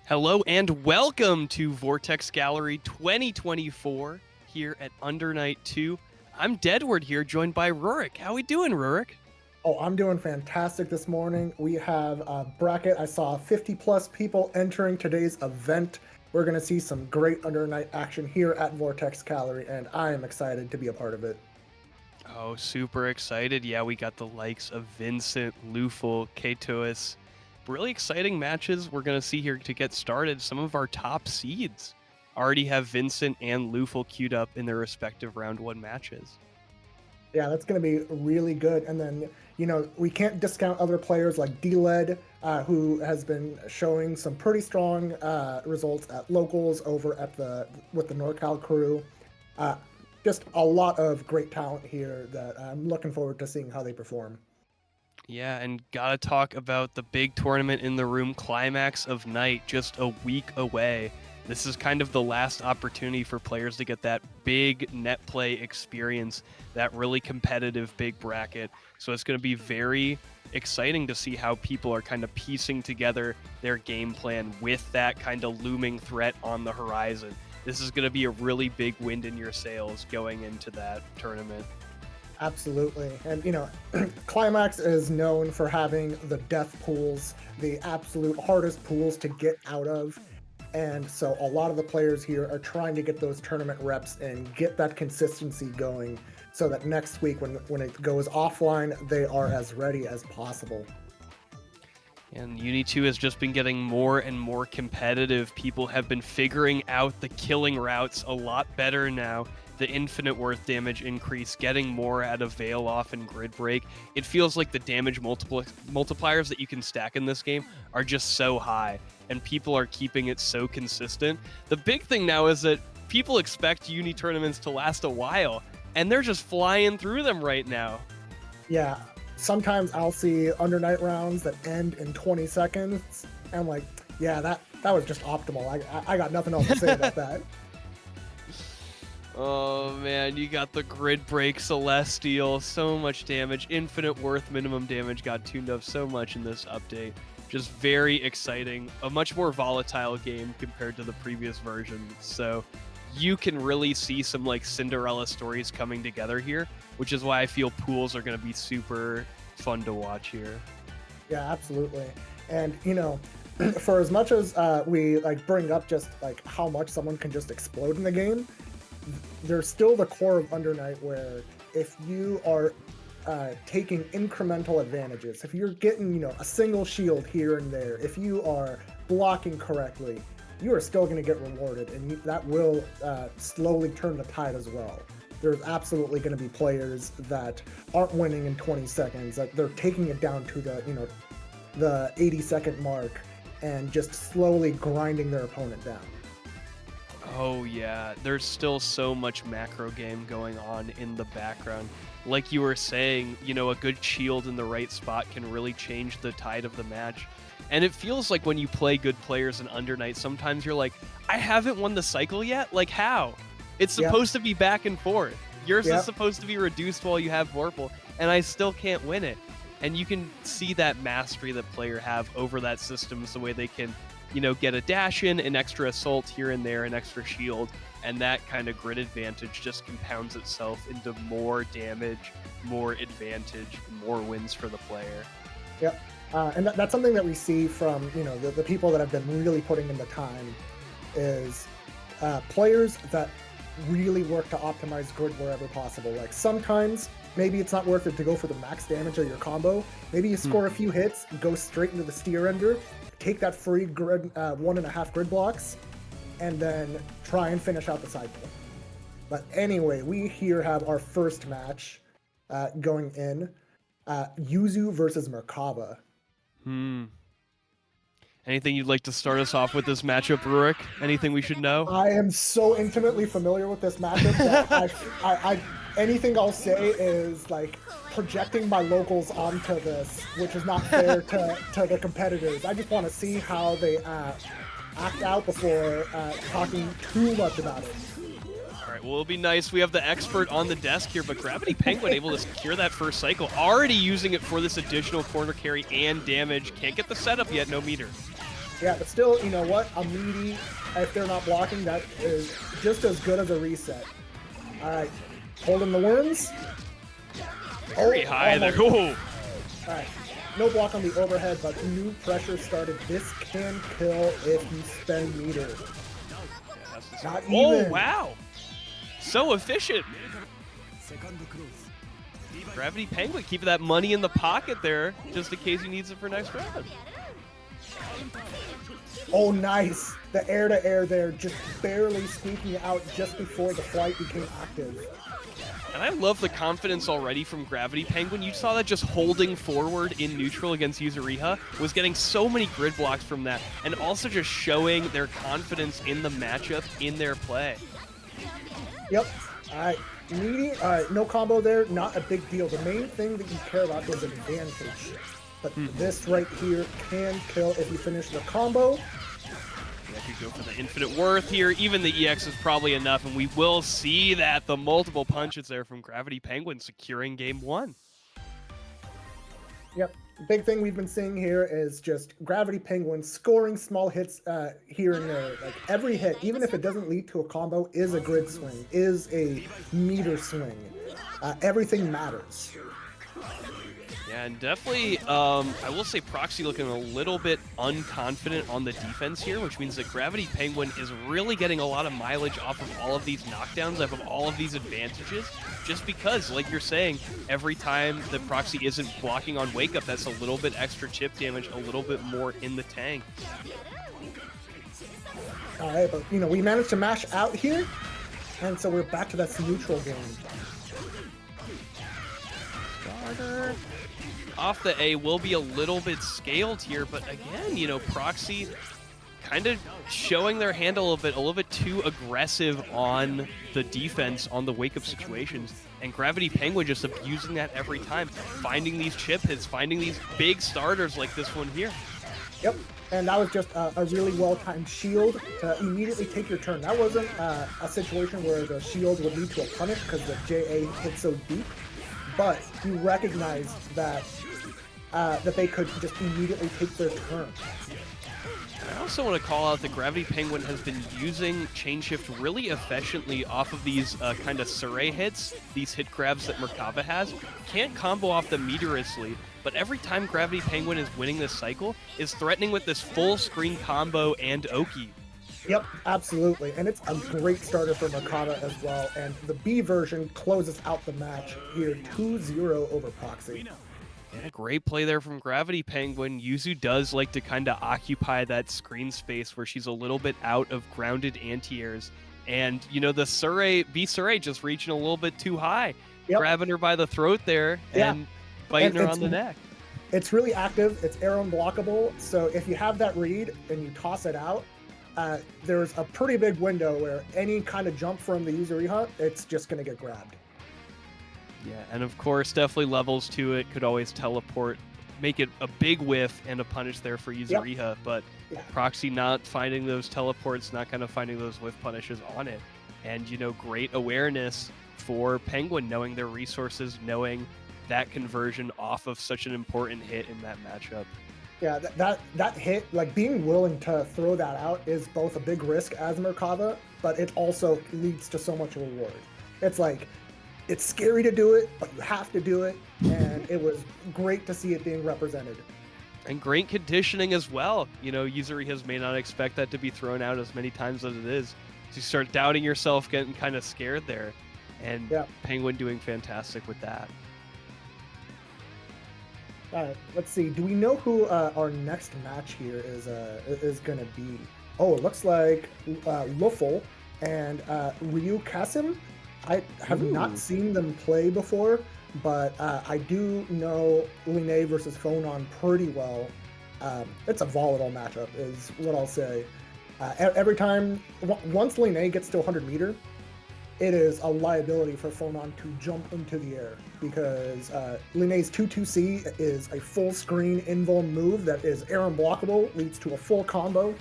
Hello and welcome to Vortex Gallery 2024 here at Under Night 2. I'm Deadward here, joined by Rurik. How we doing, Rurik? Oh, I'm doing fantastic this morning. We have a bracket. I saw 50 plus people entering today's event. We're going to see some great Under Night action here at Vortex Gallery, and I am excited to be a part of it. Oh, super excited. Yeah, we got the likes of Vincent, Lufel, Katois. Really exciting matches we're going to see here to get started. Some of our top seeds already have Vincent and Lufel queued up in their respective round one matches. Yeah, that's going to be really good. And then, we can't discount other players like D-Led, who has been showing some pretty strong results at locals over at with the NorCal crew. Just a lot of great talent here that I'm looking forward to seeing how they perform. Yeah, and gotta talk about the big tournament in the room, Climax of Night, just a week away. This is kind of the last opportunity for players to get that big net play experience, that really competitive big bracket. So it's going to be very exciting to see how people are kind of piecing together their game plan with that kind of looming threat on the horizon. This is going to be a really big wind in your sails going into that tournament. Absolutely. And, Climax is known for having the death pools, the absolute hardest pools to get out of. And so a lot of the players here are trying to get those tournament reps and get that consistency going so that next week when it goes offline, they are as ready as possible. And UNI2 has just been getting more and more competitive. People have been figuring out the killing routes a lot better now. The infinite worth damage increase, getting more out of Veil Off and Grid Break. It feels like the damage multipliers that you can stack in this game are just so high, and people are keeping it so consistent. The big thing now is that people expect Uni tournaments to last a while, and they're just flying through them right now. Yeah, sometimes I'll see Under Night rounds that end in 20 seconds, and I'm like, yeah, that was just optimal. I got nothing else to say about that. Oh man, you got the Grid Break Celestial, so much damage, infinite worth minimum damage got tuned up so much in this update. Just very exciting, a much more volatile game compared to the previous version. So you can really see some like Cinderella stories coming together here, which is why I feel pools are going to be super fun to watch here. Yeah, absolutely. And for as much as we bring up just how much someone can just explode in the game, there's still the core of Under Night where if you are taking incremental advantages, if you're getting a single shield here and there, if you are blocking correctly, you are still going to get rewarded, and that will slowly turn the tide as well. There's absolutely going to be players that aren't winning in 20 seconds, that they're taking it down to the 80-second mark and just slowly grinding their opponent down. Oh yeah, there's still so much macro game going on in the background. Like you were saying, a good shield in the right spot can really change the tide of the match. And it feels like when you play good players in Under Night, sometimes you're like, I haven't won the cycle yet? Like how? It's supposed to be back and forth. Yours is supposed to be reduced while you have Vorpal, and I still can't win it. And you can see that mastery that player have over that system, the way they can get a dash in, an extra assault here and there, an extra shield, and that kind of grid advantage just compounds itself into more damage, more advantage, more wins for the player. Yep. And that's something that we see from the people that have been really putting in the time is players that really work to optimize grid wherever possible. Like sometimes maybe it's not worth it to go for the max damage of your combo. Maybe you score a few hits, go straight into the steer ender, take that free grid 1.5 grid blocks, and then try and finish out the cycle. But anyway, we here have our first match going in. Yuzu versus Merkaba. Anything you'd like to start us off with this matchup, Rurik? Anything we should know? I am so intimately familiar with this matchup that I anything I'll say is projecting my locals onto this, which is not fair to the competitors. I just want to see how they act out before talking too much about it. All right, well, it'll be nice. We have the expert on the desk here, but Gravity Penguin able to secure that first cycle. Already using it for this additional corner carry and damage. Can't get the setup yet, no meter. Yeah, but still, you know what? A meaty, if they're not blocking, that is just as good as a reset. All right, holding the worms. Very Oh, high there. almost. Ooh. All right, no block on the overhead, but new pressure started. This can kill if you spend meter. Not Oh, even. wow. So efficient. Gravity Penguin keeping that money in the pocket there, just in case he needs it for next round. Oh, nice. The air-to-air there, just barely squeaking it out just before the flight became active. And I love the confidence already from Gravity Penguin. You saw that just holding forward in neutral against Yuzuriha was getting so many grid blocks from that, and also just showing their confidence in the matchup, in their play. Yep. All right. Meaty. All right. No combo there. Not a big deal. The main thing that you care about is advantage. But this right here can kill if you finish the combo. Yeah, if you go for the infinite worth here, even the EX is probably enough, and we will see that the multiple punches there from Gravity Penguin securing game one. Yep. Big thing we've been seeing here is just Gravity Penguin scoring small hits here and there. Like every hit, even if it doesn't lead to a combo, is a grid swing, is a meter swing. Everything matters. Yeah, and definitely, I will say Proxy looking a little bit unconfident on the defense here, which means that Gravity Penguin is really getting a lot of mileage off of all of these knockdowns, off of all of these advantages, just because, like you're saying, every time the Proxy isn't blocking on Wake Up, that's a little bit extra chip damage, a little bit more in the tank. All right, but, you know, we managed to mash out here, and so we're back to that neutral game. Starter. Off the A will be a little bit scaled here, but again, you know, Proxy kind of showing their hand a little bit too aggressive on the defense on the wake up situations, and Gravity Penguin just abusing that every time, finding these chip hits, finding these big starters like this one here. Yep, and that was just a really well-timed shield to immediately take your turn. That wasn't a situation where the shield would lead to a punish because the JA hit so deep, but you recognized that that they could just immediately take their turn. I also want to call out that Gravity Penguin has been using Chain Shift really efficiently off of these kind of Surrey hits, these hit grabs that Merkava has. Can't combo off them meteorously, but every time Gravity Penguin is winning this cycle, is threatening with this full screen combo and Oki. Yep, absolutely, and it's a great starter for Merkava as well, and the B version closes out the match here 2-0 over Proxy. Yeah, great play there from Gravity Penguin. Yuzu does like to kind of occupy that screen space where she's a little bit out of grounded anti-airs. And, you know, the B Surrey just reaching a little bit too high, grabbing her by the throat there and biting her on the neck. It's really active. It's air unblockable. So if you have that read and you toss it out, there's a pretty big window where any kind of jump from the Yuzuriha, it's just going to get grabbed. Yeah, and of course, definitely levels to it. Could always teleport, make it a big whiff and a punish there for Yuzuriha, but Proxy not finding those teleports, not kind of finding those whiff punishes on it. And, you know, great awareness for Penguin, knowing their resources, knowing that conversion off of such an important hit in that matchup. Yeah, that hit, like being willing to throw that out is both a big risk as Merkava, but it also leads to so much reward. It's like, it's scary to do it, but you have to do it, and it was great to see it being represented. And great conditioning as well. You know, Yuzuriha may not expect that to be thrown out as many times as it is. So you start doubting yourself, getting kind of scared there, and Penguin doing fantastic with that. All right, let's see. Do we know who our next match here is going to be? Oh, it looks like Luffel and Ryu Kasim. I have not seen them play before, but I do know Line versus Phonon pretty well. It's a volatile matchup, is what I'll say. Every time, once Line gets to 100 meter, it is a liability for Phonon to jump into the air because Line's 2-2C is a full screen invuln move that is air unblockable, leads to a full combo,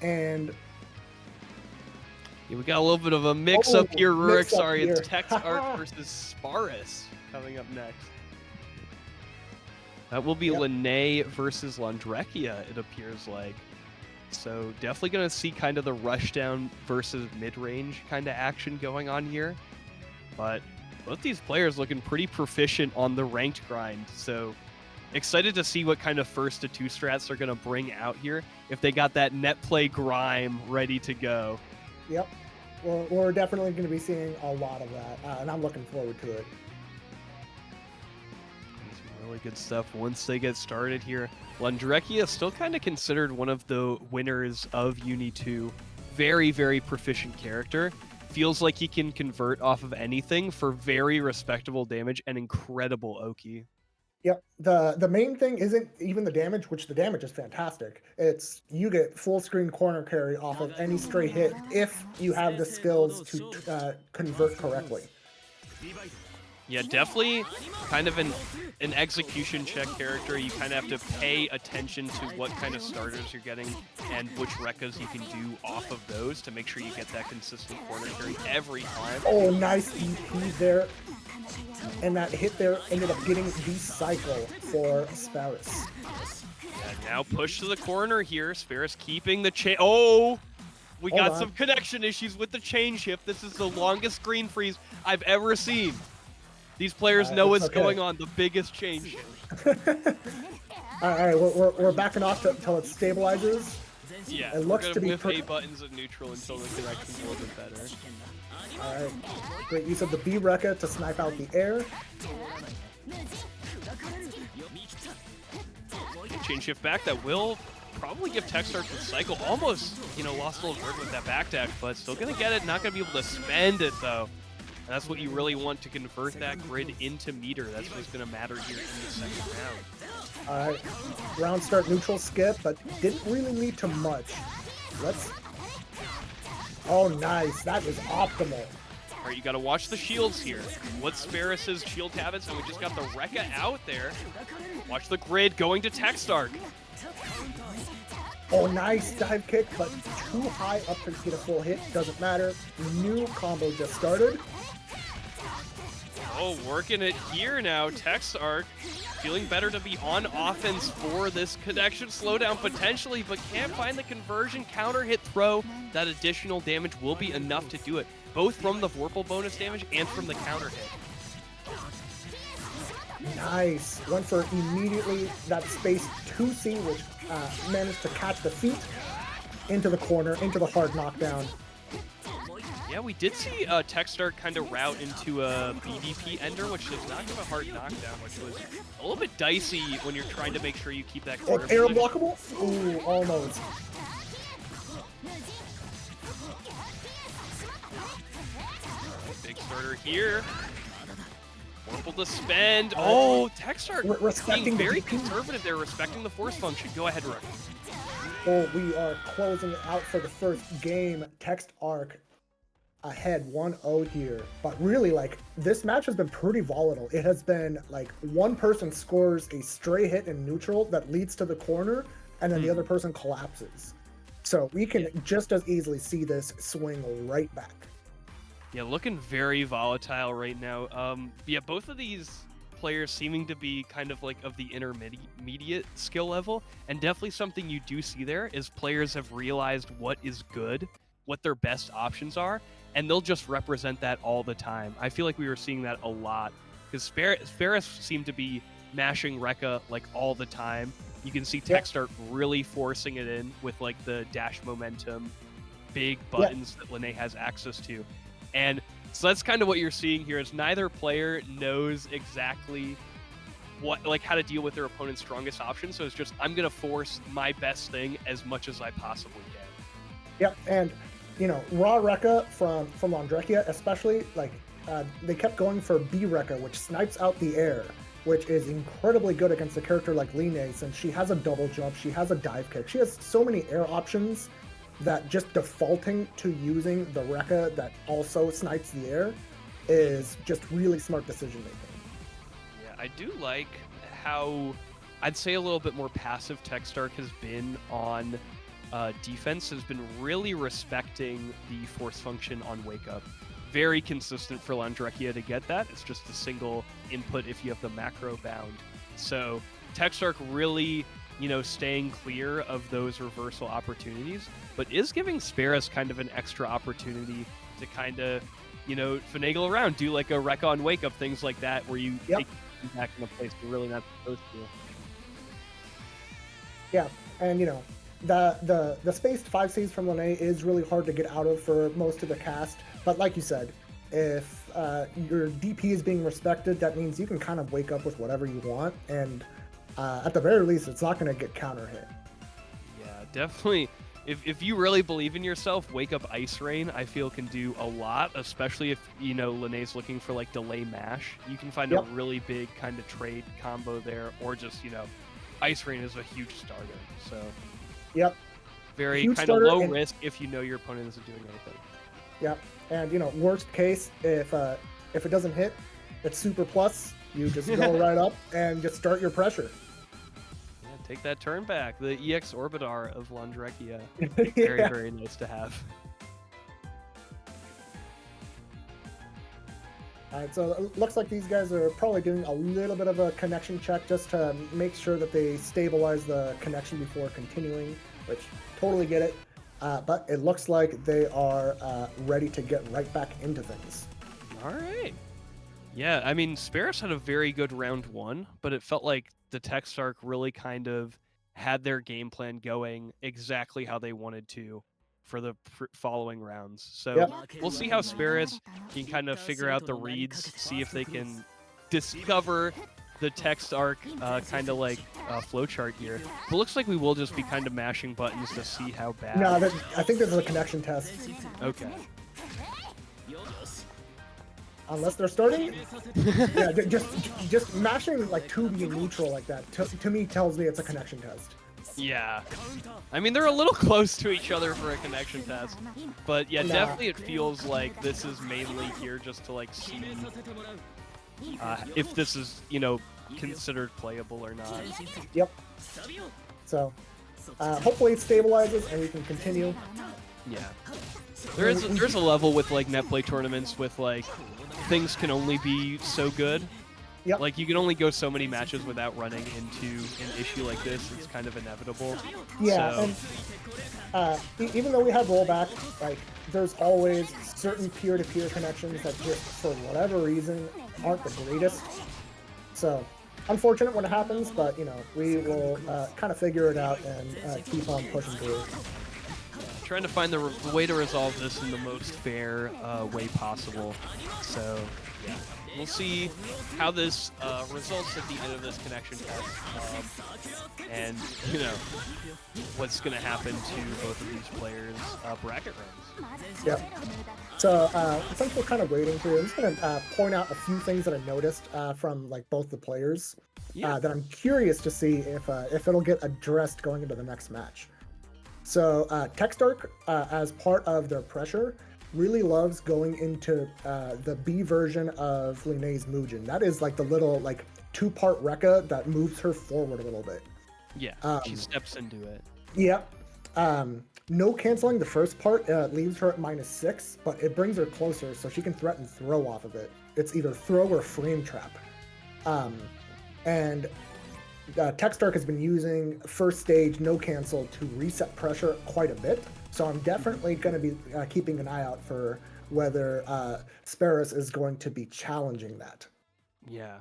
and yeah, we got a little bit of a mix-up here, Rurik. Sorry, here. It's Tex Art versus Sparus coming up next. That will be Linnae versus Landrekia, it appears like. So definitely going to see kind of the rushdown versus mid-range kind of action going on here. But both these players looking pretty proficient on the ranked grind. So excited to see what kind of first to two strats they're going to bring out here if they got that net play grime ready to go. Yep. We're definitely going to be seeing a lot of that, and I'm looking forward to it. Some really good stuff once they get started here. Landrekia is still kind of considered one of the winners of UNI2. Very, very proficient character. Feels like he can convert off of anything for very respectable damage and incredible Oki. Yep. The main thing isn't even the damage, which the damage is fantastic. It's you get full screen corner carry off of any stray hit if you have the skills to convert correctly. Yeah, definitely kind of an execution check character. You kind of have to pay attention to what kind of starters you're getting and which Rekkas you can do off of those to make sure you get that consistent corner carry every time. Oh, nice EP there. And that hit there ended up getting the cycle for Sparris. Yeah, now push to the corner here. Sparris keeping the chain. Oh! We got some connection issues with the chain shift. This is the longest screen freeze I've ever seen. These players know what's going on. The biggest chain shift. All right, we're backing off until it stabilizes. Yeah, it looks to be with A buttons at neutral until the connection's a little bit better. All right, great use of the B Rekka to snipe out the air. Chain shift back that will probably give Techstars the cycle. Almost, lost a little bird with that backdash, but still gonna get it. Not gonna be able to spend it though. And that's what you really want to convert that grid into meter. That's what's gonna matter here in the second round. All right, round start neutral skip, but didn't really lead to much. Oh, nice. That is optimal. All right, you got to watch the shields here. What's Sparris' shield habits? And we just got the Rekka out there. Watch the grid going to Techstark. Oh, nice dive kick, but too high up to get a full hit. Doesn't matter. New combo just started. Oh, working it here now. Techstark feeling better to be on offense for this connection slowdown potentially, but can't find the conversion. Counter hit throw. That additional damage will be enough to do it, both from the Vorpal bonus damage and from the counter hit. Nice. Went for immediately that space 2C, which managed to catch the feet into the corner, into the hard knockdown. Yeah, we did see Techstark kind of route into a BDP ender, which does not give a hard knockdown, which was a little bit dicey when you're trying to make sure you keep that corner. Oh, air blockable? Ooh, almost. Big starter here. Vorpal to spend. Oh, Techstark being very conservative there, respecting the force function. Go ahead, Rook. Oh, we are closing it out for the first game. Techstark ahead 1-0 here. But really, this match has been pretty volatile. It has been, one person scores a stray hit in neutral that leads to the corner, and then the other person collapses. So we can just as easily see this swing right back. Yeah, looking very volatile right now. Yeah, both of these players seeming to be kind of of the intermediate skill level, and definitely something you do see there is players have realized what is good, what their best options are, and they'll just represent that all the time. I feel like we were seeing that a lot because Sparris seemed to be mashing Rekka all the time. You can see Techstark really forcing it in with the dash momentum, big buttons that Lene has access to. And so that's kind of what you're seeing here is neither player knows exactly what how to deal with their opponent's strongest option. So it's just, I'm going to force my best thing as much as I possibly can. Yep, and raw Rekka from Landrekia, especially, they kept going for B Rekka, which snipes out the air, which is incredibly good against a character like Line, since she has a double jump, she has a dive kick, she has so many air options that just defaulting to using the Rekka that also snipes the air is just really smart decision making. Yeah, I do like how I'd say a little bit more passive Techstark has been on defense, has been really respecting the force function on Wake Up. Very consistent for Landrekia to get that. It's just a single input if you have the macro bound. So Techstark really you know, staying clear of those reversal opportunities, but is giving Sparus kind of an extra opportunity to kind of, you know, finagle around, do like a wreck on wake up, things like that, where you Yep. take you back in a place you're really not supposed to. Yeah, and you know, the spaced 5Cs from Lene is really hard to get out of for most of the cast. But like you said, if your DP is being respected, that means you can kind of wake up with whatever you want, and at the very least, it's not going to get counter hit. Yeah, definitely. If you really believe in yourself, Wake Up Ice Rain, I feel, can do a lot, especially if, you know, Lene's looking for, like, delay mash. You can find a really big kind of trade combo there, or just, you know, Ice Rain is a huge starter. So, Yep. very Huge kind of starter low and- risk if you know your opponent isn't doing anything. Yep. And you know, worst case, if it doesn't hit, it's super plus. You just go right up and just start your pressure. Yeah, take that turn back. The EX Orbitar of Landrekia. Very, Yeah. very nice to have. All right, so it looks like these guys are probably doing a little bit of a connection check just to make sure that they stabilize the connection before continuing, which totally get it. But it looks like they are ready to get right back into things. All right. Yeah, I mean, Sparus had a very good round one, but it felt like the Techstark really kind of had their game plan going exactly how they wanted to for the following rounds. So Yep. we'll see how Sparus can kind of figure out the reads, see if they can discover the Techstark kind of like flowchart here. But it looks like we will just be kind of mashing buttons to see how bad. No, I think this is a connection test. Okay. Unless they're starting, yeah, just mashing like 2B in neutral like that to me tells me it's a connection test. Yeah. I mean, they're a little close to each other for a connection test. But yeah, Nah. definitely it feels like this is mainly here just to like see if this is, you know, considered playable or not. Yep. So hopefully it stabilizes and we can continue. Yeah. There's a level with like net play tournaments with like things can only be so good. Yep. Like you can only go so many matches without running into an issue like this. It's kind of inevitable. Yeah, So, and even though we have rollback, like there's always certain peer-to-peer connections that just for whatever reason aren't the greatest. So unfortunate when it happens, but you know we will kind of figure it out and keep on pushing through. trying to find the way to resolve this in the most fair way possible. So, yeah. We'll see how this results at the end of this connection test. And, you know, what's going to happen to both of these players' bracket runs. Yep. So since we're kind of waiting for you, I'm just going to point out a few things that I noticed from like both the players that I'm curious to see if it'll get addressed going into the next match. So Techstark, as part of their pressure, really loves going into the B version of Lene's Mugen. That is like the little like two-part Rekka that moves her forward a little bit. Yeah, she steps into it. Yep. No canceling the first part leaves her at -6, but it brings her closer, so she can threaten throw off of it. It's either throw or frame trap. And Techstark has been using first stage no cancel to reset pressure quite a bit, so I'm definitely going to be keeping an eye out for whether Sparus is going to be challenging that. Yeah.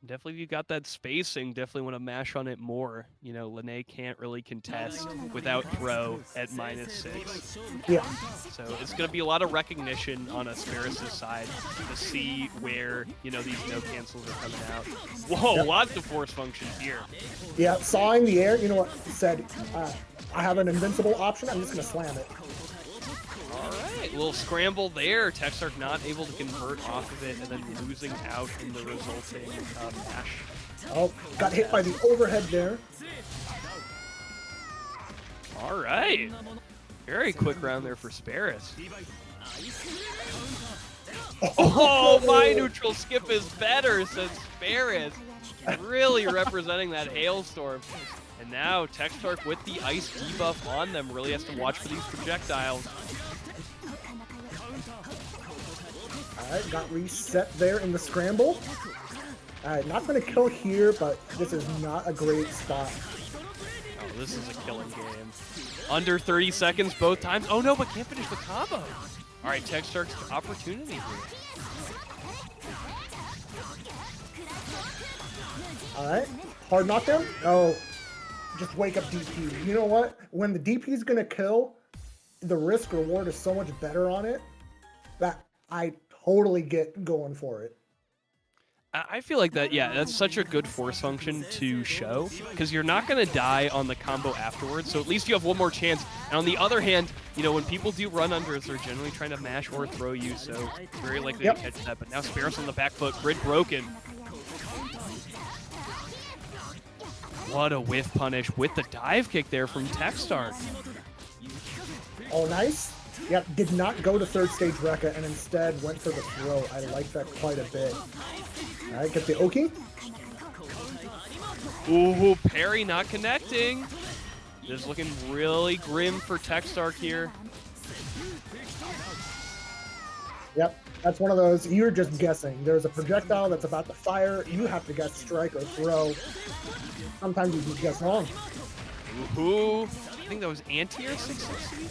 Definitely, if you got that spacing, definitely want to mash on it more. You know, Lene can't really contest without throw at -6. Yeah. So it's going to be a lot of recognition on Asparus' side to see where, you know, these no cancels are coming out. Whoa, Yep. lots of force functions here. Yeah, sawing the air, you know what, said, I have an invincible option, I'm just going to slam it. All right, little scramble there. Techstark not able to convert off of it and then losing out in the resulting mash. Oh, got hit by the overhead there. All right. Very quick round there for Sparus. Oh, my neutral skip is better, says Sparus. Really representing that hailstorm. And now Techstark with the ice debuff on them really has to watch for these projectiles. All right, got reset there in the scramble. Not going to kill here, but this is not a great spot. Oh, this is a killing game. Under 30 seconds both times. Oh no, but can't finish the combo. All right, Techstark's opportunity here. All right, hard knockdown. Oh, just wake up DP. You know what? When the DP is going to kill, the risk reward is so much better on it that I totally get going for it. I feel like that, yeah, that's such a good force function to show, because you're not going to die on the combo afterwards, so at least you have one more chance. And on the other hand, you know, when people do run unders, they're generally trying to mash or throw you, so very likely to catch that. But now Sparrows on the back foot, grid broken. What a whiff punish with the dive kick there from Techstark. Oh, nice. Yep, did not go to third stage Rekka and instead went for the throw. I like that quite a bit. All right, get the Oki. Ooh, parry not connecting. This is looking really grim for Techstark here. Yep, that's one of those, you're just guessing. There's a projectile that's about to fire. You have to guess strike or throw. Sometimes you just guess wrong. Ooh, I think that was anti-air 660.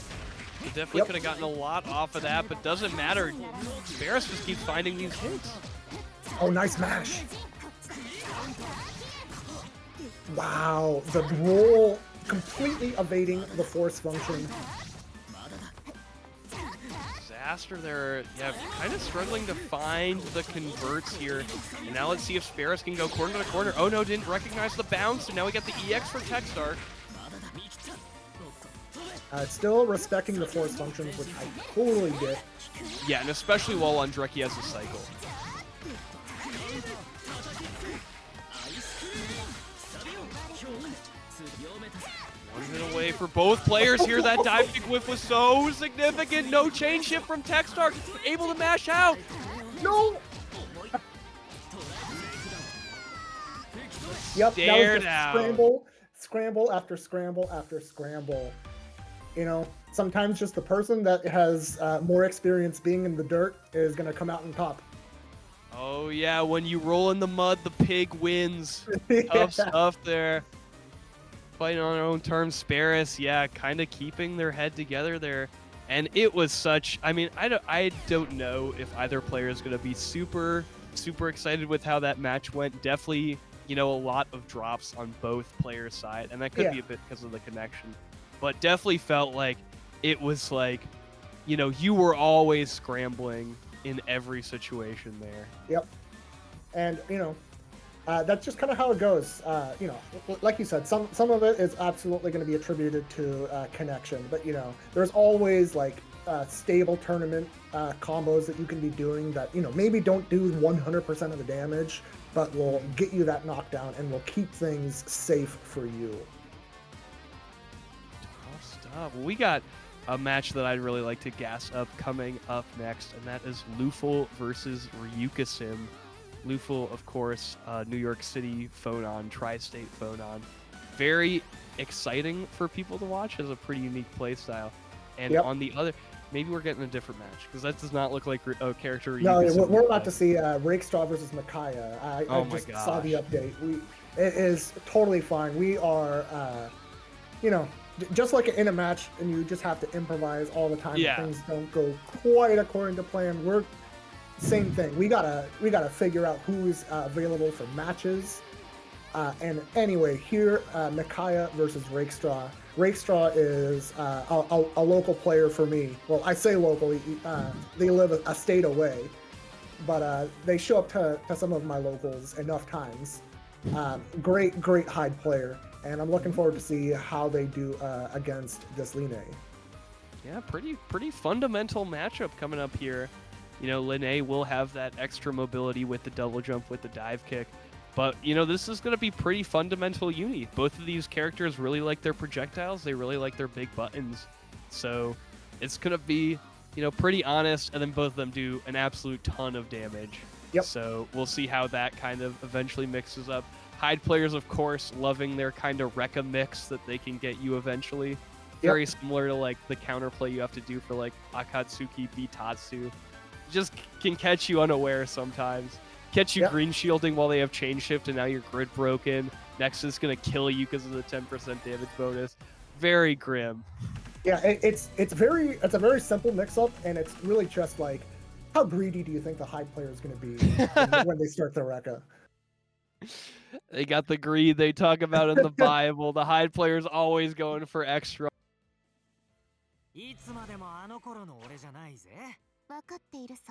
So definitely could have gotten a lot off of that, but doesn't matter. Barris just keeps finding these hits. Oh, nice mash. Wow, the roll completely evading the force function. Disaster there. Yeah, kind of struggling to find the converts here. And now let's see if Sparrows can go corner to corner. Oh no, didn't recognize the bounce, and now we got the EX for Techstark. Still respecting the force functions, which I totally get. Yeah, and especially while on Dreki has a cycle. One hit away for both players here. That dive kick whiff was so significant. No chain shift from Techstark. Able to mash out. No! Yep, Stared that was just scramble after scramble after scramble. You know, sometimes just the person that has more experience being in the dirt is going to come out on top. Oh yeah, when you roll in the mud, the pig wins. Yeah. Tough stuff there. Fighting on their own terms. Sparrows, yeah, kind of keeping their head together there. And it was such, I mean, I don't know if either player is going to be super excited with how that match went. Definitely, you know, a lot of drops on both players' side, and that could be a bit because of the connection. But definitely felt like it was like, you know, you were always scrambling in every situation there. Yep. And, you know, that's just kind of how it goes. You know, like you said, some of it is absolutely going to be attributed to connection. But, you know, there's always, like, stable tournament combos that you can be doing that, you know, maybe don't do 100% of the damage, but will get you that knockdown and will keep things safe for you. Well, we got a match that I'd really like to gas up coming up next, and that is Luful versus Ryukasim. Luful, of course, New York City Phonon, tri-state Phonon. Very exciting for people to watch. Has a pretty unique play style. And on the other, maybe we're getting a different match, because that does not look like a character. No, we're about to see Rakestraw versus Micaiah. I just saw the update. It is totally fine. We are, you know, just like in a match, and you just have to improvise all the time. Things don't go quite according to plan. We're same thing. We gotta figure out who's available for matches. And anyway, here Micaiah versus Rakestraw. Rakestraw is a local player for me. Well, I say local. They live a state away, but they show up to some of my locals enough times. Great Hyde player. And I'm looking forward to see how they do against this Line. Yeah, pretty fundamental matchup coming up here. You know, Line will have that extra mobility with the double jump, with the dive kick. But, you know, this is going to be pretty fundamental uni. Both of these characters really like their projectiles. They really like their big buttons. So it's going to be, you know, pretty honest. And then both of them do an absolute ton of damage. Yep. So we'll see how that kind of eventually mixes up. Hyde players, of course, loving their kind of Rekka mix that they can get you eventually. Very similar to, like, the counterplay you have to do for, like, Akatsuki Bitatsu. Just can catch you unaware sometimes. Catch you Yep. green shielding while they have chain shift, and now your grid broken. Next is gonna kill you because of the 10% damage bonus. Very grim. Yeah, it's a very simple mix-up, and it's really just like, how greedy do you think the Hyde player is going to be when they start their Rekka? They got the greed they talk about in the Bible. The Hyde player's always going for extra.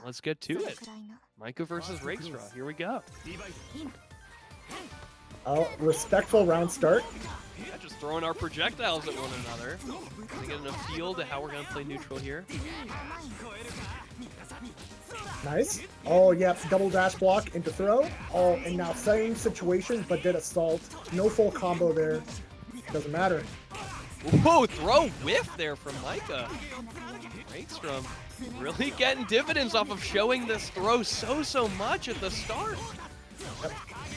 Let's get to it. Micah versus Rakestraw. Here we go. Oh, respectful round start. Yeah, just throwing our projectiles at one another. Gonna get a feel to how we're gonna play neutral here. Nice. Oh, yep, double dash block into throw. Oh, and now same situation, but did assault. No full combo there. Doesn't matter. Whoa, throw whiff there from Micah. Rakestrom really getting dividends off of showing this throw so much at the start. Yep.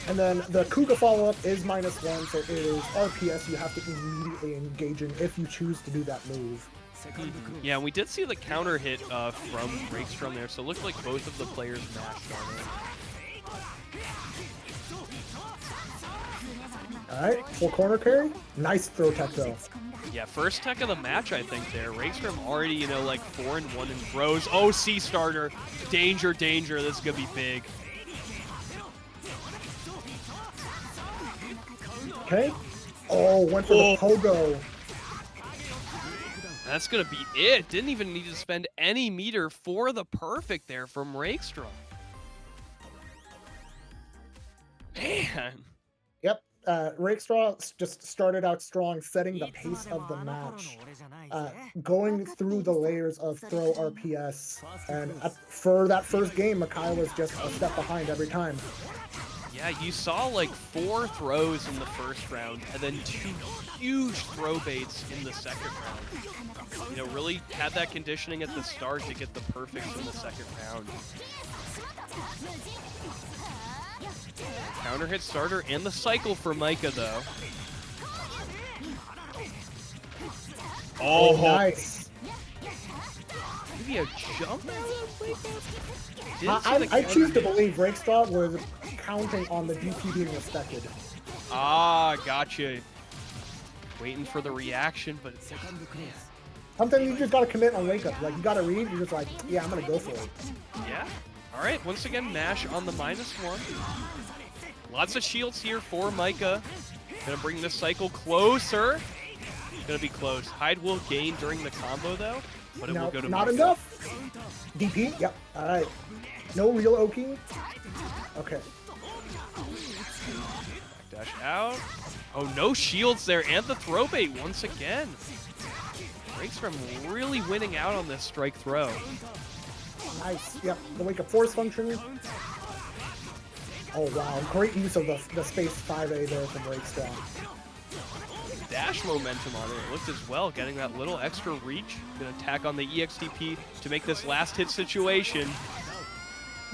And then the Kuga follow-up is -1, so it is RPS you have to immediately engage in if you choose to do that move. Yeah, we did see the counter hit from Rakestrom there, so it looked like both of the players mashed on it. Alright, full corner carry. Nice throw tech though. Yeah, first tech of the match, I think there. Rakestrom already, you know, like 4-1 in throws. Oh, C starter. Danger, danger. This is going to be big. Okay. Oh, went for the pogo. That's going to be it. Didn't even need to spend any meter for the perfect there from Rakestrom. Man. Yep. Rakestraw just started out strong, setting the pace of the match. Going through the layers of throw RPS. And for that first game, Makai was just a step behind every time. Yeah, you saw like 4 throws in the first round, and then 2 huge throw baits in the second round. You know, really had that conditioning at the start to get the perfects in the second round. Counter hit starter and the cycle for Micah, though. Oh, nice. Maybe a jump? I choose to believe Rakestraw was counting on the DP being respected. Ah, gotcha. Waiting for the reaction, but it's something you just gotta commit on wake up. Like, you gotta read, you're just like, yeah, I'm gonna go for it. Yeah. All right, once again, mash on the -1. Lots of shields here for Micah. Gonna bring this cycle closer. Gonna be close. Hyde will gain during the combo, though, but it will go to not Micah. enough. DP, yep, all right. No real Oki. Okay. Dash out. Oh, no shields there, and the throw bait once again. Rakestrom really winning out on this strike throw. Nice, yep, the wake up force function. Oh wow, great use of the space 5A there from Rakestraw. Dash momentum on it. It looked as well, getting that little extra reach. Gonna attack on the EXTP to make this last hit situation.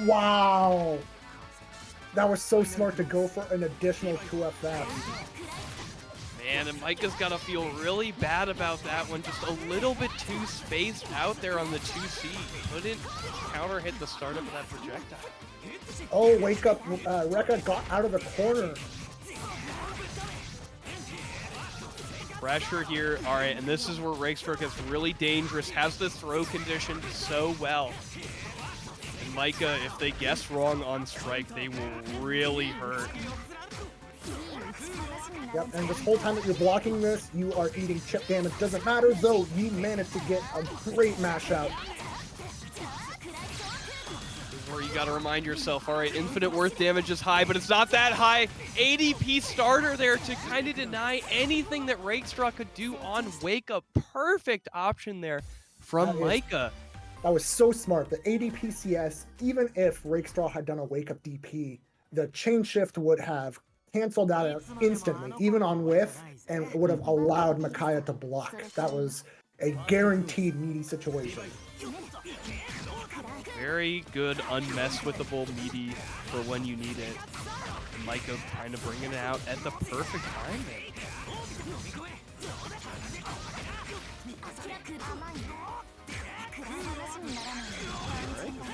Wow. That was so smart to go for an additional 2FF. Man, and Micah's gotta feel really bad about that one. Just a little bit too spaced out there on the 2C. Couldn't counter hit the startup of that projectile. Oh, wake up. Rekka got out of the corner. Pressure here. All right, and this is where Rakestraw gets really dangerous. Has the throw conditioned so well. And Micah, if they guess wrong on strike, they will really hurt. Yep, and this whole time that you're blocking this, you are eating chip damage. Doesn't matter, though, you managed to get a great mash out. This is where you gotta remind yourself, all right, infinite worth damage is high, but it's not that high. ADP starter there to kind of deny anything that Rakestraw could do on Wake Up. Perfect option there from Micah. That was so smart. The ADP CS, even if Rakestraw had done a Wake Up DP, the chain shift would have canceled that out instantly, even on whiff, and would have allowed Micaiah to block. That was a guaranteed meaty situation. Very good, unmess-withable meaty for when you need it. And Micah kind of bringing it out at the perfect time there.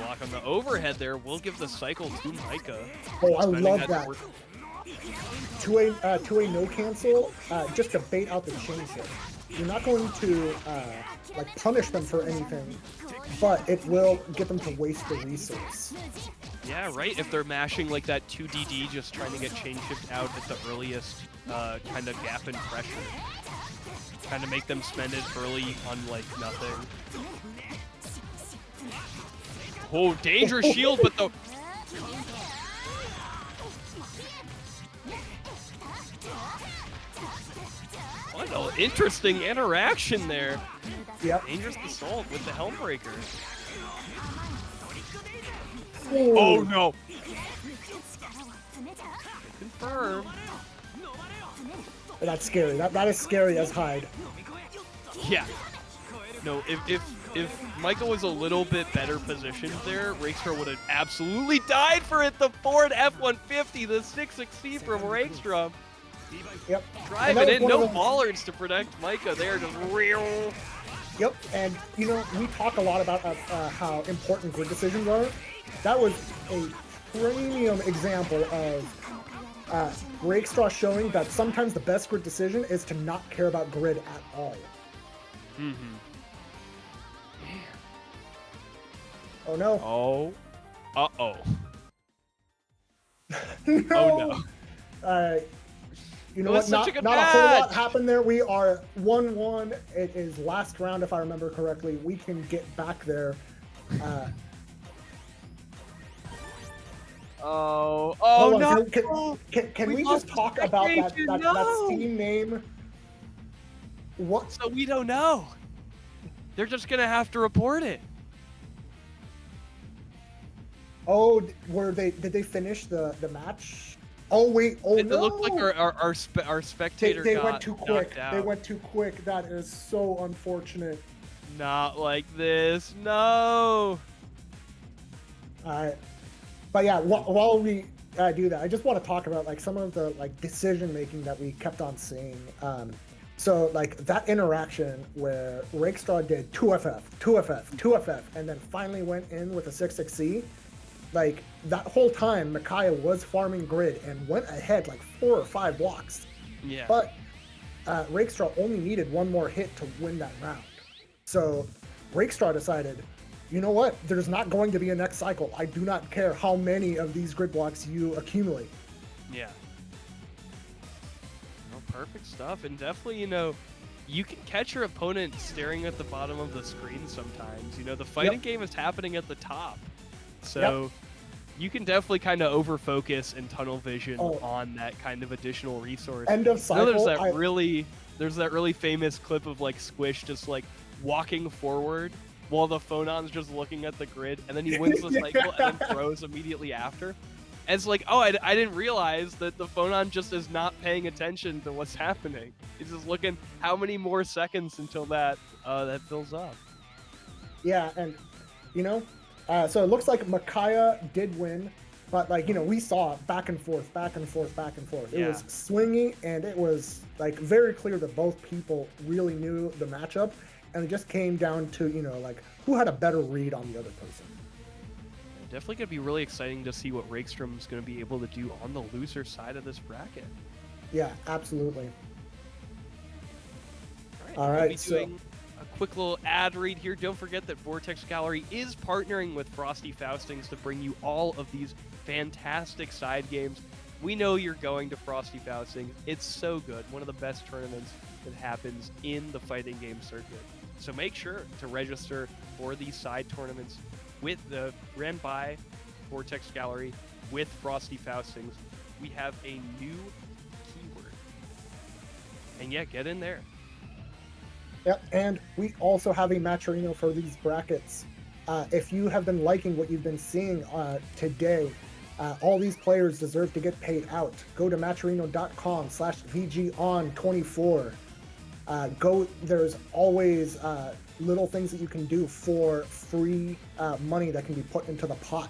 Alright, block on the overhead there will give the cycle to Micah. Oh, I Spending love that. To a no cancel, just to bait out the chain hit. You're not going to like punish them for anything, but it will get them to waste the resource. Yeah, right. If they're mashing like that 2DD, just trying to get chain shift out at the earliest kind of gap in pressure. Kind of make them spend it early on like nothing. Oh, dangerous shield, but the... What an interesting interaction there. Yep. Dangerous Assault with the Helmbreaker. Ooh. Oh no! Confirm. That's scary. That is scary as Hyde. Yeah. No, if Michael was a little bit better positioned there, Rakestraw would have absolutely died for it. The Ford F-150, the 660 from Rakestraw. Yep. Driving in, no bollards to protect Micah there, just real. Yep, and you know, we talk a lot about how important grid decisions are. That was a premium example of Rakestraw showing that sometimes the best grid decision is to not care about grid at all. Mm-hmm. Oh no. Oh. Uh-oh. No. Oh no. You know what? Not a whole lot happened there. We are 1-1. It is last round, if I remember correctly. We can get back there. Oh no! Can we just talk about that Steam name? What? So we don't know. They're just gonna have to report it. Oh, did they finish the match? Oh wait! Oh it no! It looked like our spectator they got went too quick. out. They went too quick. That is so unfortunate. Not like this. No. But yeah, while we do that, I just want to talk about like some of the like decision making that we kept on seeing. So like that interaction where Rakestraw did 2FF, 2FF, 2FF, and then finally went in with a 6-6C. Like that whole time, Micaiah was farming grid and went ahead like 4 or 5 blocks. Yeah. But Rakestraw only needed one more hit to win that round. So Rakestraw decided, you know what? There's not going to be a next cycle. I do not care how many of these grid blocks you accumulate. Yeah. Well, perfect stuff. And definitely, you know, you can catch your opponent staring at the bottom of the screen sometimes. You know, the fighting game is happening at the top. So you can definitely kind of over-focus and tunnel vision on that kind of additional resource. End of cycle. There's that really famous clip of like Squish just like walking forward while the Phonon's just looking at the grid, and then he wins the cycle and then throws immediately after. And it's like, oh, I didn't realize that the Phonon just is not paying attention to what's happening. He's just looking how many more seconds until that fills up. Yeah, and you know, so it looks like Micaiah did win, but like, you know, we saw back and forth, back and forth, back and forth. It was swingy, and it was like very clear that both people really knew the matchup, and it just came down to, you know, like who had a better read on the other person. Definitely going to be really exciting to see what Rakestrom's going to be able to do on the loser side of this bracket. Yeah, absolutely. All right, we'll be doing a quick little ad read here. Don't forget that Vortex Gallery is partnering with Frosty Faustings to bring you all of these fantastic side games. We know you're going to Frosty Faustings. It's so good. One of the best tournaments that happens in the fighting game circuit. So make sure to register for these side tournaments ran by Vortex Gallery with Frosty Faustings. We have a new keyword. And yeah, get in there. Yep, and we also have a Matcherino for these brackets. If you have been liking what you've been seeing today, all these players deserve to get paid out. Go to matcherino.com/VGON24. There's always little things that you can do for free money that can be put into the pot.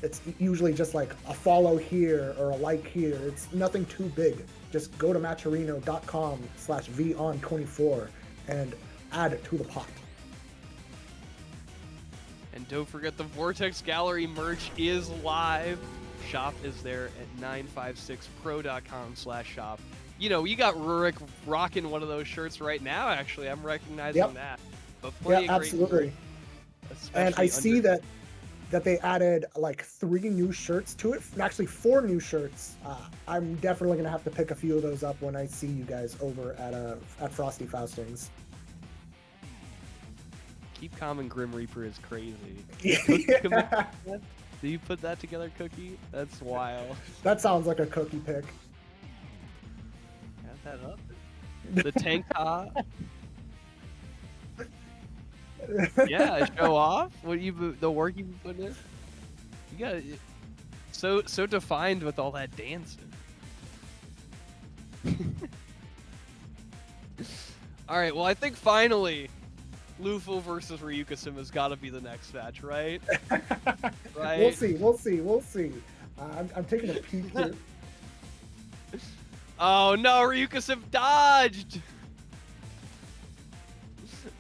It's usually just like a follow here or a like here. It's nothing too big. Just go to matcherino.com/VON24 and add it to the pot. And don't forget the Vortex Gallery merch is live. Shop is there at 956pro.com/shop. You know, you got Rurik rocking one of those shirts right now, actually. I'm recognizing that. But plenty of great absolutely. merch, And I see under- that they added like 3 new shirts to it. Actually, 4 new shirts. I'm definitely gonna have to pick a few of those up when I see you guys over at Frosty Faustings. Keep Calm and Grim Reaper is crazy. Yeah. Do you put that together, Cookie? That's wild. That sounds like a Cookie pick. Got that up. The tank top. Yeah, show off. What the work you put in? You got it. So defined with all that dancing. All right. Well, I think finally, Lufo versus Ryukasim has got to be the next match, right? Right. We'll see. I'm taking a peek here. Oh no, Ryukasim dodged.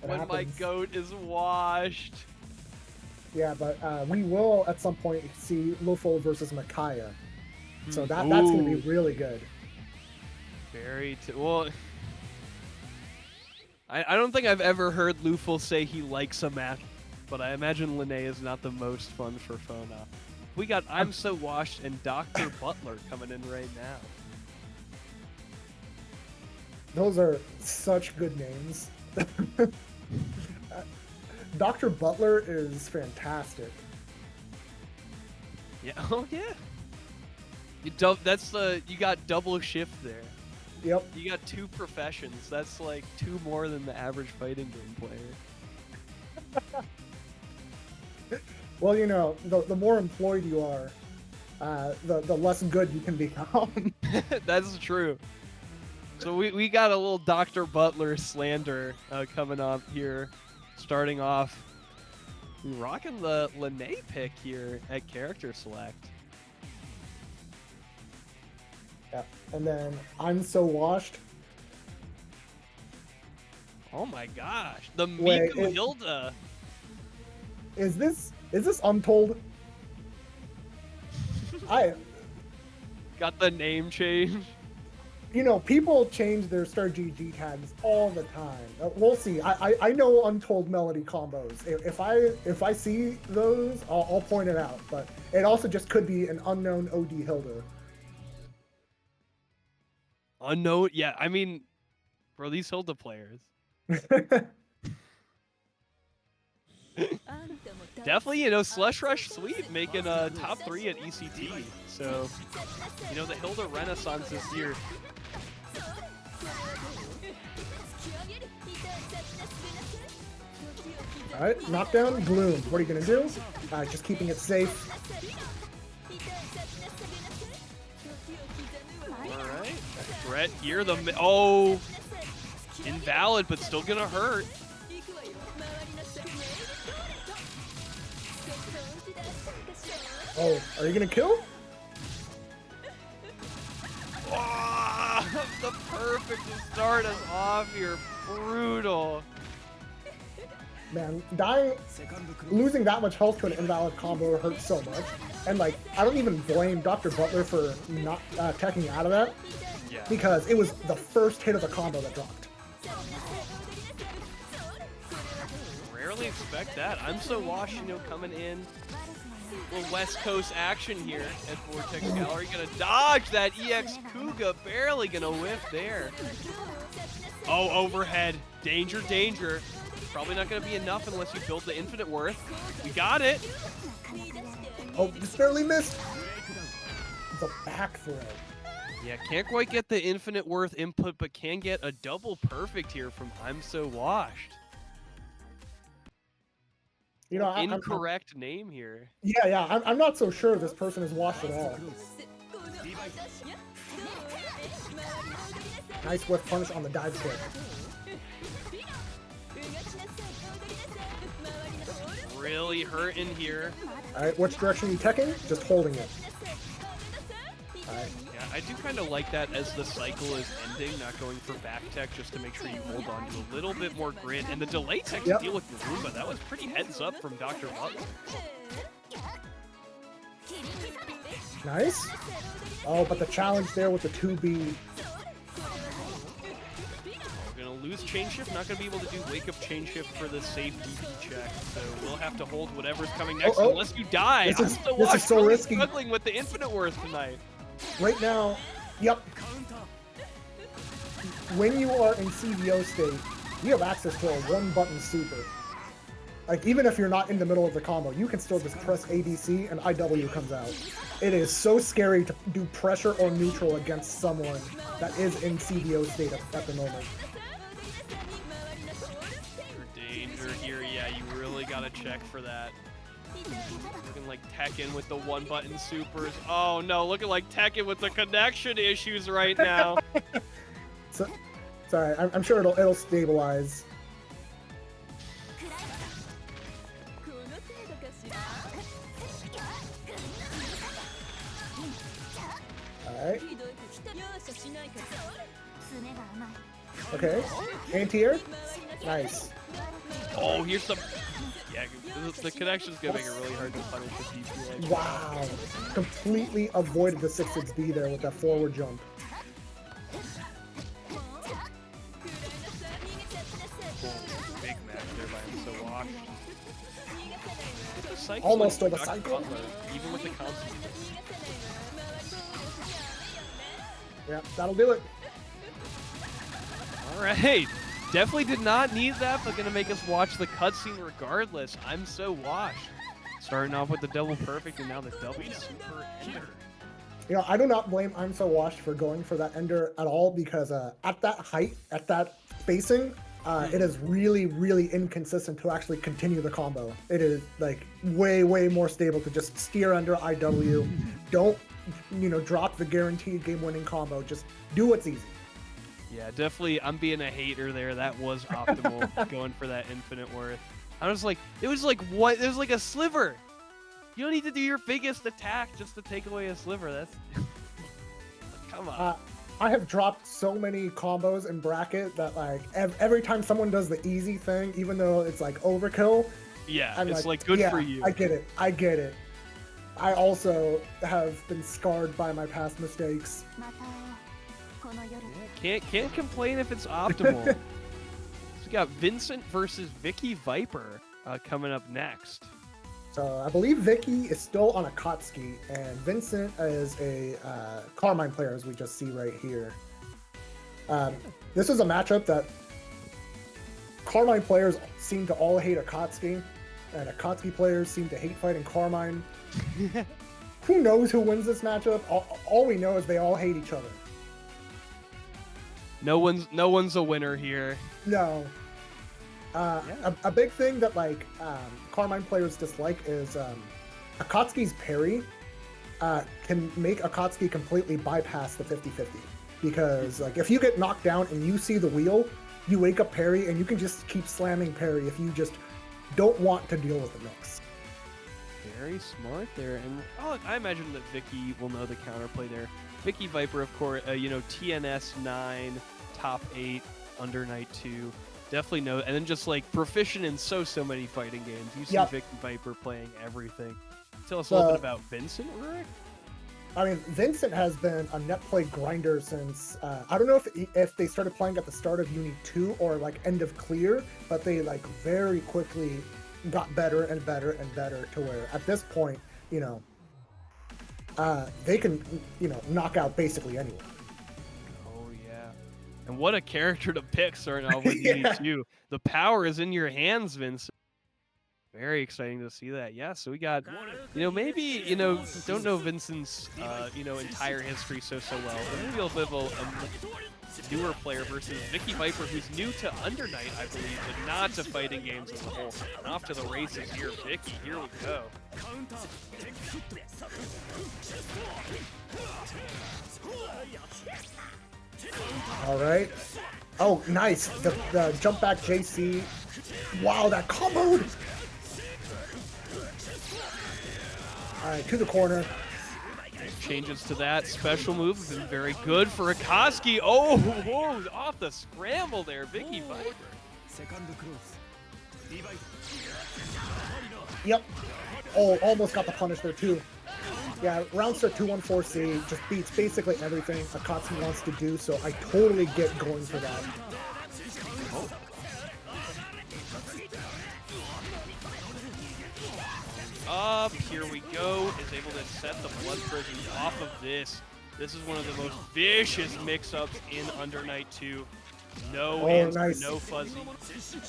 When my goat is washed. Yeah, but we will at some point see Lufo versus Micaiah. So that's going to be really good. Well, I don't think I've ever heard Lufo say he likes a match, but I imagine Linnae is not the most fun for Fona. We got I'm So Washed and Dr. Butler coming in right now. Those are such good names. Dr. Butler is fantastic. Yeah. Oh yeah. You got double shift there. Yep. You got 2 professions. That's like 2 more than the average fighting game player. Well, you know, the more employed you are, the less good you can become. That's true. So we got a little Dr. Butler slander coming up here, starting off. We rocking the Linnae pick here at character select. Yeah, and then I'm So Washed. Oh my gosh, the Wait, Miku Hilda. Is this Untold? I Got the name change. You know, people change their Star GG tags all the time. We'll see. I know Untold Melody combos. If I see those, I'll point it out. But it also just could be an unknown OD Hilda. Unknown, yeah. I mean, bro, these Hilda players. Definitely, you know, Slush Rush Sweet making a top 3 at ECT. So, you know, the Hilda Renaissance is here. Alright, knockdown, Bloom. What are you gonna do? Just keeping it safe. Alright. Brett here, oh! Invalid, but still gonna hurt. Oh, are you gonna kill? Oh, the perfect to start us off here. Brutal. Man, losing that much health to an invalid combo hurts so much. And like, I don't even blame Dr. Butler for not teching out of that. Yeah. Because it was the first hit of the combo that dropped. Rarely expect that. I'm So Washed, you know, coming in. Little West Coast action here at Vortex Gallery. Gonna dodge that EX Kuga. Barely gonna whiff there. Oh, overhead. Danger, danger. Probably not gonna be enough unless you build the infinite worth. We got it. Oh, just barely missed. The back throw. Yeah, can't quite get the infinite worth input, but can get a double perfect here from I'm So Washed. You know, incorrect name here. Yeah, I'm not so sure this person is washed at all. Nice whiff punish on the dive kick. Really hurting here. Alright, which direction are you teching? Just holding it. Yeah, I do kind of like that as the cycle is ending, not going for back tech just to make sure you hold on to a little bit more grit. And the delay tech to deal with the Roomba, that was pretty heads up from Dr. Butler. Nice. Oh, but the challenge there with the 2B. We're going to lose chain shift, not going to be able to do wake up chain shift for the safe DP check. So we'll have to hold whatever's coming next unless you die. This is so really risky. Struggling with the infinite worth tonight. Right now, yep. When you are in CVO state, you have access to a one-button super. Like, even if you're not in the middle of the combo, you can still just press ABC and IW comes out. It is so scary to do pressure or neutral against someone that is in CVO state at the moment. Danger here, yeah, you really gotta check for that. Looking like Tekken with the one-button supers. Oh no, looking like Tekken with the connection issues right now. So, sorry, I'm sure it'll stabilize. Alright. Okay. Anti-air. Nice. Oh, here's some... Yeah, the connection's gonna make it really hard to punish the DP. Like wow. Completely avoided the 6-6B there with that forward jump. Big match there by him, so washed. Almost stole the cycle. Butler, even with the constant. Yeah, that'll do it. Alright. Definitely did not need that, but gonna make us watch the cutscene regardless. I'm so washed. Starting off with the double perfect and now the double super ender. You know, I do not blame I'm So Washed for going for that ender at all because at that height, at that spacing, it is really, really inconsistent to actually continue the combo. It is like way, way more stable to just steer under IW. Don't, you know, drop the guaranteed game-winning combo. Just do what's easy. Yeah, definitely. I'm being a hater there. That was optimal, going for that infinite worth. I was like, it was like what? It was like a sliver. You don't need to do your biggest attack just to take away a sliver. That's come on. I have dropped so many combos in bracket that like every time someone does the easy thing, even though it's like overkill. Yeah, I'm it's like good for you. I get it. I get it. I also have been scarred by my past mistakes. Yeah, can't complain if it's optimal. So we got Vincent versus Vicky Viper coming up next. So I believe Vicky is still on Akatsuki, and Vincent is a Carmine player, as we just see right here. This is a matchup that Carmine players seem to all hate Akatsuki, and Akatsuki players seem to hate fighting Carmine. Who knows who wins this matchup? All we know is they all hate each other. No one's a winner here. No. A big thing that like Carmine players dislike is Akatsuki's parry can make Akatsuki completely bypass the 50-50. Because like if you get knocked down and you see the wheel, you wake up parry and you can just keep slamming parry if you just don't want to deal with the mix. Very smart there, and I imagine that Vicky will know the counterplay there. Vicky Viper, of course, you know, TNS 9, top 8, under night 2. Definitely know, and then just like proficient in so many fighting games. You see Vicky Viper playing everything. Tell us a little bit about Vincent, Rick. I mean, Vincent has been a net play grinder since I don't know if they started playing at the start of UNI2 or like end of clear, but they like very quickly got better and better and better to where at this point, you know, they can, you know, knock out basically anyone. Oh yeah, and what a character to pick starting off with UNI2. The power is in your hands, Vincent. Very exciting to see that. Yeah, so we got, you know, maybe, you know, don't know Vincent's, you know, entire history so well. But maybe a bit of a newer player versus Vicky Viper, who's new to Under Night, I believe, but not to fighting games as a whole. And off to the races here, Vicky. Here we go. All right. Oh, nice. The jump back JC. Wow, that comboed. All right, to the corner. changes to that. Special move has been very good for Akatsuki. Oh, whoa, off the scramble there, Vicky Viper. Yep. Oh, almost got the punish there too. Yeah, round start 214C just beats basically everything Akatsuki wants to do, so I totally get going for that. Up, here we go, is able to set the blood prison off of this. This is one of the most vicious mix-ups in Under Night 2. No answer, nice. no fuzzy.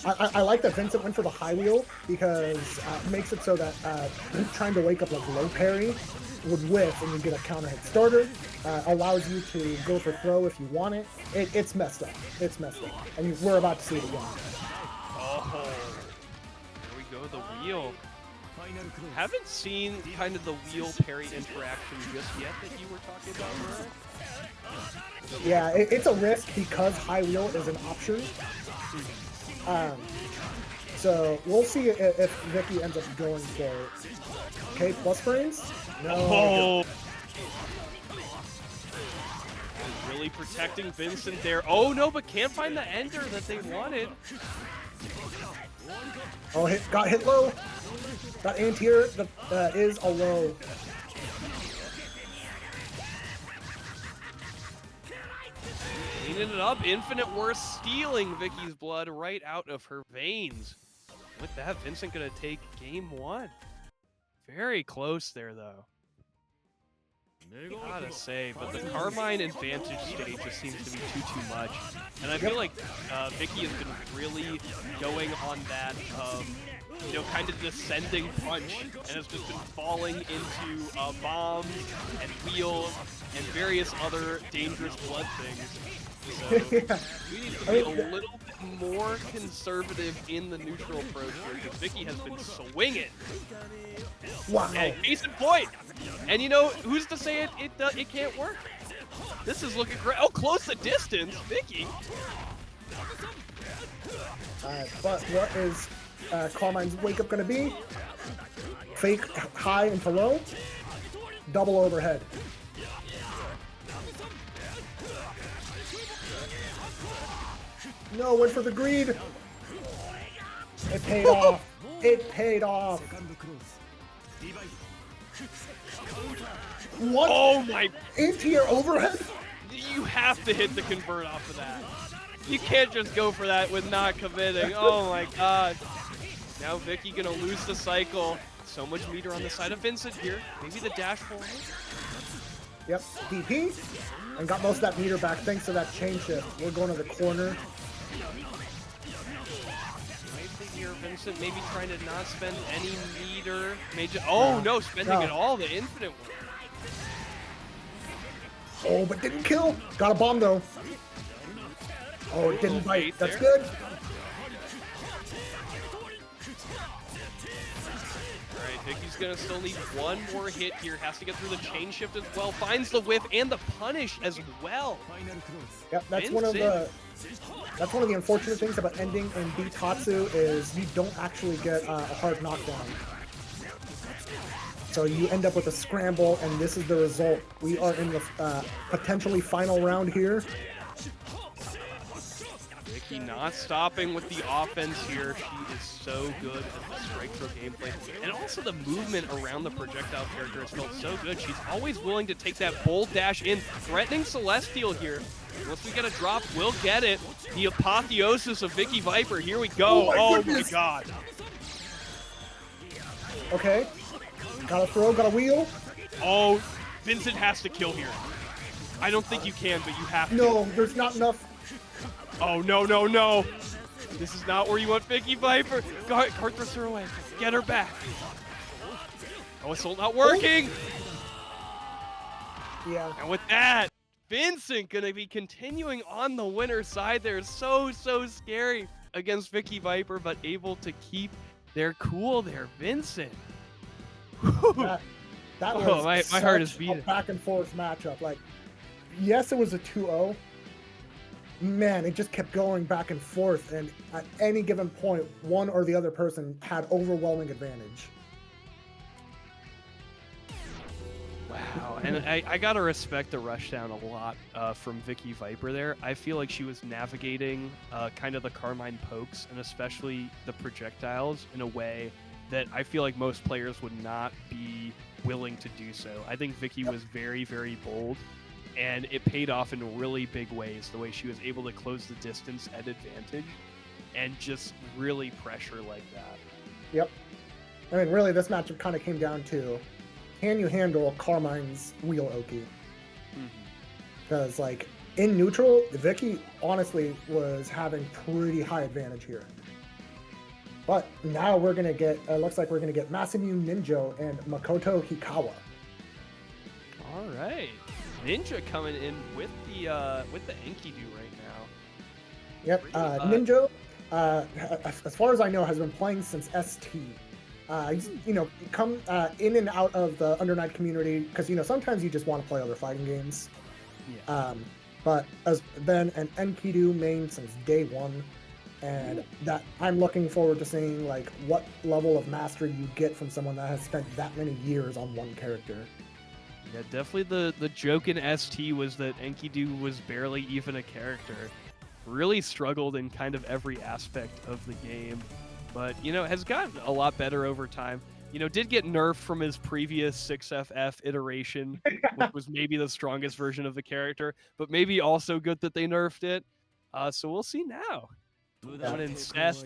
I like that Vincent went for the high wheel because it makes it so that trying to wake up like low parry would whiff and you get a counter hit starter. Allows you to go for throw if you want it. It's messed up. It's messed up. And we're about to see it again. Oh, here we go, the wheel. Haven't seen kind of the wheel parry interaction just yet that you were talking about, right? Yeah, it's a risk because high wheel is an option. So we'll see if Vicky ends up going for it. Okay, plus frames? No. Oh. Really protecting Vincent there. Oh no, but can't find the ender that they wanted. Oh, got hit low. That anti-air is a low. Cleaning it up, Infinite Worth stealing Vicky's blood right out of her veins. With that, Vincent gonna take game one. Very close there, though. Gotta say, but the Carmine advantage stage just seems to be too much. And I feel like Vicky has been really going on that, you know, kind of descending punch, and has just been falling into bombs and wheels and various other dangerous blood things. So Yeah. we need to be a little bit more conservative in the neutral approach here, because Vicky has been swinging. Wow. And case in point. And you know, who's to say it can't work? This is looking great. Oh, close the distance, Vicky. But what is Carmine's wake up going to be? Fake high into low, double overhead. No, went for the greed. It paid off. It paid off. What? Oh my! Into your overhead? You have to hit the convert off of that. You can't just go for that with not committing. Oh my god. Now Vicky gonna lose the cycle. So much meter on the side of Vincent here. Maybe the dash forward. Yep, DP. And got most of that meter back thanks to that chain shift. We're going to the corner. Here, Vincent maybe trying to not spend any meter. Oh no, spending it all, the infinite one. Oh, but didn't kill. Got a bomb though. Oh, it didn't bite. That's good. Alright, Vicky's gonna still need one more hit here. Has to get through the chain shift as well. Finds the whiff and the punish as well. Yep, that's one of the unfortunate things about ending in Bitatsu is you don't actually get a hard knockdown. So you end up with a scramble, and this is the result. We are in the potentially final round here. Vicky not stopping with the offense here. She is so good at the strike throw gameplay. And also the movement around the projectile character has felt so good. She's always willing to take that bold dash in, threatening Celestial here. Once we get a drop, we'll get it. The apotheosis of Vicky Viper. Here we go. Oh my god. Okay. Got a throw, got a wheel. Oh, Vincent has to kill here. I don't think you can, but you have to. No, there's not enough. Oh, no, no, no. This is not where you want Vicky Viper. Card throws her away. Get her back. Oh, it's still not working. Yeah. And with that, Vincent gonna be continuing on the winner's side there. So scary against Vicky Viper, but able to keep their cool there. Vincent. That was my heart is beating. A back and forth matchup. Like, yes, it was a 2-0. Man, it just kept going back and forth, and at any given point, one or the other person had overwhelming advantage. Wow, and I gotta respect the rushdown a lot from Vicky Viper there. I feel like she was navigating kind of the Carmine pokes and especially the projectiles in a way that I feel like most players would not be willing to do so. I think Vicky was very, very bold, and it paid off in really big ways, the way she was able to close the distance at advantage and just really pressure like that. Yep. I mean, really, this matchup kind of came down to, can you handle Carmine's wheel Oki? Because, like, in neutral, Vicky honestly was having pretty high advantage here. But now we're going to get, it looks like we're going to get Masamune Ninja and Makoto Hikawa. All right. Ninja coming in with the Enkidu right now. Yep. Ninja, as far as I know, has been playing since ST. He's, come in and out of the Under Night community because, sometimes you just want to play other fighting games. Yeah. But has been an Enkidu main since day one, and that I'm looking forward to seeing like what level of mastery you get from someone that has spent that many years on one character. Yeah, definitely the joke in ST was that Enkidu was barely even a character. Really struggled in kind of every aspect of the game, but has gotten a lot better over time. Did get nerfed from his previous 6FF iteration, which was maybe the strongest version of the character, but maybe also good that they nerfed it. So we'll see now. Coming in Seth.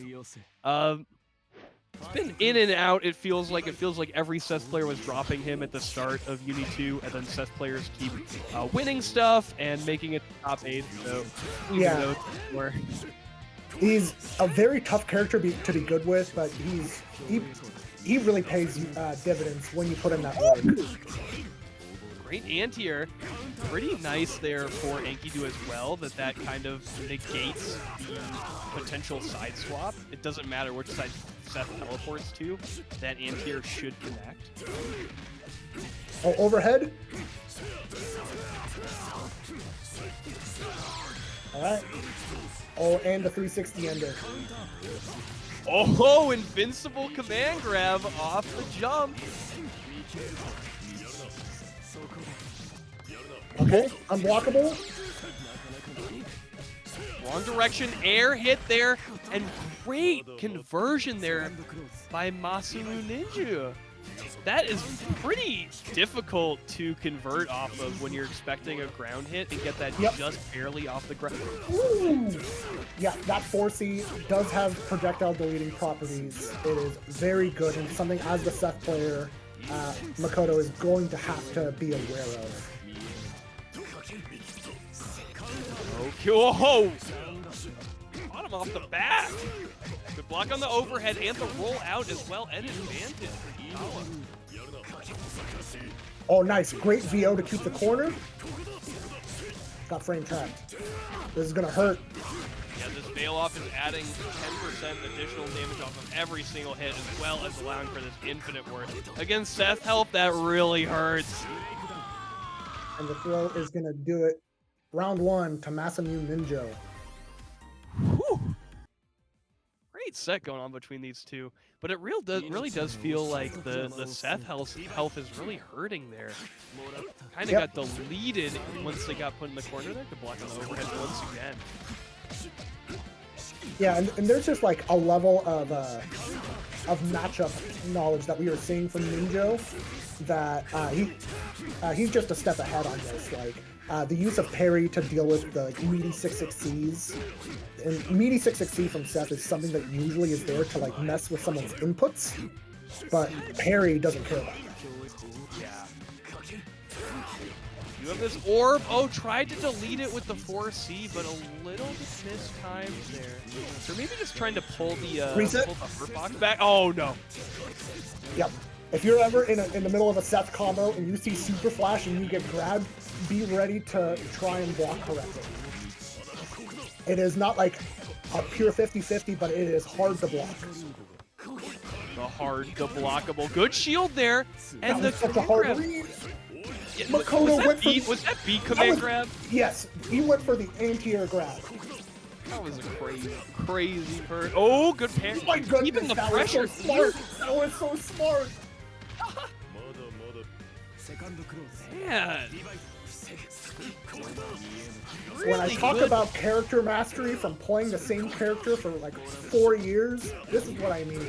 It's been in and out. It feels like every Seth player was dropping him at the start of UNI2, and then Seth players keep winning stuff and making it top 8. So yeah, he's a very tough character to be good with, but he really pays dividends when you put in that work. Great anti-air. Pretty nice there for Enkidu as well, that kind of negates the potential side swap. It doesn't matter which side Seth teleports to, that anti-air should connect. Oh, overhead? Alright. Oh, and the 360 ender. Oh, invincible command grab off the jump. Okay, unblockable. Wrong direction, air hit there, and great conversion there by Masamune Ninja. That is pretty difficult to convert off of when you're expecting a ground hit and get that just barely off the ground. Ooh. Yeah, that 4C does have projectile deleting properties. It is very good and something as the Seth player, Makoto is going to have to be aware of. Okay, whoa! Caught him off the back. Good block on the overhead and the roll out as well, and advantage for Hikawa. Oh, nice. Great VO to keep the corner. Got frame trapped. This is gonna hurt. Yeah, this bail off is adding 10% additional damage off of every single hit, as well as allowing for this infinite worth. Against Seth health, that really hurts. And the throw is gonna do it. Round 1 to Masamune Ninja. Whew. Great set going on between these two, but it really does feel like the Seth health is really hurting there. Kind of got deleted once they got put in the corner there to block on the overhead once again. Yeah, and there's just like a level of matchup knowledge that we were seeing from Ninja that he's just a step ahead on this. Like the use of parry to deal with the meaty 6-6Cs. And meaty 6-6C from Seth is something that usually is there to like mess with someone's inputs, but parry doesn't care about that. Yeah. You have this orb. Oh, tried to delete it with the 4C, but a little bit mistimed there. So maybe just trying to pull the hurt box back. Oh no. Yep. If you're ever in the middle of a Seth combo and you see Super Flash and you get grabbed, be ready to try and block correctly. It is not like a pure 50-50, but it is hard to block. The hard to blockable. Good shield there. And that was such a hard read. Yeah, Makoto went for... Was that B command grab? Yes, he went for the anti-air grab. That was a crazy bird. Oh, good parry. Oh my goodness, even the that pressure. Was so smart. That was so smart. Man. When I Really talk good. about character mastery from playing the same character for like 4 years, this is what I mean.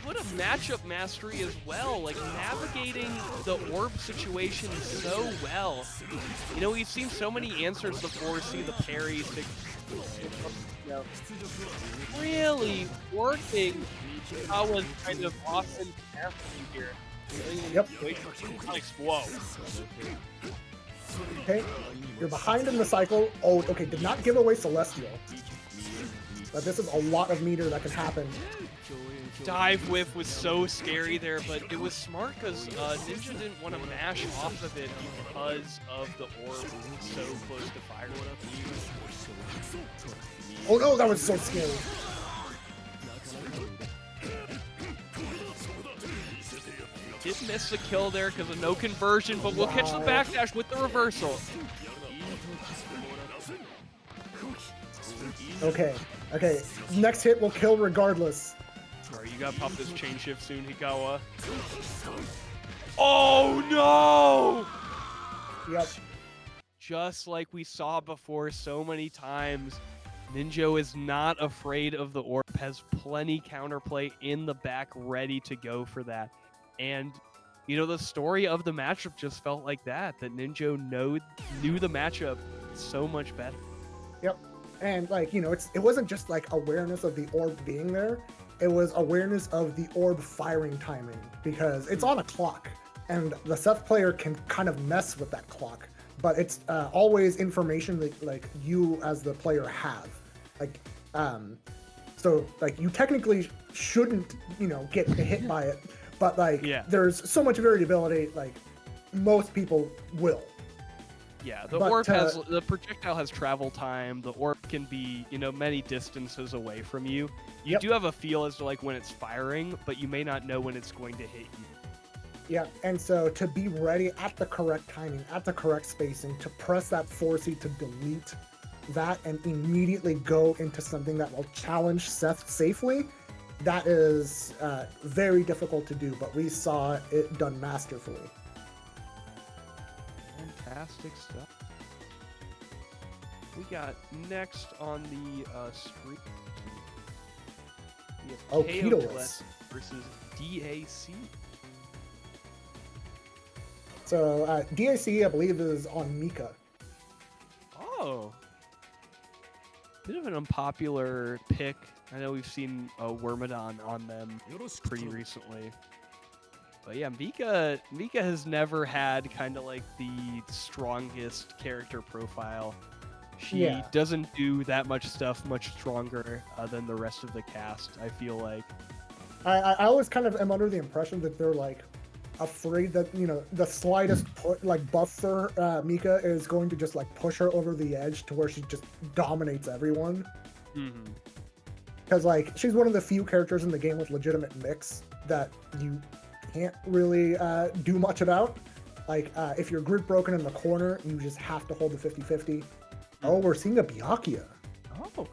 What a matchup mastery as well, like navigating the orb situation so well. You know, we've seen so many answers before, see the parries, really working Kawa's kind of often carefully here. Yep. Nice, whoa. Okay, you're behind in the cycle. Oh, okay, did not give away Celestial. But this is a lot of meter that can happen. Dive whiff was so scary there, but it was smart because Ninja didn't want to mash off of it because of the orb so close to fire. Oh no, that was so scary. Did miss the kill there because of no conversion, but we'll catch the backdash with the reversal. Okay, okay. Next hit will kill regardless. Alright, you gotta pop this chain shift soon, Hikawa. Oh no! Yep. Just like we saw before so many times, Ninja is not afraid of the orb, has plenty counterplay in the back ready to go for that. And, you know, the story of the matchup just felt like that Ninja knew the matchup so much better. Yep. And like, you know, it wasn't just like awareness of the orb being there. It was awareness of the orb firing timing because it's on a clock and the Seth player can kind of mess with that clock, but it's always information that like you as the player have. Like, so like you technically shouldn't, you know, get hit by it, but like there's so much variability, like most people will. Yeah, the projectile has travel time. The orb can be, you know, many distances away from you. You do have a feel as to like when it's firing, but you may not know when it's going to hit you. Yeah, and so to be ready at the correct timing, at the correct spacing, to press that 4C to delete that and immediately go into something that will challenge Seth safely, that is very difficult to do, but we saw it done masterfully. Fantastic stuff. We got next on the street. We have Keyless versus DAC. So DAC, I believe, is on Mika. Oh. Bit of an unpopular pick. I know we've seen Wormadon on them pretty recently. But yeah, Mika has never had kind of like the strongest character profile. She doesn't do that much stuff much stronger than the rest of the cast, I feel like. I always kind of am under the impression that they're like afraid that, you know, the slightest buff for Mika is going to just like push her over the edge to where she just dominates everyone. Because like she's one of the few characters in the game with legitimate mix that you can't really do much about. Like if you're group broken in the corner, you just have to hold the 50-50. Oh, we're seeing a Byakuya. Oh.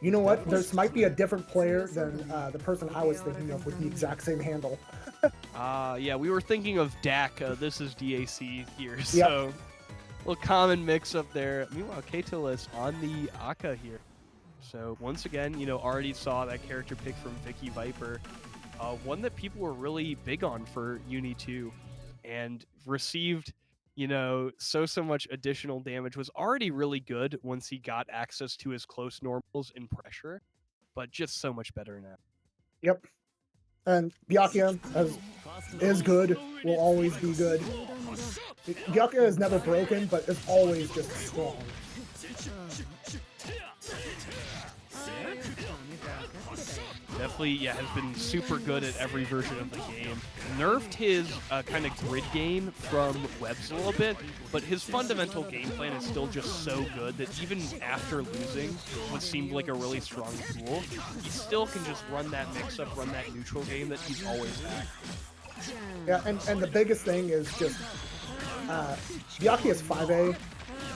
You know what? This might be a different player than the person I was thinking of with the exact same handle. Yeah, we were thinking of Dak. This is DAC here, so a little common mix-up there. Meanwhile, Kato is on the Aka here. So once again, you know, already saw that character pick from Vicky Viper. One that people were really big on for UNI2 and received, you know, so much additional damage. Was already really good once he got access to his close normals in pressure, but just so much better now. Yep. And Byakuya is good, will always be good. Byakuya is never broken, but is always just strong. Definitely, yeah, has been super good at every version of the game. Nerfed his kind of grid game from webs a little bit, but his fundamental game plan is still just so good that even after losing what seemed like a really strong tool, he still can just run that mix-up, run that neutral game that he's always had. Yeah, and the biggest thing is just Byakuya's 5A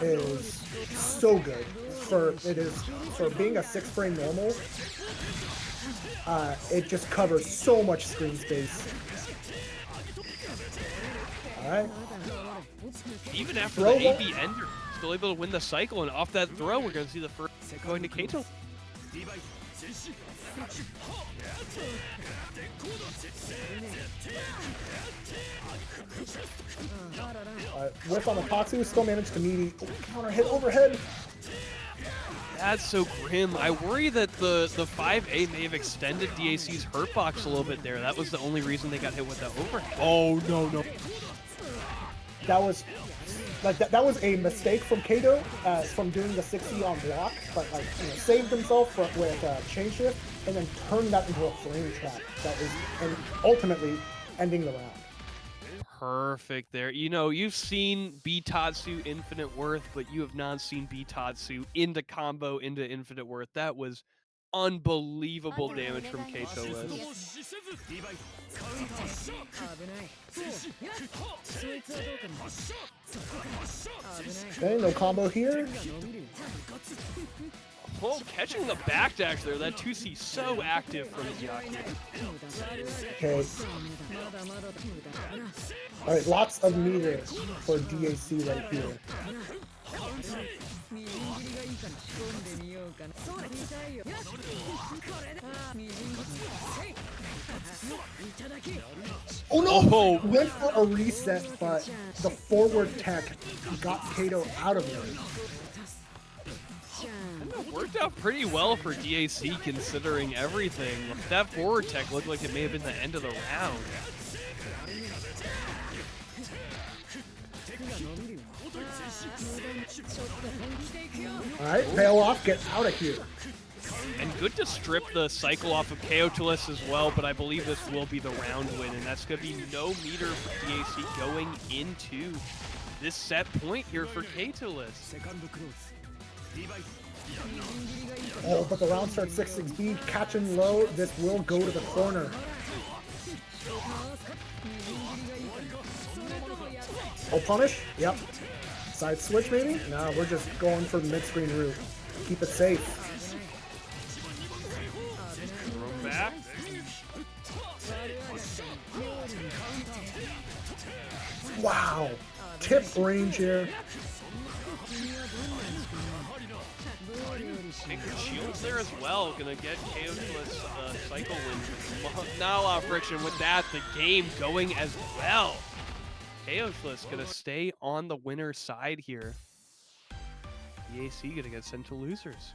is so good for being a 6-frame normal. It just covers so much screen space. All right. Even after Throw the one. AB ender, still able to win the cycle, and off that throw, we're going to see the first going to Kato. Whiff on the Tatsu, still managed to meet counter hit overhead. That's so grim. I worry that the 5A may have extended DAC's hurt box a little bit there. That was the only reason they got hit with that overhead. Oh, no. That was like that was a mistake from Kato from doing the 60 on block, but like saved himself with chain shift and then turned that into a flame trap that is and ultimately ending the round. Perfect there. You know, you've seen Bitatsu Infinite Worth, but you have not seen Bitatsu into combo into Infinite Worth. That was unbelievable damage from Kato-less. Okay, no combo here. Oh, catching the backdash there. That 2C so active from Yaki. Okay. All right, lots of meter for DAC right here. Oh no! Oh. Went for a reset, but the forward tech got Kato out of there. It worked out pretty well for DAC considering everything. That forward tech looked like it may have been the end of the round. Alright, bail off, get out of here. And good to strip the cycle off of Kaotolis as well, but I believe this will be the round win, and that's going to be no meter for DAC going into this set point here for Kaotolis. Oh, but the round starts 6-6B, catching low, this will go to the corner. Oh, punish? Yep. Side switch maybe? No, we're just going for the mid-screen route. Keep it safe. Throw back. Wow. Tip range here. Big shields there as well. Gonna get Kaotolis cycle win. Not a lot of friction with that. The game going as well. Kaotolis gonna stay on the winner's side here. DAC gonna get sent to losers.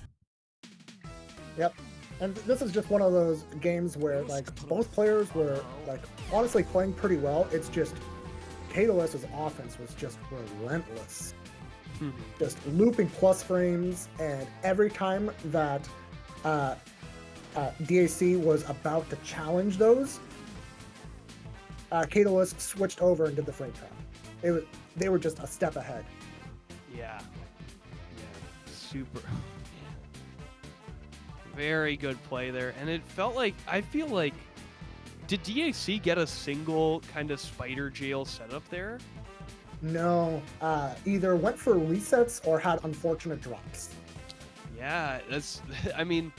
Yep. And this is just one of those games where like both players were like honestly playing pretty well. It's just Kato-less's offense was just relentless. Just looping plus frames, and every time that DAC was about to challenge those, Kato-less switched over and did the frame trap. They were just a step ahead. Yeah. Super. Very good play there, and it felt like, I feel like, did DAC get a single kind of spider jail setup there? No, either went for resets or had unfortunate drops. Yeah, that's, I mean,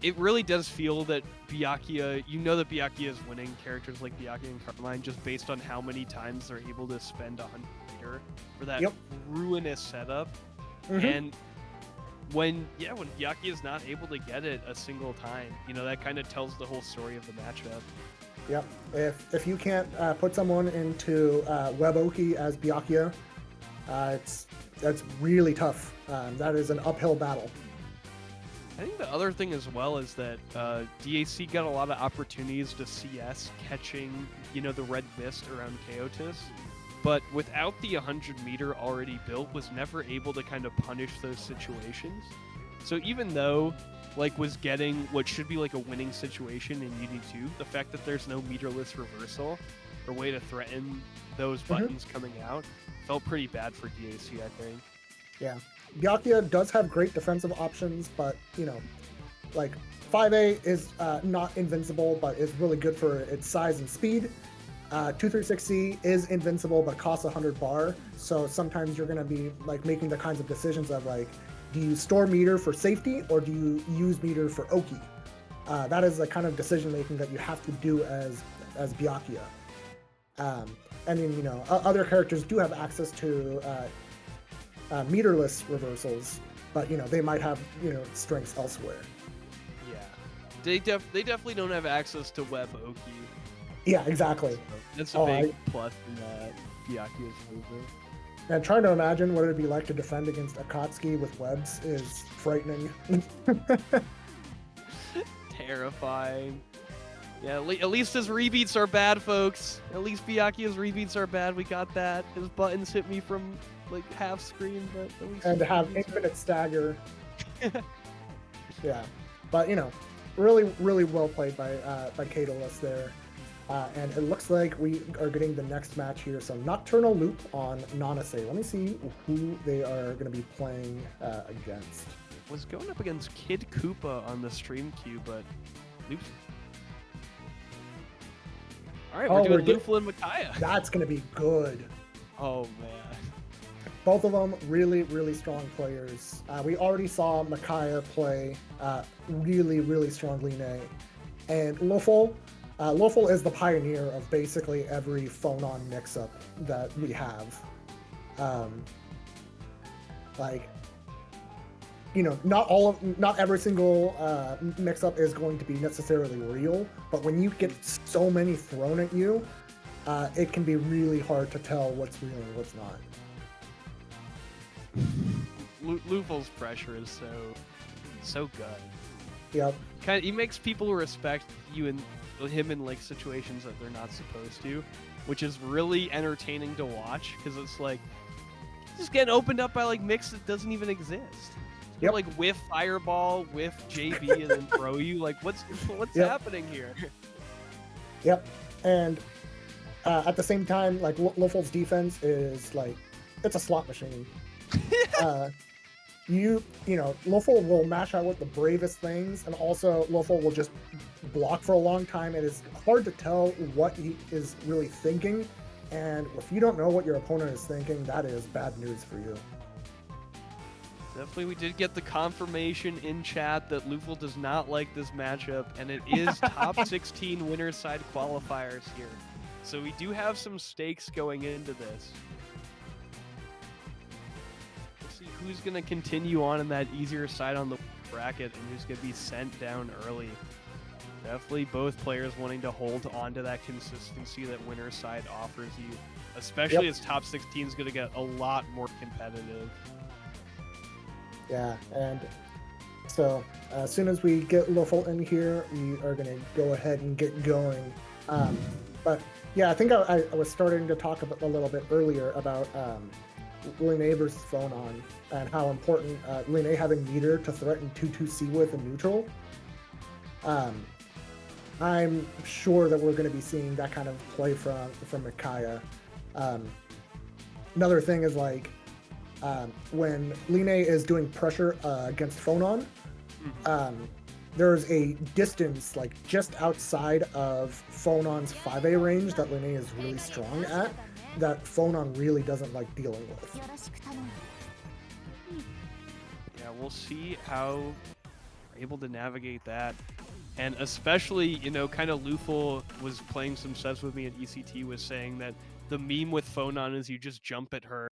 it really does feel that Byakuya, you know that Byakuya is winning characters like Byakuya and Carmine just based on how many times they're able to spend 100 meter for that ruinous setup. And when Byakuya is not able to get it a single time, you know, that kind of tells the whole story of the matchup. Yep. If you can't put someone into Web Oki as Byakuya, that's really tough. That is an uphill battle. I think the other thing as well is that DAC got a lot of opportunities to CS catching, you know, the red mist around Kaotis, but without the 100 meter already built, was never able to kind of punish those situations. So even though like was getting what should be like a winning situation in UNI2, the fact that there's no meterless reversal or way to threaten those buttons coming out felt pretty bad for DAC, I think. Yeah. Byakuya does have great defensive options, but, you know, like 5A is not invincible, but is really good for its size and speed. 236C is invincible, but costs 100 bar. So sometimes you're going to be like making the kinds of decisions of like, do you store meter for safety or do you use meter for Oki? That is the kind of decision making that you have to do as Byakuya. And then, other characters do have access to meterless reversals, but, they might have, strengths elsewhere. Yeah. They definitely don't have access to Web Oki. Yeah, exactly. So that's a big plus in Byakuya's favor. And trying to imagine what it would be like to defend against Akatsuki with webs is frightening. Terrifying. Yeah, at least his rebeats are bad, folks. At least Byakuya's rebeats are bad. We got that. His buttons hit me from like half screen, but at least. And to have infinite stagger. Yeah, but really, really well played by Catalyst there. And it looks like we are getting the next match here. So Nocturnal Loop on Nanase. Let me see who they are going to be playing against. Was going up against Kid Koopa on the stream queue, but Loop's... All right, we're doing Lufel and Micaiah. That's going to be good. Oh, man. Both of them really, really strong players. We already saw Micaiah play really, really strong Line. And Lufel is the pioneer of basically every phone-on mix-up that we have. Not every single mix-up is going to be necessarily real, but when you get so many thrown at you, it can be really hard to tell what's real and what's not. Lufel's pressure is so good. Yep. He makes people respect you and him in like situations that they're not supposed to, which is really entertaining to watch because it's like just getting opened up by like mix that doesn't even exist. Yep. Like whiff fireball, whiff JB, and then throw you. Like what's happening here? Yep. And at the same time, like Lufel's defense is like it's a slot machine. Lufel will mash out with the bravest things, and also Lufel will just block for a long time. It is hard to tell what he is really thinking, and if you don't know what your opponent is thinking, that is bad news for you. Definitely, we did get the confirmation in chat that Lufel does not like this matchup, and it is top 16 winner's side qualifiers here. So we do have some stakes going into this. Who's going to continue on in that easier side on the bracket and who's going to be sent down early. Definitely both players wanting to hold on to that consistency that winner's side offers you, especially as top 16 is going to get a lot more competitive. Yeah, and so as soon as we get Lufel in here, we are going to go ahead and get going. But yeah, I think I was starting to talk a little bit earlier about Line versus Phonon and how important Line having meter to threaten 2-2C with in neutral. I'm sure that we're going to be seeing that kind of play from Micaiah. Another thing is like when Line is doing pressure against Phonon, there's a distance like just outside of Phonon's 5A range that Line is really strong at, that Phonon really doesn't like dealing with. Yeah, we'll see how we're able to navigate that. And especially, kind of Lufel was playing some sets with me at ECT, was saying that the meme with Phonon is you just jump at her.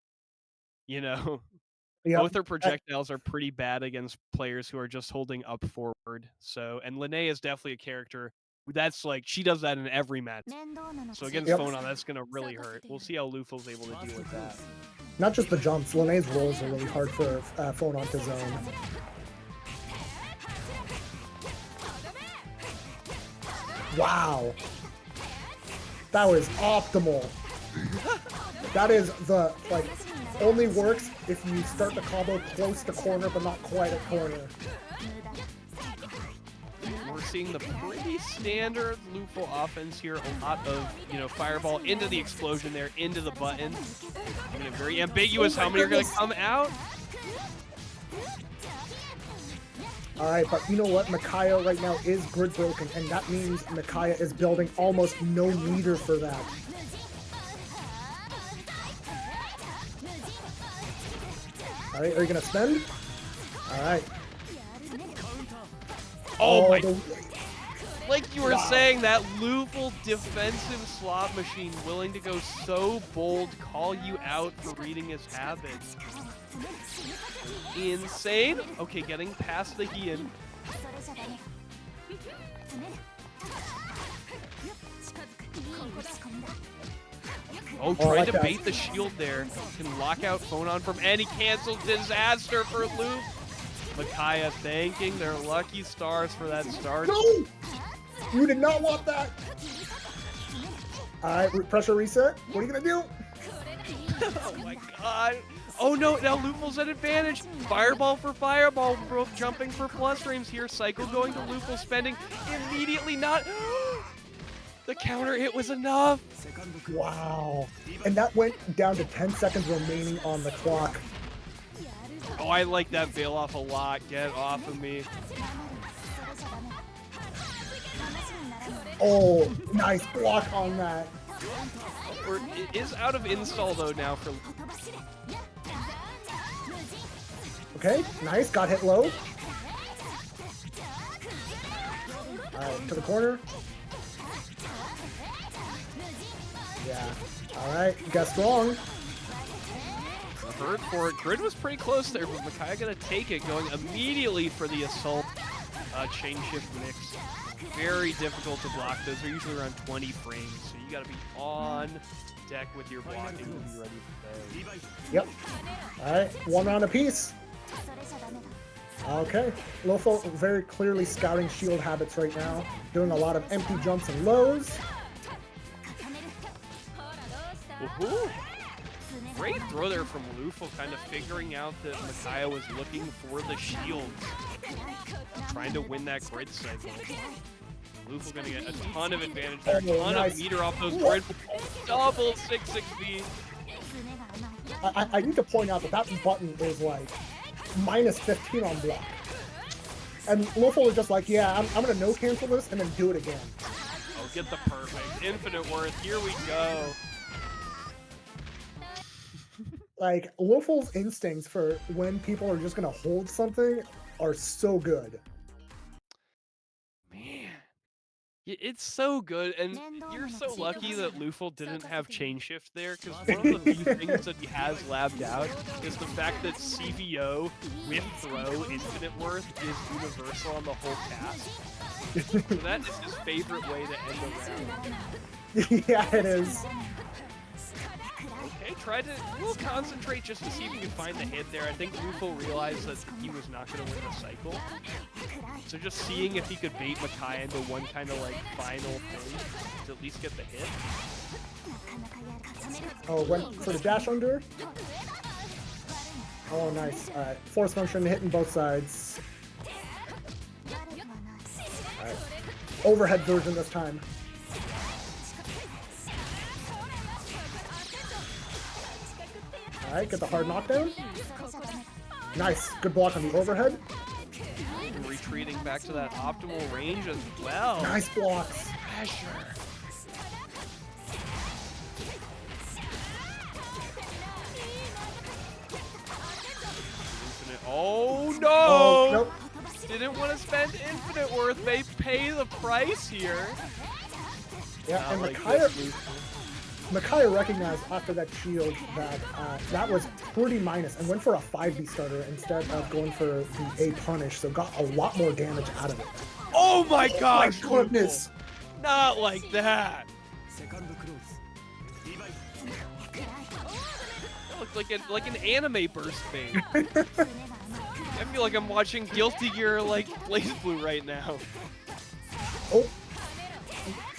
Both her projectiles are pretty bad against players who are just holding up forward. So, and Linnea is definitely a character that's like, she does that in every match. So against Phonon, that's going to really hurt. We'll see how Lufel's able to deal with that. Not just the jumps, Linnea's rolls are really hard for Phonon to zone. Wow. That was optimal. That is the, only works if you start the combo close to corner, but not quite at corner. We're seeing the pretty standard Lufel offense here. A lot of, fireball into the explosion there, into the button. Very ambiguous how many are going to come out. Alright, but you know what? Micaiah right now is grid broken, and that means Micaiah is building almost no meter for that. Alright, are you gonna spend? Alright. Oh my... Like you were Wow. saying, that Lufel defensive slot machine willing to go so bold, call you out for reading his habits. Insane. Okay, getting past the Heian. Oh, trying like to that. bait the shield there. Can lock out phone on from, and he cancels. Disaster for Luke. Micaiah thanking their lucky stars for that start. No! You did not want that. All right, pressure reset. What are you gonna do? Oh my god. Oh no, now Lufel's at advantage. Fireball for Fireball. Both jumping for plus frames here. Cycle going to Lufel, spending immediately not. The counter hit was enough. Wow. And that went down to 10 seconds remaining on the clock. Oh, I like that veil off a lot. Get off of me. Oh, nice block on that. It is out of install though now for. Okay, nice. Got hit low. Alright, to the corner. Yeah. Alright, got strong. Hurt for it. Grid was pretty close there, but Micaiah gonna take it, going immediately for the assault chain shift mix. Very difficult to block. Those are usually around 20 frames, so you gotta be on deck with your blocking to be ready for those. Yep. Alright, one round apiece. Okay. Lofo very clearly scouting shield habits right now. Doing a lot of empty jumps and lows. Woohoo! Great throw there from Lufel, kind of figuring out that Micaiah was looking for the shields. Trying to win that grid cycle. Lufel gonna get a ton of advantage there, a ton of meter off those grid. Double 6-6B. I need to point out that that button is like minus 15 on block. And Lofo is just like, yeah, I'm gonna no cancel this and then do it again. Oh, get the perfect. Infinite worth. Here we go. Like, Lofel's instincts for when people are just gonna hold something are so good. Man. It's so good, and you're so lucky that Lufel didn't have chain shift there, because one of the few things that he has labbed out is the fact that CVO with throw infinite worth is universal on the whole cast. So that is his favorite way to end a round. Yeah, it is. Okay, we'll concentrate just to see if we can find the hit there. I think Lufel realized that he was not going to win the cycle. So just seeing if he could bait Micaiah into one kind of like final thing to at least get the hit. Oh, went for the dash under. Oh, nice. Alright, force function hitting both sides. Alright, overhead version this time. Alright, get the hard knockdown. Nice, good block on the overhead. And retreating back to that optimal range as well. Nice blocks. Pressure. Infinite. Oh no! Oh, nope. Didn't want to spend infinite worth. They pay the price here. Yeah, Not and like Micaiah recognized after that shield that that was pretty minus and went for a 5B starter instead of going for the A punish, so got a lot more damage out of it. Oh my gosh! My goodness! Lufel. Not like that. That looked like an anime burst fade. I feel like I'm watching Guilty Gear like BlazBlue right now. Oh.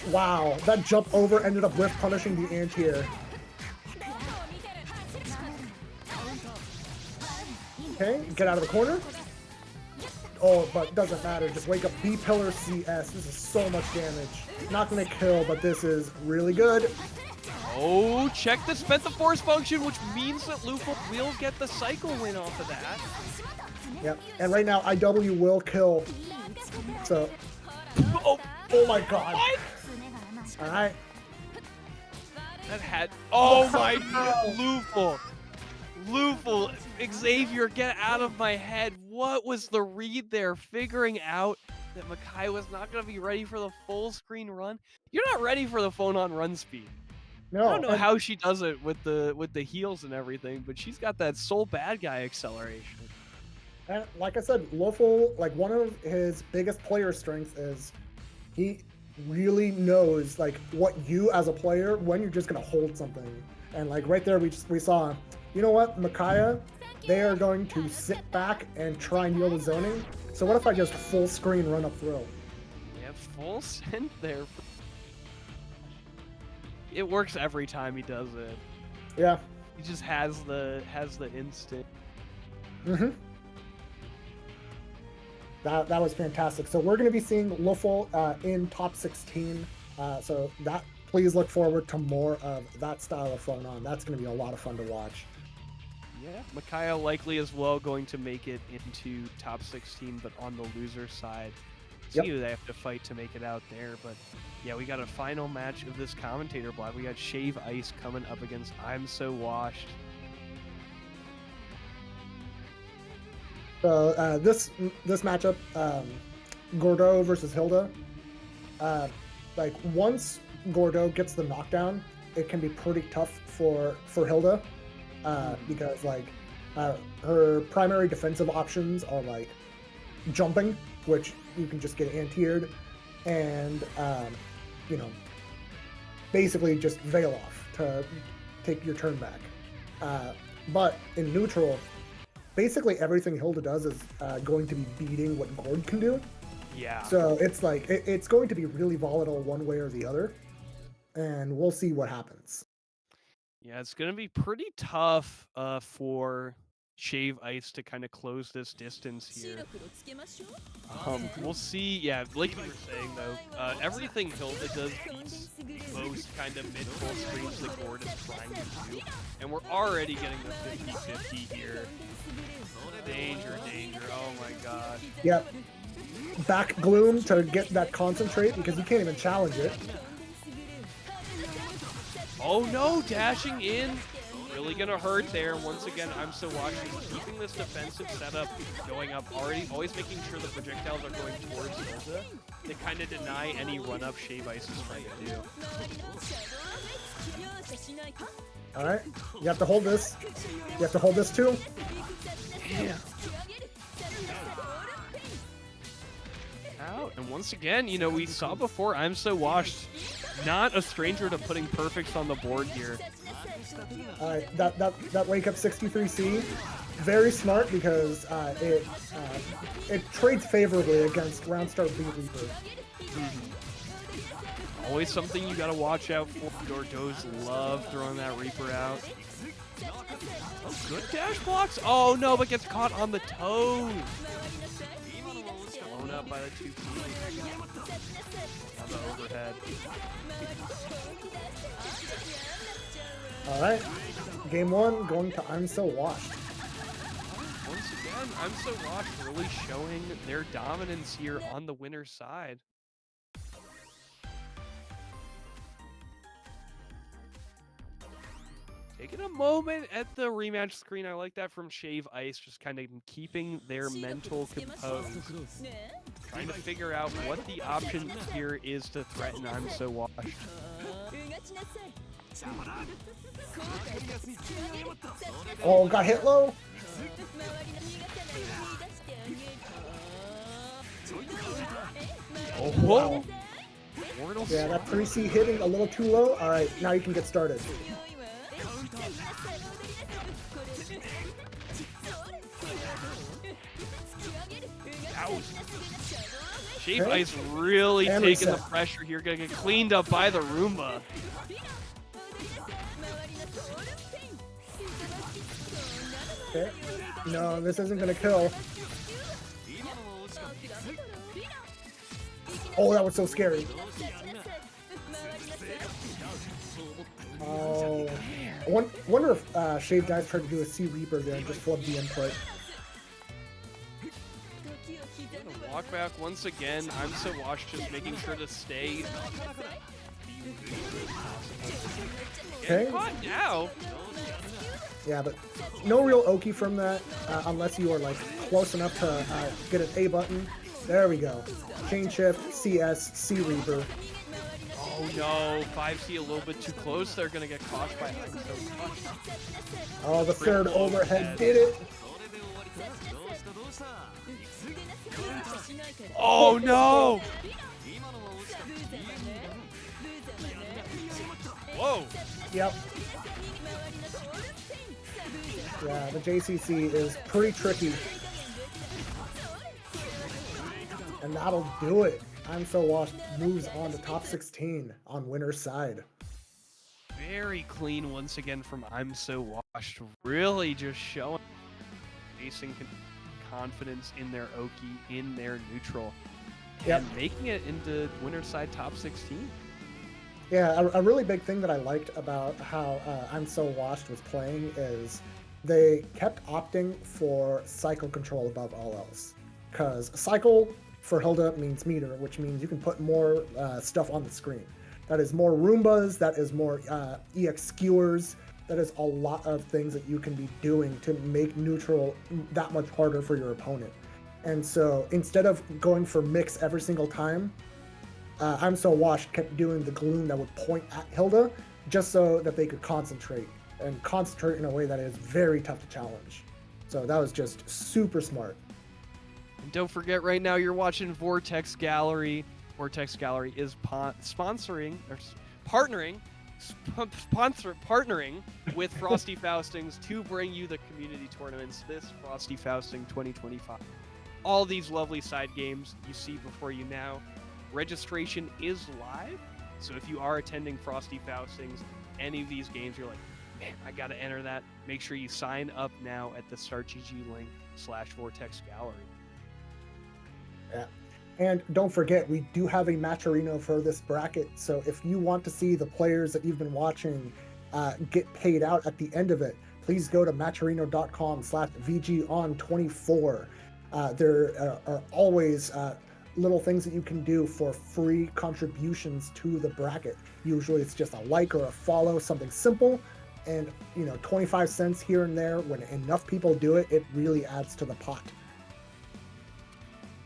Wow, that jump over ended up whiff punishing the anti-air. Okay, get out of the corner. Oh, but doesn't matter. Just wake up B pillar CS. This is so much damage. Not gonna kill, but this is really good. Oh, check the spent the force function, which means that Lufel will get the cycle win off of that. Yep, and right now IW will kill. So, oh my god. What? Alright. That had. Oh my god, Lufel. Xavier, get out of my head. What was the read there? Figuring out that Makai was not going to be ready for the full screen run. You're not ready for the phone on run speed. I don't No, know how she does it with the heels and everything, but she's got that soul bad guy acceleration. and like I said, Lofel, like one of his biggest player strengths is he really knows like what you as a player when you're just gonna hold something. And like right there, we saw, you know what, Micaiah, they are going to sit back and try and deal with zoning. So what if I just full screen run up throw? Yeah, full send there. It works every time he does it. Yeah. He just has the instinct. Mm-hmm. That was fantastic. So we're going to be seeing Lofel in top 16. So that please look forward to more of that style of phone on. That's going to be a lot of fun to watch. Yeah, Micaiah likely as well going to make it into top 16, but on the loser side. See who they have to fight to make it out there. But yeah, we got a final match of this commentator block. We got Shave Ice coming up against I'm So Washed. So this matchup, Gordeau versus Hilda. Like once Gordeau gets the knockdown, it can be pretty tough for Hilda because like her primary defensive options are like jumping, which you can just get anti-aired, and you know, basically just veil off to take your turn back. But in neutral, basically everything Hilda does is going to be beating what Gord can do. Yeah. So it's like it's going to be really volatile one way or the other, and we'll see what happens. Yeah, it's going to be pretty tough for Shave Ice to kind of close this distance here. We'll see. Yeah, like you were saying though, everything Hilda does beats most kind of mid-full screens that Gord is trying to do, and we're already getting the 50-50 here. Danger, danger! Oh my god. Yep. Back Gloom to get that concentrate because you can't even challenge it. Oh no, dashing in. Really gonna hurt there. Once again, I'm So Washed keeping this defensive setup going up, always making sure the projectiles are going towards Hilda. They kind of deny any run-up Shave Ice is trying to do. Alright, you have to hold this. You have to hold this too. Damn. Out. And once again, you know, we saw before, I'm So Washed, not a stranger to putting perfects on the board here. Alright, that wake up 63C, very smart because it trades favorably against round start B Reaper. Always something you gotta watch out for. Gordeau's love throwing that Reaper out. Oh, good dash blocks. Oh no, but gets caught on the toes. Blown up by the 2 teams. On the overhead. Alright, game 1 going to I'm So Washed. Once again, I'm So Washed really showing their dominance here on the winner's side. Taking a moment at the rematch screen. I like that from Shave Ice, just kind of keeping their mental composed. Trying to figure out what the option here is to threaten I'm So Washed. Oh, got hit low? Oh, wow. Mortal Yeah, that 3C hitting a little too low. Alright, now you can get started. Shave Ice really And taking the reset. pressure here, gonna get cleaned up by the Roomba. Okay. No, this isn't gonna kill. Oh, that was so scary. Oh, I wonder if Shave Dice tried to do a C Reaper there and just flub the input. Walk back once again. I'm So Washed just making sure to stay. Okay. Caught now. Yeah, but no real Oki from that unless you are like close enough to get an A button. There we go. Chain shift, CS, C Reaper. Oh no, 5C a little bit too close. They're gonna get caught by I'm so Washed. Oh, the third Triple overhead overhead. did it. Oh no! Whoa! Yep. Yeah, the JCC is pretty tricky. And that'll do it. I'm So Washed moves on to top 16 on winner's side. Very clean once again from I'm So Washed. Really just showing facing confidence in their Oki, in their neutral, and making it into winner's side top 16. Yeah, a really big thing that I liked about how I'm So Washed was playing is they kept opting for cycle control above all else. Because cycle for Hilda means meter, which means you can put more stuff on the screen. That is more Roombas, that is more EX skewers, that is a lot of things that you can be doing to make neutral that much harder for your opponent. And so instead of going for mix every single time, I'm So Washed kept doing the gloom that would point at Hilda just so that they could concentrate and concentrate in a way that is very tough to challenge. So that was just super smart. And don't forget, right now you're watching Vortex Gallery. Vortex Gallery is sponsoring or partnering with Frosty Faustings to bring you the community tournaments this Frosty Fausting 2025. All these lovely side games you see before you now. Registration is live, so if you are attending Frosty Faustings, any of these games, you're like, man, I gotta enter that. Make sure you sign up now at the StartGG link /Vortex Gallery. Yeah. And don't forget, we do have a Matcherino for this bracket. So if you want to see the players that you've been watching get paid out at the end of it, please go to matcherino.com/VGON24. There are always little things that you can do for free contributions to the bracket. Usually it's just a like or a follow, something simple. And, 25 cents here and there, when enough people do it, it really adds to the pot.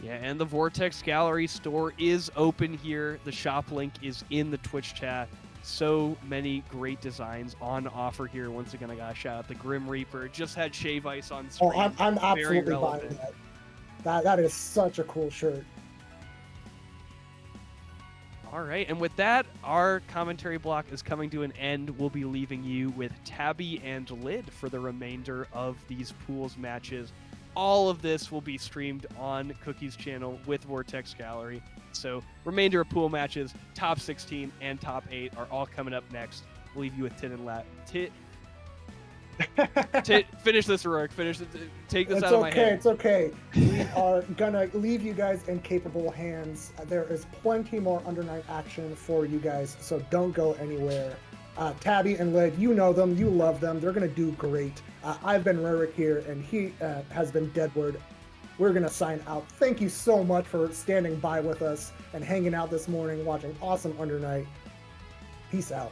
Yeah, and the Vortex Gallery store is open here. The shop link is in the Twitch chat. So many great designs on offer here. Once again, I got to shout out the Grim Reaper. Just had Shave Ice on screen. Oh, I'm absolutely buying that. That is such a cool shirt. All right, and with that, our commentary block is coming to an end. We'll be leaving you with Tabby and Lid for the remainder of these pools matches. All of this will be streamed on Cookie's channel with Vortex Gallery. So remainder of pool matches, top 16 and top 8 are all coming up next. We'll leave you with Tit and Lat. Finish this, Rourke. Take this out of my hand. It's okay. We are gonna leave you guys in capable hands. There is plenty more Undernight action for you guys, so don't go anywhere. Tabby and Lid, you know them, you love them. They're gonna do great. I've been Rurik here, and he has been Deadwood. We're gonna sign out. Thank you so much for standing by with us and hanging out this morning, watching awesome Undernight. Peace out.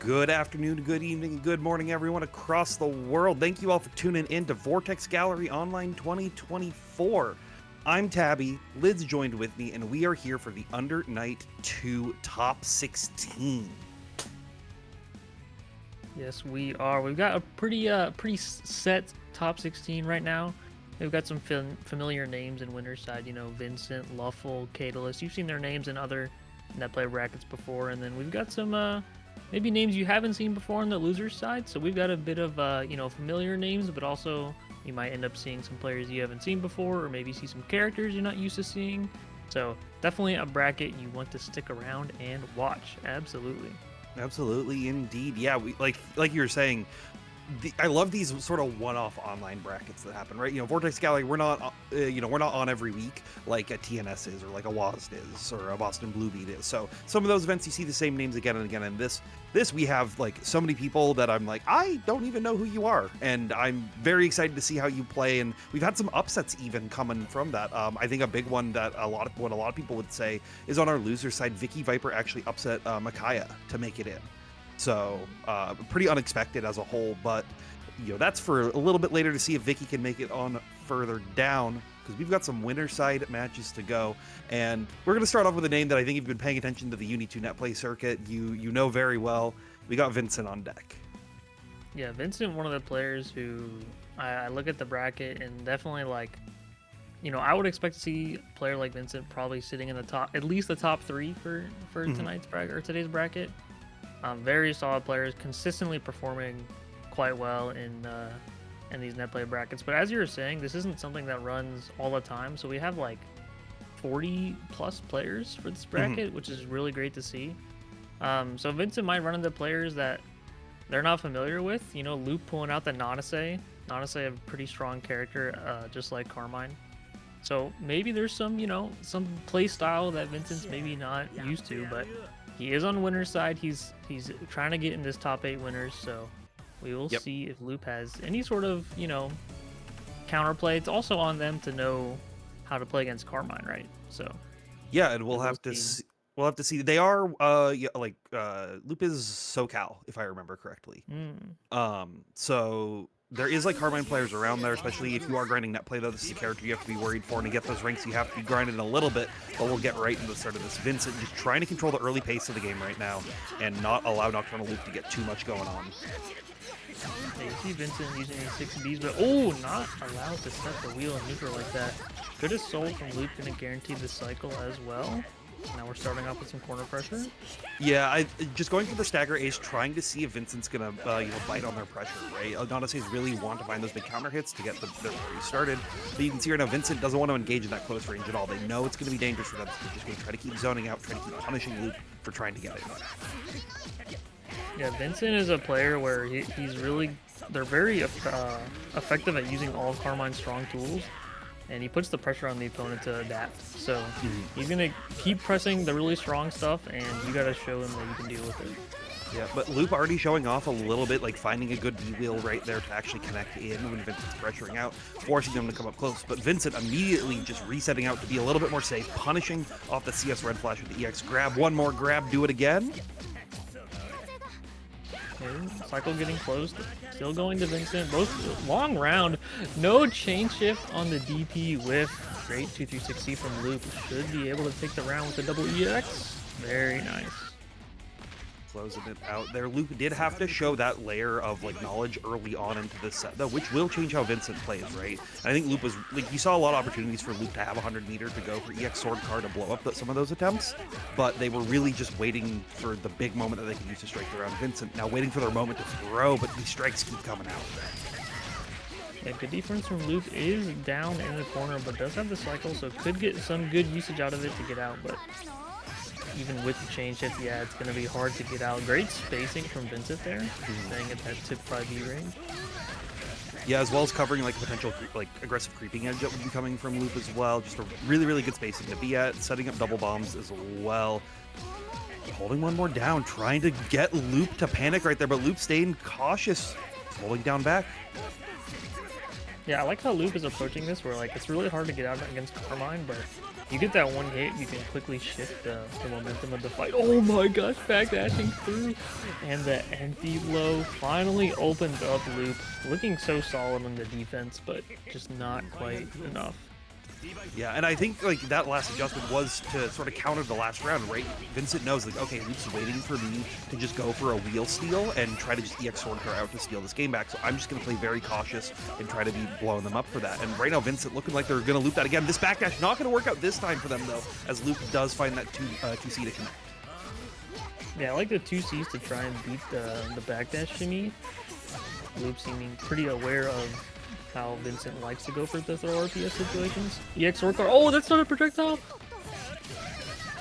Good afternoon, good evening, and good morning, everyone across the world. Thank you all for tuning in to Vortex Gallery Online 2024. I'm Tabby, Lid's joined with me, and we are here for the Under Night 2 Top 16. Yes, we are. We've got a pretty set top 16 right now. We've got some familiar names in winner's side. You know, Vincent, Luffle, Catalyst. You've seen their names in other net play brackets before, and then we've got some maybe names you haven't seen before on the loser's side. So we've got a bit of familiar names, but also you might end up seeing some players you haven't seen before, or maybe see some characters you're not used to seeing. So definitely a bracket you want to stick around and watch. Absolutely. Absolutely, indeed. Yeah, we like you were saying. I love these sort of one-off online brackets that happen, right? You know, Vortex Gallery, we're not on every week like a TNS is, or like a WASD is, or a Boston Blue Beat is. So some of those events you see the same names again and again. And this we have like so many people that I'm like, I don't even know who you are, and I'm very excited to see how you play. And we've had some upsets even coming from that. I think a big one that a lot of people would say is on our loser side. Vicky Viper actually upset Micaiah to make it in. So pretty unexpected as a whole, but you know, that's for a little bit later to see if Vicky can make it on further down, because we've got some winner side matches to go. And we're going to start off with a name that I think if you've been paying attention to the UNI2 net play circuit, you know very well. We got Vincent on deck. Yeah, Vincent, one of the players who I look at the bracket and definitely like, you know, I would expect to see a player like Vincent probably sitting in the top, at least the top 3 for tonight's bracket or today's bracket. Very solid players, consistently performing quite well in these net play brackets. But as you were saying, this isn't something that runs all the time. So we have like 40 plus players for this bracket, which is really great to see. So Vincent might run into players that they're not familiar with. You know, Loop pulling out the Nanase. Nanase, a pretty strong character, just like Carmine. So maybe there's some play style that Vincent's maybe not used to, but he is on winner's side. He's trying to get in this top 8 winners, so we will see if Loop has any sort of, counterplay. It's also on them to know how to play against Carmine, right? So yeah, and we'll have to see. They are Loop is SoCal, if I remember correctly. So there is like Carmine players around there, especially if you are grinding net play, though. This is a character you have to be worried for, and to get those ranks you have to be grinding a little bit, but we'll get right into the start of this. Vincent just trying to control the early pace of the game right now and not allow Nocturnal Loop to get too much going on. Yeah, you see Vincent using these 6Bs, but not allowed to set the wheel in neutral like that. Good as Soul from Loop going to guarantee the cycle as well. Now we're starting off with some corner pressure. Yeah, I just going for the stagger ace, trying to see if Vincent's gonna bite on their pressure, right? Nanase's really want to find those big counter hits to get their party started. But you can see right now Vincent doesn't want to engage in that close range at all. They know it's going to be dangerous for them, so they're just going to try to keep zoning out, try to keep punishing Loop for trying to get it. Yeah, Vincent is a player where they're very effective at using all of Carmine's strong tools, and he puts the pressure on the opponent to adapt. So he's going to keep pressing the really strong stuff, and you got to show him that you can deal with it. Yeah, but Loop already showing off a little bit, like finding a good B-wheel right there to actually connect in when Vincent's pressuring out, forcing them to come up close. But Vincent immediately just resetting out to be a little bit more safe, punishing off the CS Red Flash with the EX grab. One more grab, do it again. Okay, cycle getting closed. Still going to Vincent. Both long round. No chain shift on the DP with great 2-3-6C from Loop. Should be able to take the round with a double EX. Very nice. Closing it out there. Loop did have to show that layer of like knowledge early on into this set, though, which will change how Vincent plays, right? And I think Loop was like, you saw a lot of opportunities for Loop to have 100 meter to go for EX Sword Card to blow up some of those attempts, but they were really just waiting for the big moment that they could use to strike around Vincent. Now waiting for their moment to throw, but these strikes keep coming out. Yeah, good defense from Loop is down in the corner, but does have the cycle, so could get some good usage out of it to get out, but even with the chain shift, yeah, it's going to be hard to get out. Great spacing from Vincent there, staying at that tip 5B range. Yeah, as well as covering like potential like aggressive creeping edge that would be coming from Loop as well. Just a really, really good spacing to be at. Setting up double bombs as well. Holding one more down, trying to get Loop to panic right there, but Loop staying cautious, holding down back. Yeah, I like how Loop is approaching this, where like it's really hard to get out against Carmine, but you get that one hit, you can quickly shift the momentum of the fight. Oh my gosh, back dashing through, and the empty low finally opens up Loop, looking so solid on the defense, but just not quite enough. Yeah, and I think like that last adjustment was to sort of counter the last round, right? Vincent knows like, okay, Luke's waiting for me to just go for a wheel steal and try to just EX sword car out to steal this game back. So I'm just gonna play very cautious and try to be blowing them up for that. And right now, Vincent looking like they're gonna loop that again. This backdash not gonna work out this time for them though, as Luke does find that 2C to connect. Yeah, I like the 2Cs to try and beat the backdash shimmy. Loop seeming pretty aware of how Vincent likes to go for the throw RPS situations. EX sword car. Oh, that's not a projectile.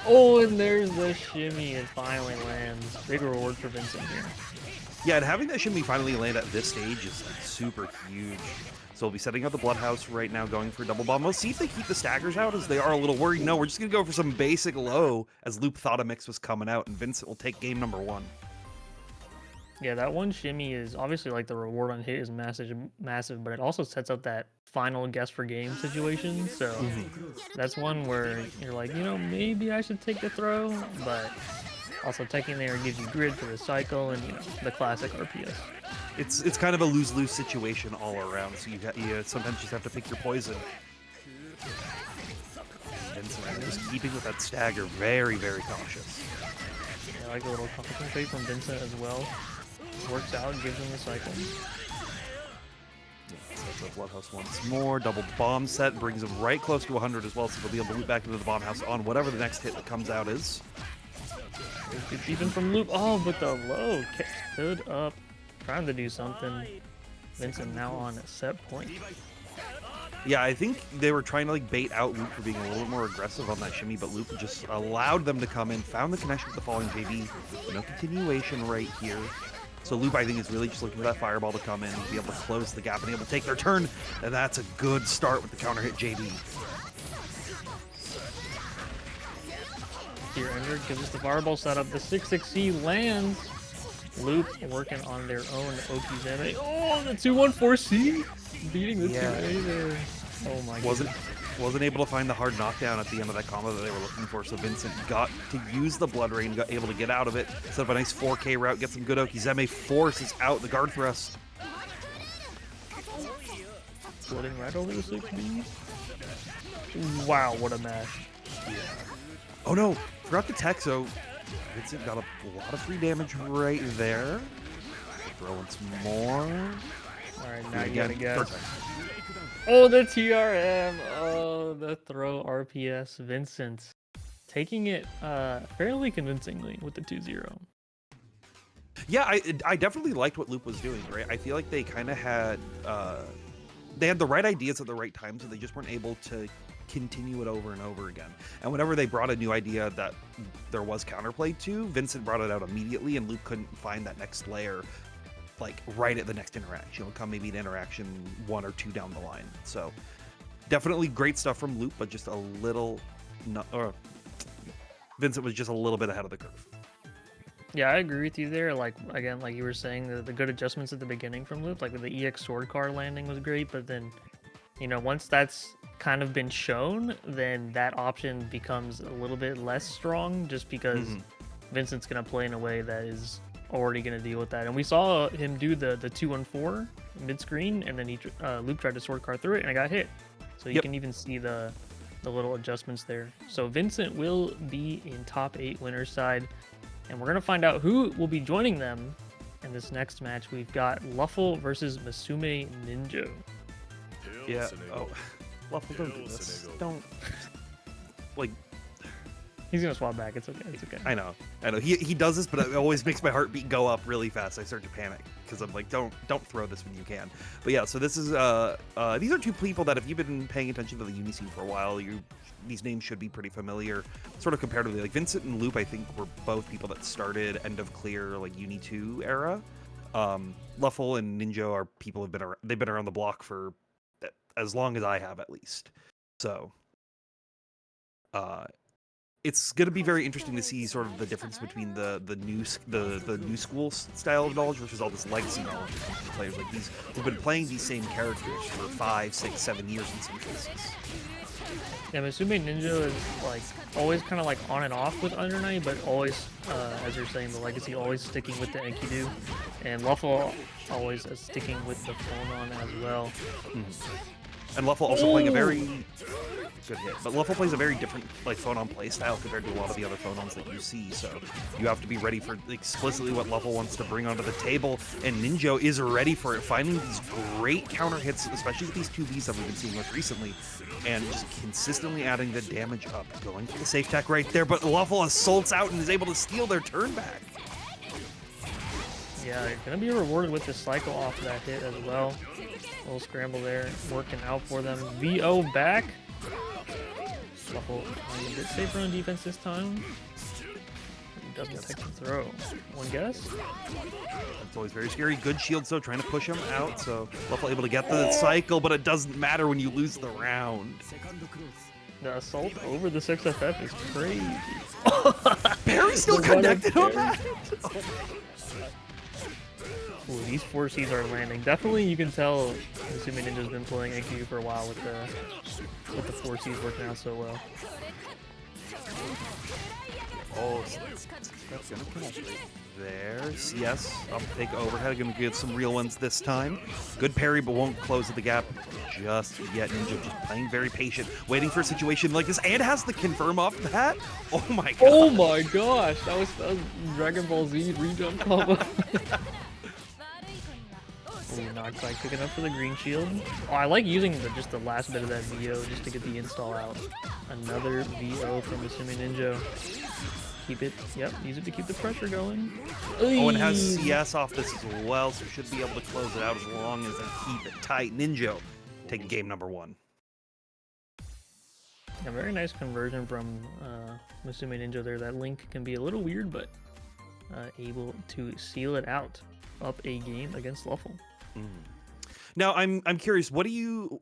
Oh, and there's the shimmy. It finally lands. Big reward for Vincent here. Yeah, and having that shimmy finally land at this stage is like super huge. So we'll be setting up the Bloodhouse right now, going for double bomb. We'll see if they keep the staggers out, as they are a little worried. No, we're just gonna go for some basic low, as Loop thought a mix was coming out, and Vincent will take game number 1. Yeah, that one shimmy is obviously like the reward on hit is massive, but it also sets up that final guess for game situation. So that's one where you're like, maybe I should take the throw, but also taking there gives you grid for the cycle and the classic RPS. It's kind of a lose-lose situation all around, so you sometimes just have to pick your poison. Vincent just keeping with that stagger, very, very cautious. Yeah, I like a little concentrate from Vincent as well. Works out, gives him the cycle. Sets up Bloodhouse once more. Double bomb set brings him right close to 100 as well, so they'll be able to loop back into the bomb house on whatever the next hit that comes out is. It's even from Loop. Oh, but the low stood up, trying to do something. Vincent now on a set point. Yeah, I think they were trying to like bait out Loop for being a little bit more aggressive on that shimmy, but Loop just allowed them to come in, found the connection with the falling JB. No continuation right here. So Loop, I think, is really just looking for that fireball to come in, be able to close the gap and able to take their turn, and that's a good start with the counter hit JB. Here, Ender gives us the fireball setup. The 6-6C lands. Loop working on their own Okizeme. Oh, the 2-1-4C beating the 2A there. Oh my god. Wasn't able to find the hard knockdown at the end of that combo that they were looking for, so Vincent got to use the Blood Rain, got able to get out of it, set up a nice 4K route, get some good Okizeme, forces out the guard thrust. Floating right over the 6B. Wow, what a mash. Yeah. Oh no, forgot the tech, so Vincent got a lot of free damage right there. Throw once more. Alright, now you gotta guess. Oh, the TRM! Oh, the throw RPS. Vincent taking it fairly convincingly with the 2-0. Yeah, I definitely liked what Loop was doing, right? I feel like they kind of had they had the right ideas at the right time, so they just weren't able to continue it over and over again. And whenever they brought a new idea that there was counterplay to, Vincent brought it out immediately, and Loop couldn't find that next layer like right at the next interaction. It'll come maybe an interaction 1 or 2 down the line. So definitely great stuff from Loop, but just a little Vincent was just a little bit ahead of the curve. Yeah, I agree with you there. Like, again, like you were saying, the good adjustments at the beginning from Loop, like with the EX sword car landing was great, but then, once that's kind of been shown, then that option becomes a little bit less strong just because Vincent's going to play in a way that is already going to deal with that. And we saw him do the 2-1-4 mid-screen, and then Loop tried to sword car through it, and I got hit. So you can even see the little adjustments there. So Vincent will be in top 8 winners side, and we're going to find out who will be joining them in this next match. We've got Luffle versus Masume Ninja. Yeah. Oh, Luffle, don't do this. Don't. Like. He's gonna swap back. It's okay. It's okay. I know. He does this, but it always makes my heartbeat go up really fast. I start to panic because I'm like, don't throw this when you can. But yeah, so this is these are two people that if you've been paying attention to the Uni scene for a while, these names should be pretty familiar. Sort of comparatively, like Vincent and Loop, I think were both people that started end of clear like UNI2 era. Luffle and Ninja are people they've been around the block for as long as I have at least. So it's going to be very interesting to see sort of the difference between the new school style of knowledge versus all this legacy knowledge that comes from players like these who've been playing these same characters for 5, 6, 7 years in some cases. Yeah, Musume Ninja is like always kind of like on and off with Under Night, but always, as you're saying, the legacy always sticking with the Enkidu, and Luffle always sticking with the Phonon as well. And Luffle also playing a very good hit, but Luffle plays a very different like Phonon playstyle compared to a lot of the other Phonons that you see. So you have to be ready for explicitly what Luffle wants to bring onto the table, and Ninja is ready for it, finding these great counter hits, especially with these 2Bs that we've been seeing most recently, and just consistently adding the damage up, going for the safe tech right there. But Luffle assaults out and is able to steal their turn back. Yeah, you're gonna be rewarded with the cycle off that hit as well. A little scramble there, working out for them. VO back. Luffle a bit safer on defense this time. He doesn't take the throw. One guess? It's always very scary. Good shields though, trying to push him out. So Luffle able to get the cycle, but it doesn't matter when you lose the round. The assault over the 6FF is crazy. Parry still connected on that. Ooh, these 4Cs are landing. Definitely, you can tell Musume Ninja's been playing AQ for a while with the 4Cs working out so well. Oh, that's gonna connect right there. CS up to take overhead. Gonna get some real ones this time. Good parry, but won't close the gap just yet. Ninja just playing very patient, waiting for a situation like this, and has the confirm off that. Oh my god. Oh my gosh, that was Dragon Ball Z rejump combo. Ooh, Knockback picking up for the green shield. Oh, I like using just the last bit of that VO just to get the install out. Another VO from Musume Ninja. Keep it, yep, use it to keep the pressure going. Oh, and has CS off this as well, so should be able to close it out as long as they keep it tight. Ninja taking game number 1. A very nice conversion from Musume Ninja there. That link can be a little weird, but able to seal it out. Up a game against Luffle. Now I'm curious, what are you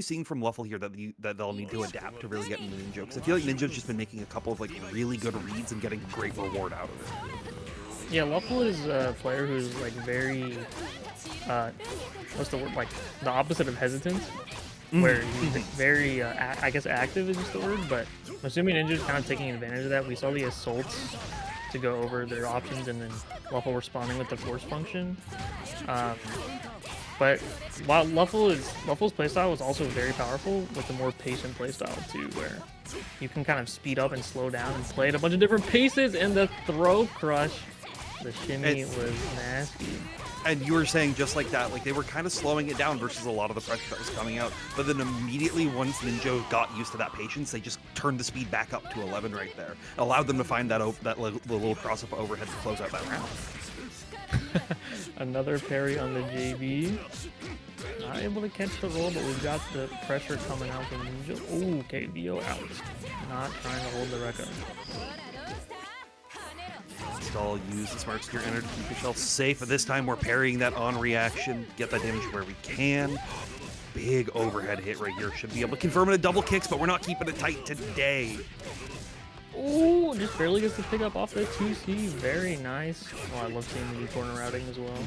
seeing from Luffle here that they'll need to adapt to really get into Ninja? Because I feel like Ninja's just been making a couple of like really good reads and getting great reward out of it. Yeah, Luffle is a player who's like very what's the word, like the opposite of hesitant, where he's very I guess active is just the word, but Musume Ninja's kind of taking advantage of that. We saw the assaults to go over their options, and then Luffle responding with the force function. But while Luffle's playstyle was also very powerful with a more patient playstyle too, where you can kind of speed up and slow down and play at a bunch of different paces, and the throw crush, the shimmy was nasty. And you were saying just like that, like they were kind of slowing it down versus a lot of the pressure that was coming out. But then immediately once Ninja got used to that patience, they just turned the speed back up to 11 right there. Allowed them to find the little cross-up overhead to close out that round. Another parry on the JB. Not able to catch the roll, but we've got the pressure coming out from Ninja. Ooh, okay, VO out. Not trying to hold the record. Install, use the smart secure enter to keep yourself safe. But this time we're parrying that on reaction. Get that damage where we can. Big overhead hit right here. Should be able to confirm it a double kicks, but we're not keeping it tight today. Ooh, just barely gets to pick up off the 2C. Very nice. Oh, I love seeing the corner routing as well.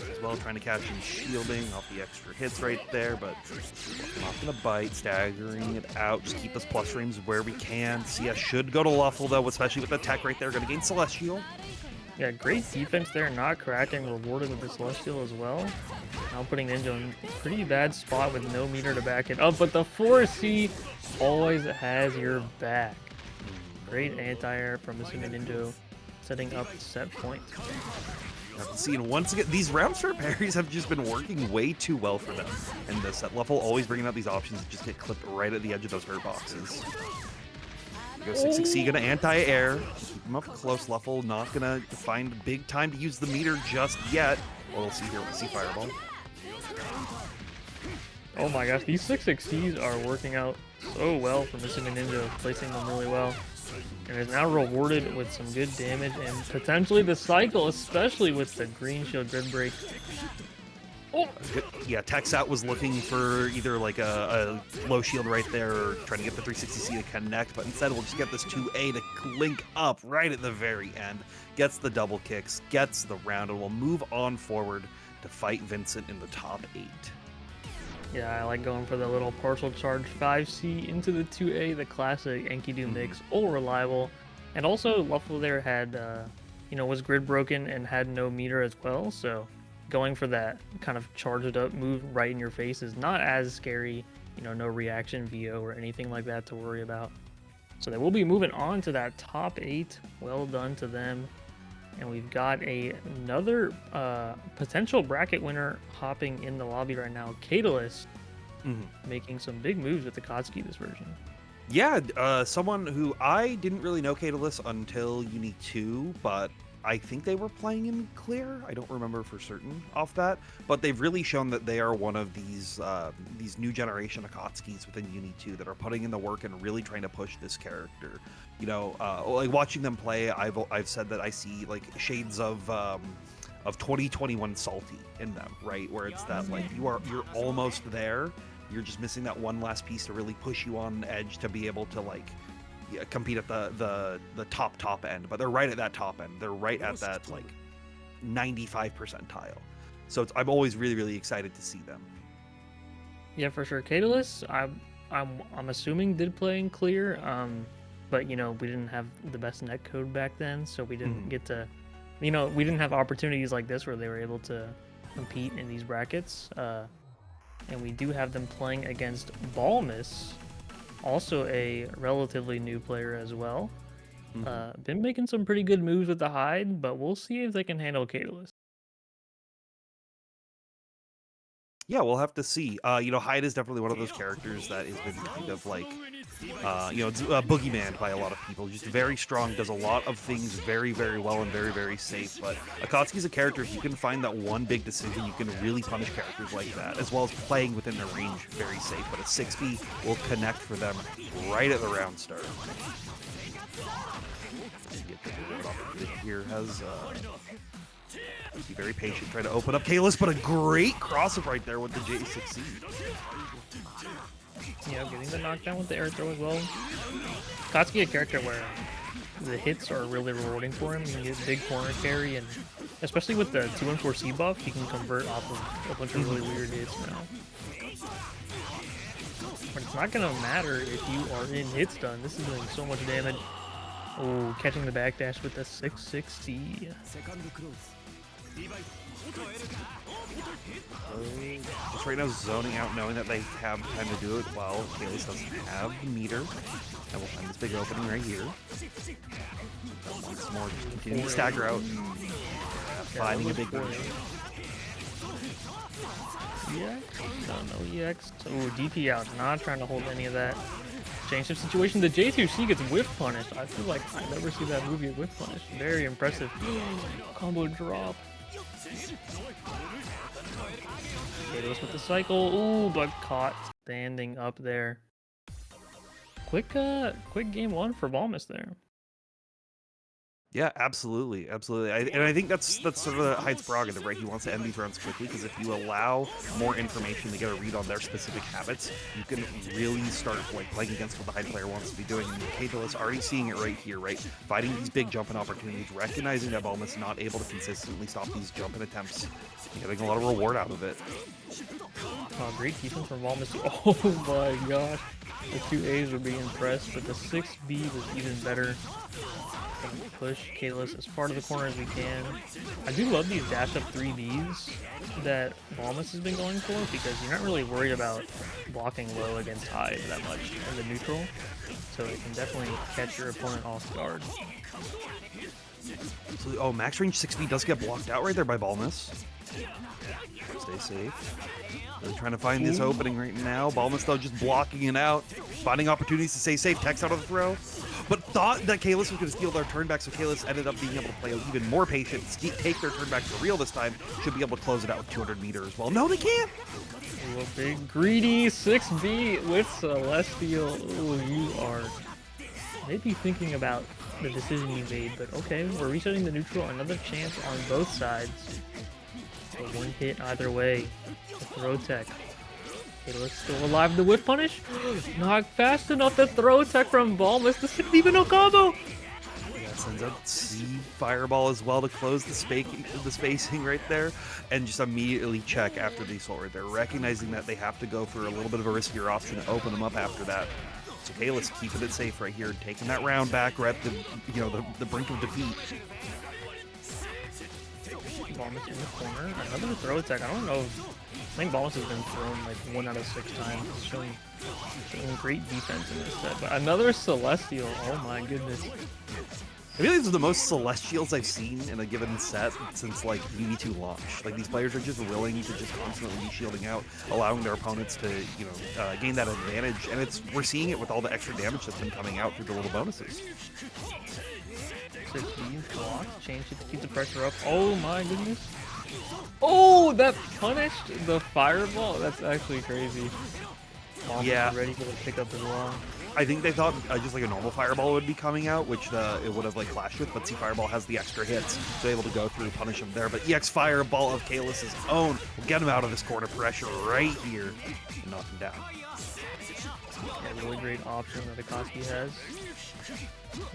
As well, trying to catch and shielding off the extra hits right there, but not gonna bite, staggering it out. Just keep us plus frames where we can. CS should go to Luffle though, especially with the tech right there. Gonna gain Celestial. Yeah, great defense there, not cracking, rewarded with the Celestial as well. Now putting Ninja in a pretty bad spot with no meter to back it up, but the 4C always has your back. Great anti-air from Musume Ninja, setting up set point. Seeing once again, these round start parries have just been working way too well for them. And the set Luffle always bringing out these options that just get clipped right at the edge of those hurt boxes. Go 6C, gonna anti-air. Keep him up close. Luffle not gonna find big time to use the meter just yet. Well, we'll see here. We'll see Fireball. Oh my gosh, these 6Cs are working out so well for Musume Ninja, placing them really well. And is now rewarded with some good damage and potentially the cycle, especially with the green shield grid break. Oh, Yeah, Tex out was looking for either like a low shield right there or trying to get the 360C to connect, but instead we'll just get this 2A to link up right at the very end. Gets the double kicks, gets the round, and we'll move on forward to fight Vincent in the top 8. yeah, I like going for the little partial charge 5C into the 2A, the classic Enkidu mix, all reliable. And also, Luffle there had, was grid broken and had no meter as well, so going for that kind of charged up move right in your face is not as scary, no reaction VO or anything like that to worry about. So they will be moving on to that top 8. Well done to them. And we've got another potential bracket winner hopping in the lobby right now, Catalyst, making some big moves with the Akatsuki this version. Yeah, someone who I didn't really know Catalyst until UNI2, but I think they were playing in Clear. I don't remember for certain off that, but they've really shown that they are one of these new generation Akatskis within UNI2 that are putting in the work and really trying to push this character. Like watching them play, I've said that I see like shades of 2021 Salty in them, right? Where it's that like you're almost there, you're just missing that one last piece to really push you on edge to be able to like compete at the top end, but they're right at that top end. They're right at that like 95 percentile. So I'm always really, really excited to see them. Yeah, for sure. Catalyst, I'm assuming did play in Clear, but we didn't have the best net code back then, so we didn't get to, we didn't have opportunities like this where they were able to compete in these brackets. And we do have them playing against Balmus, also a relatively new player as well. Been making some pretty good moves with the hide, but we'll see if they can handle Catalyst. Yeah, we'll have to see. Hyde is definitely one of those characters that has been kind of like, boogeyman by a lot of people. Just very strong, does a lot of things very, very well and very, very safe. But Akatsuki's a character, if you can find that one big decision, you can really punish characters like that, as well as playing within their range very safe. But a 6B will connect for them right at the round start. Here has... be very patient, try to open up Kalis, but a great cross-up right there with the J6C. Yeah, getting the knockdown with the air throw as well. Akatsuki a character where the hits are really rewarding for him. You can get big corner carry, and especially with the 2-1-4C buff, he can convert off of a bunch of really weird hits now. But it's not going to matter if you are in hit stun. This is doing so much damage. Oh, catching the backdash with the 660. Just right now zoning out, knowing that they have time to do it while Kalis doesn't have the meter. And we'll find this big opening right here. Once more, just continuing to stagger out and finding a big one. EX? No EX. Oh, DP out. Not trying to hold any of that. Change of situation. The J2C gets whiff punished. I feel like I never see that move get whiff punished. Very impressive. Combo drop. Kalos with the cycle. Ooh, but caught standing up there. Quick game one for Balmus there. Yeah, absolutely, absolutely. I think that's sort of Hyde's prerogative, right? He wants to end these rounds quickly because if you allow more information to get a read on their specific habits, you can really start like playing against what the Hyde player wants to be doing. And Kato is already seeing it right here, right? Fighting these big jumping opportunities, recognizing that Balmus is not able to consistently stop these jumping attempts, and getting a lot of reward out of it. Oh, great defense from Balmus. Oh my gosh. The 2As would be impressed, but the 6B was even better. Push Kalis as far to the corner as we can. I do love these dash up 3Bs that Balmus has been going for because you're not really worried about blocking low against Hyde that much in the neutral. So it can definitely catch your opponent off guard. Oh, max range 6B does get blocked out right there by Balmus. Stay safe. Really trying to find this opening right now. Balmus though just blocking it out. Finding opportunities to stay safe. Tex out of the throw. But thought that Kalis was going to steal their turn back, so Kalis ended up being able to play even more patient, take their turn back for real this time. Should be able to close it out with 200 meters as well. No, they can't! Ooh, a big greedy 6B with Celestial. Ooh, you are maybe thinking about the decision you made, but okay, we're resetting the neutral. Another chance on both sides. but one hit either way. The throw tech. Kalos still alive. The whiff punish. Not fast enough. The throw tech from Balmus. The 60 no combo. Yeah, sends out C Fireball as well to close the spacing right there, and just immediately check after the Soul right there, recognizing that they have to go for a little bit of a riskier option to open them up after that. So Kalos keeping it safe right here, taking that round back. We're at the the brink of defeat. Balmus in the corner. Another throw attack. I don't know. I think Balmus has been thrown like 1 out of 6 times. It's showing great defense in this set. But another Celestial. Oh my goodness. I feel like these are the most Celestials I've seen in a given set since like UNI2 launch. Like these players are just willing to just constantly be shielding out, allowing their opponents to gain that advantage, and we're seeing it with all the extra damage that's been coming out through the little bonuses. 6B blocked, change it to keep the pressure up. Oh my goodness. Oh, that punished the fireball. That's actually crazy. Balmus Yeah. ready for the pickup as well. I think they thought just like a normal Fireball would be coming out, which it would have like clashed with, but C Fireball has the extra hits, so able to go through, punish him there. But EX Fireball of Kalos' own will get him out of this corner pressure right here and knock him down. Yeah, really great option that Akatsuki has.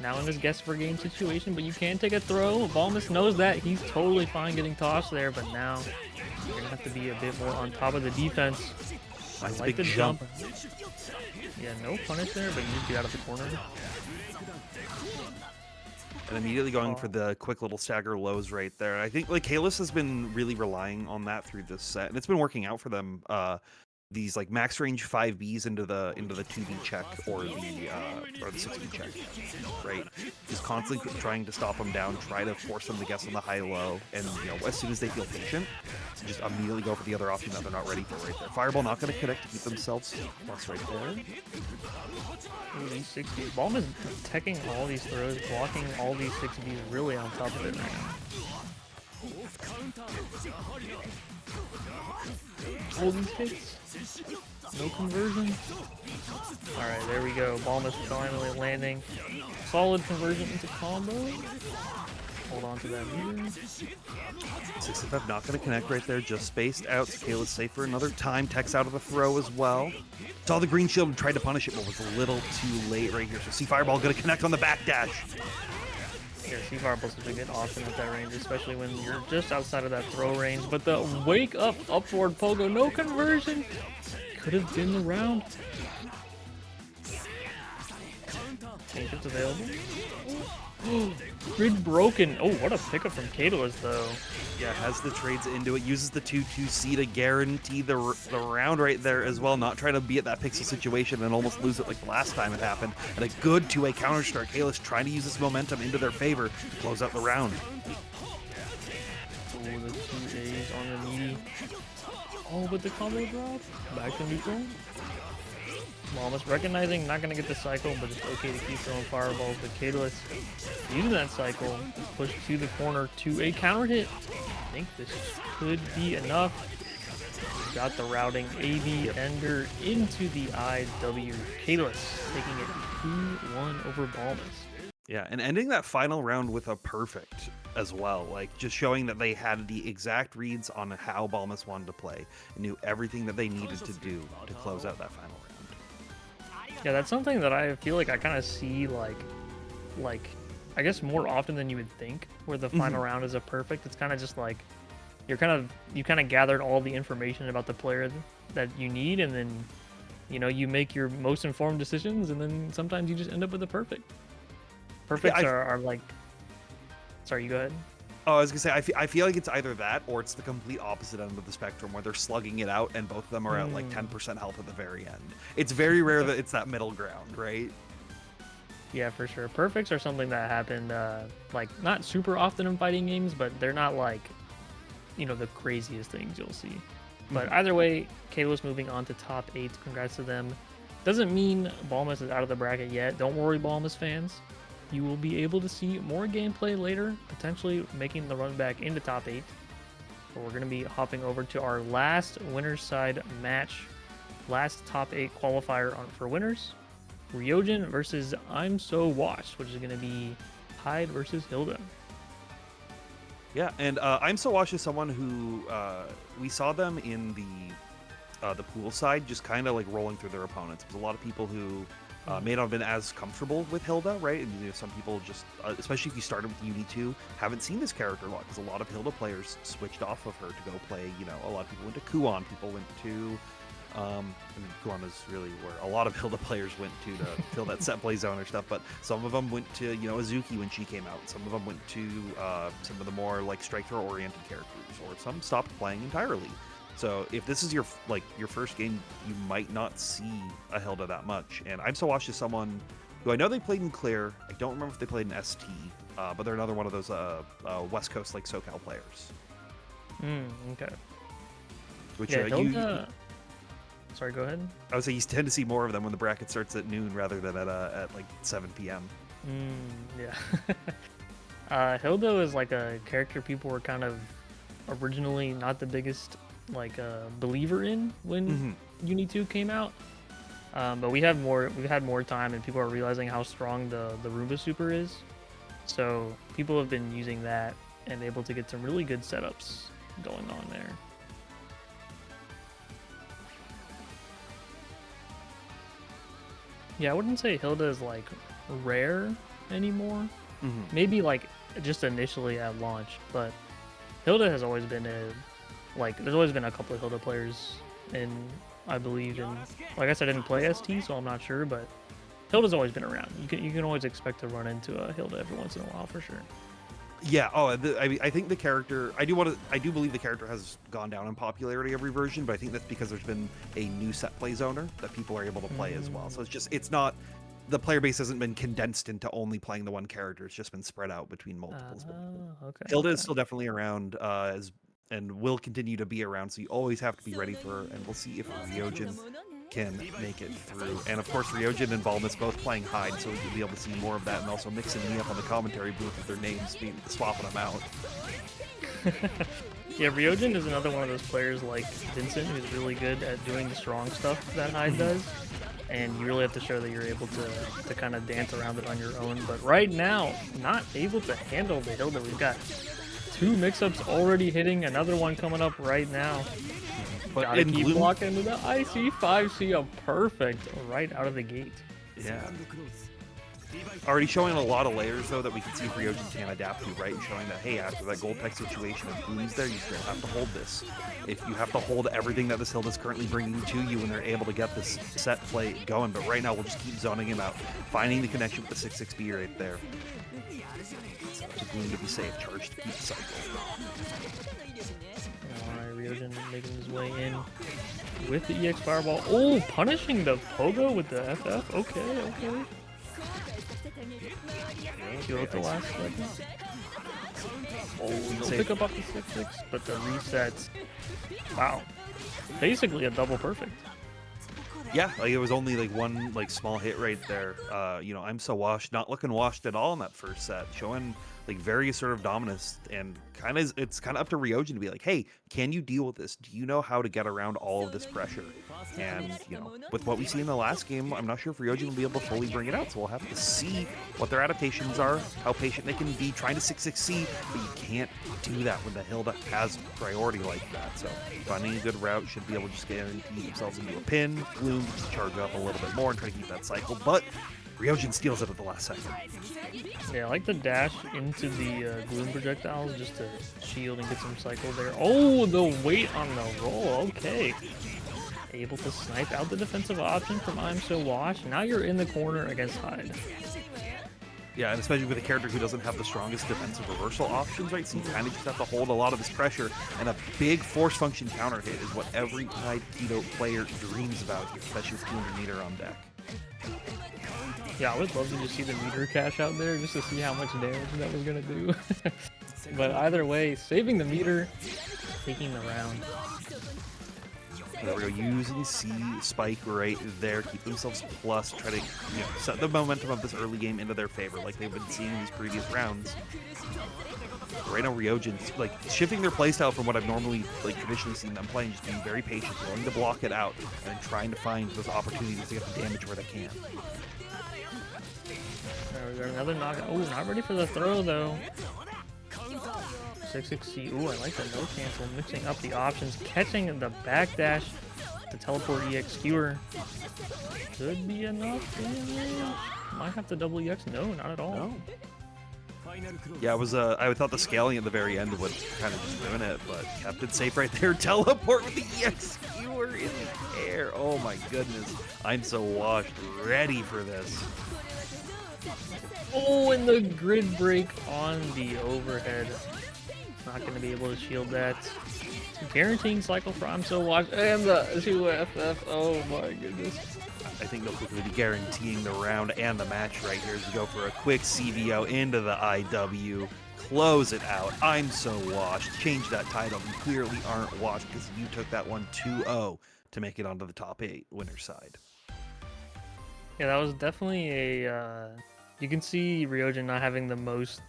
Now in this guess for game situation, but you can take a throw. Balmus knows that. He's totally fine getting tossed there, but now you're gonna have to be a bit more on top of the defense. I Nice like big the jump. Yeah, no punish there, but you just get out of the corner. And immediately going for the quick little stagger lows right there. I think like Kalos has been really relying on that through this set, and it's been working out for them. These like max range 5Bs into the 2B check or the 6B check, right? Just constantly trying to stop them down, try to force them to guess on the high low, and as soon as they feel patient, just immediately go for the other option that they're not ready for right there. Fireball not going to connect to keep themselves plus right there. Ooh, these 6Bs. Balmus is teching all these throws, blocking all these 6Bs really on top of it right now. All these hits. No conversion. Alright, there we go. Balmus finally landing. Solid conversion into combo. Hold on to that meter. 65 not going to connect right there, just spaced out. So Kayla's safe for another time. Tech's out of the throw as well. Saw the green shield and tried to punish it, but was a little too late right here. So C Fireball going to connect on the backdash. Yeah, C Fireball's such a good option at that range, especially when you're just outside of that throw range. But the wake up upward pogo, no conversion. Could have been the round. Change it's available. Grid broken. Oh, what a pickup from Kado's though. Yeah, has the trades into it, uses the 2-2C to guarantee the round right there as well, not trying to be at that pixel situation and almost lose it like the last time it happened. And a good 2-way counter start. Kalis trying to use this momentum into their favor to close out the round. Oh, the 2 A's on the meaty. Oh, but the combo drop. Back to neutral. Almost recognizing not going to get the cycle, but it's okay to keep throwing fireballs. But Kado's using that cycle, push to the corner to a counter hit. I think this could be enough. Got the routing AB Ender into the IW. Kado's taking it 2-1 over Balmus. Yeah, and ending that final round with a perfect as well. Like, just showing that they had the exact reads on how Balmus wanted to play and knew everything that they needed to do to close out that final round. Yeah, that's something that I feel like I kind of see like I guess more often than you would think, where the final round is a perfect. It's kind of just like you kind of gathered all the information about the player that you need, and then you make your most informed decisions, and then sometimes you just end up with a perfect. Perfects are like. Sorry, you go ahead. Oh, I was gonna say, I feel like it's either that or it's the complete opposite end of the spectrum where they're slugging it out and both of them are at like 10% health at the very end. It's very rare that it's that middle ground, right? Yeah, for sure. Perfects are something that happened like not super often in fighting games, but they're not like the craziest things you'll see. But either way, Kalos moving on to top 8. Congrats to them. Doesn't mean Balmus is out of the bracket yet. Don't worry, Balmus fans. You will be able to see more gameplay later, potentially making the run back into top 8. But we're going to be hopping over to our last winner's side match, last top 8 qualifier for winners. Ryojin versus I'm So Washed, which is going to be Hyde versus Hilda. Yeah, and I'm so watched as someone who we saw them in the pool side, just kind of like rolling through their opponents. There's a lot of people who may not have been as comfortable with Hilda, right? And you know, some people just, especially if you started with UNI2, haven't seen this character a lot because a lot of Hilda players switched off of her to go play. You know, a lot of people went to Kuon, people went to. I mean, Kuon is really where a lot of Hilda players went to fill that set play zone or stuff, but some of them went to, you know, Azuki when she came out. Some of them went to some of the more like strike throw oriented characters, or some stopped playing entirely. So if this is your first game, you might not see a Hilda that much. And I'm so watched as someone who I know they played in Clear. I don't remember if they played in ST, but they're another one of those West Coast like SoCal players. Okay. Which Yeah, Hilda. Sorry, go ahead. I would say you tend to see more of them when the bracket starts at noon rather than at like 7 p.m. Yeah. Hilda is like a character people were kind of originally not the biggest like believer in when UNI2 came out. But we've had more time and people are realizing how strong the Roomba Super is. So people have been using that and able to get some really good setups going on there. Yeah, I wouldn't say Hilda is like rare anymore. Maybe like just initially at launch, but Hilda has always been there's always been a couple of Hilda players in, I believe in, like I said, I didn't play ST, so I'm not sure, but Hilda's always been around. You can always expect to run into a Hilda every once in a while for sure. Yeah. Oh, I think the character. I do believe the character has gone down in popularity every version, but I think that's because there's been a new set play zoner that people are able to play as well. So it's not, the player base hasn't been condensed into only playing the one character. It's just been spread out between multiples. Okay. Hilda is still definitely around and will continue to be around. So you always have to be ready for her. And we'll see if Ryojin can make it through. And of course, Ryojin and Balmus both playing Hyde, so we'll be able to see more of that, and also mixing me up on the commentary booth with their names, swapping them out. Yeah, Ryojin is another one of those players like Vincent who's really good at doing the strong stuff that Hyde does, and you really have to show that you're able to kind of dance around it on your own. But right now, not able to handle the Hilda. We've got 2 mix-ups already hitting, another one coming up right now. But gotta keep blocking into the IC5C, a perfect right out of the gate. Yeah. Already showing a lot of layers, though, that we can see if Ryojin can adapt to, right? Showing that, hey, after that gold tech situation, if Bloom's there, you still have to hold this. If you have to hold everything that this Hilda is currently bringing to you when they're able to get this set play going. But right now, we'll just keep zoning him out, finding the connection with the 6-6B right there. To Bloom to be safe, charge to keep the cycle. Alright, Ryojin making his way in with the EX Fireball. Oh, punishing the Pogo with the FF. Okay. Kill at the last second. Oh, he'll pick up off the 6-6, but the resets. Wow. Basically a double perfect. Yeah, like it was only like one like small hit right there. You know, I'm so washed, not looking washed at all in that first set, showing like very assertive dominance, and it's kind of up to Ryojin to be like, hey, can you deal with this? Do you know how to get around all of this pressure? And you know, with what we see in the last game, I'm not sure if Ryojin will be able to fully bring it out. So we'll have to see what their adaptations are, how patient they can be trying to 6-6C, but you can't do that when the Hilda has priority like that. So finding a good route should be able to just guarantee themselves into a pin. Bloom just charge up a little bit more and try to keep that cycle, but Ryojin steals it at the last second. Yeah, I like the dash into the gloom projectiles just to shield and get some cycle there. Oh, the weight on the roll. Okay. Able to snipe out the defensive option from I'm So Washed. Now you're in the corner against Hyde. Yeah, and especially with a character who doesn't have the strongest defensive reversal options, right? So you kind of just have to hold a lot of this pressure, and a big force function counter hit is what every Hyde Keto player dreams about here, especially with 200 meter on deck. Yeah, I would love to just see the meter cash out there just to see how much damage that was going to do. But either way, saving the meter, taking the round. There we go, using C spike right there, keep themselves plus, try to set the momentum of this early game into their favor like they've been seeing in these previous rounds. Right now, Ryojin's like shifting their playstyle from what I've normally traditionally seen them playing, just being very patient, willing to block it out, and trying to find those opportunities to get the damage where they can. We got another knock. Oh, not ready for the throw though. 660. Ooh, I like the no cancel, mixing up the options, catching the backdash to teleport EX skewer. Could be enough. Might have to double EX. No, not at all. No. Yeah, it was. I thought the scaling at the very end would kind of just ruin it, but kept it safe right there. Teleport with the EX skewer in the air. Oh my goodness, I'm so washed, ready for this. Oh, and the grid break on the overhead. Not going to be able to shield that. Guaranteeing cycle for I'm so washed, and the 2FF. Oh my goodness. I think they'll quickly be guaranteeing the round and the match right here as we go for a quick CVO into the IW. Close it out. I'm so washed. Change that title. You clearly aren't washed because you took that one 2-0 to make it onto the top 8 winner side. Yeah, that was definitely a. You can see Ryojin not having the most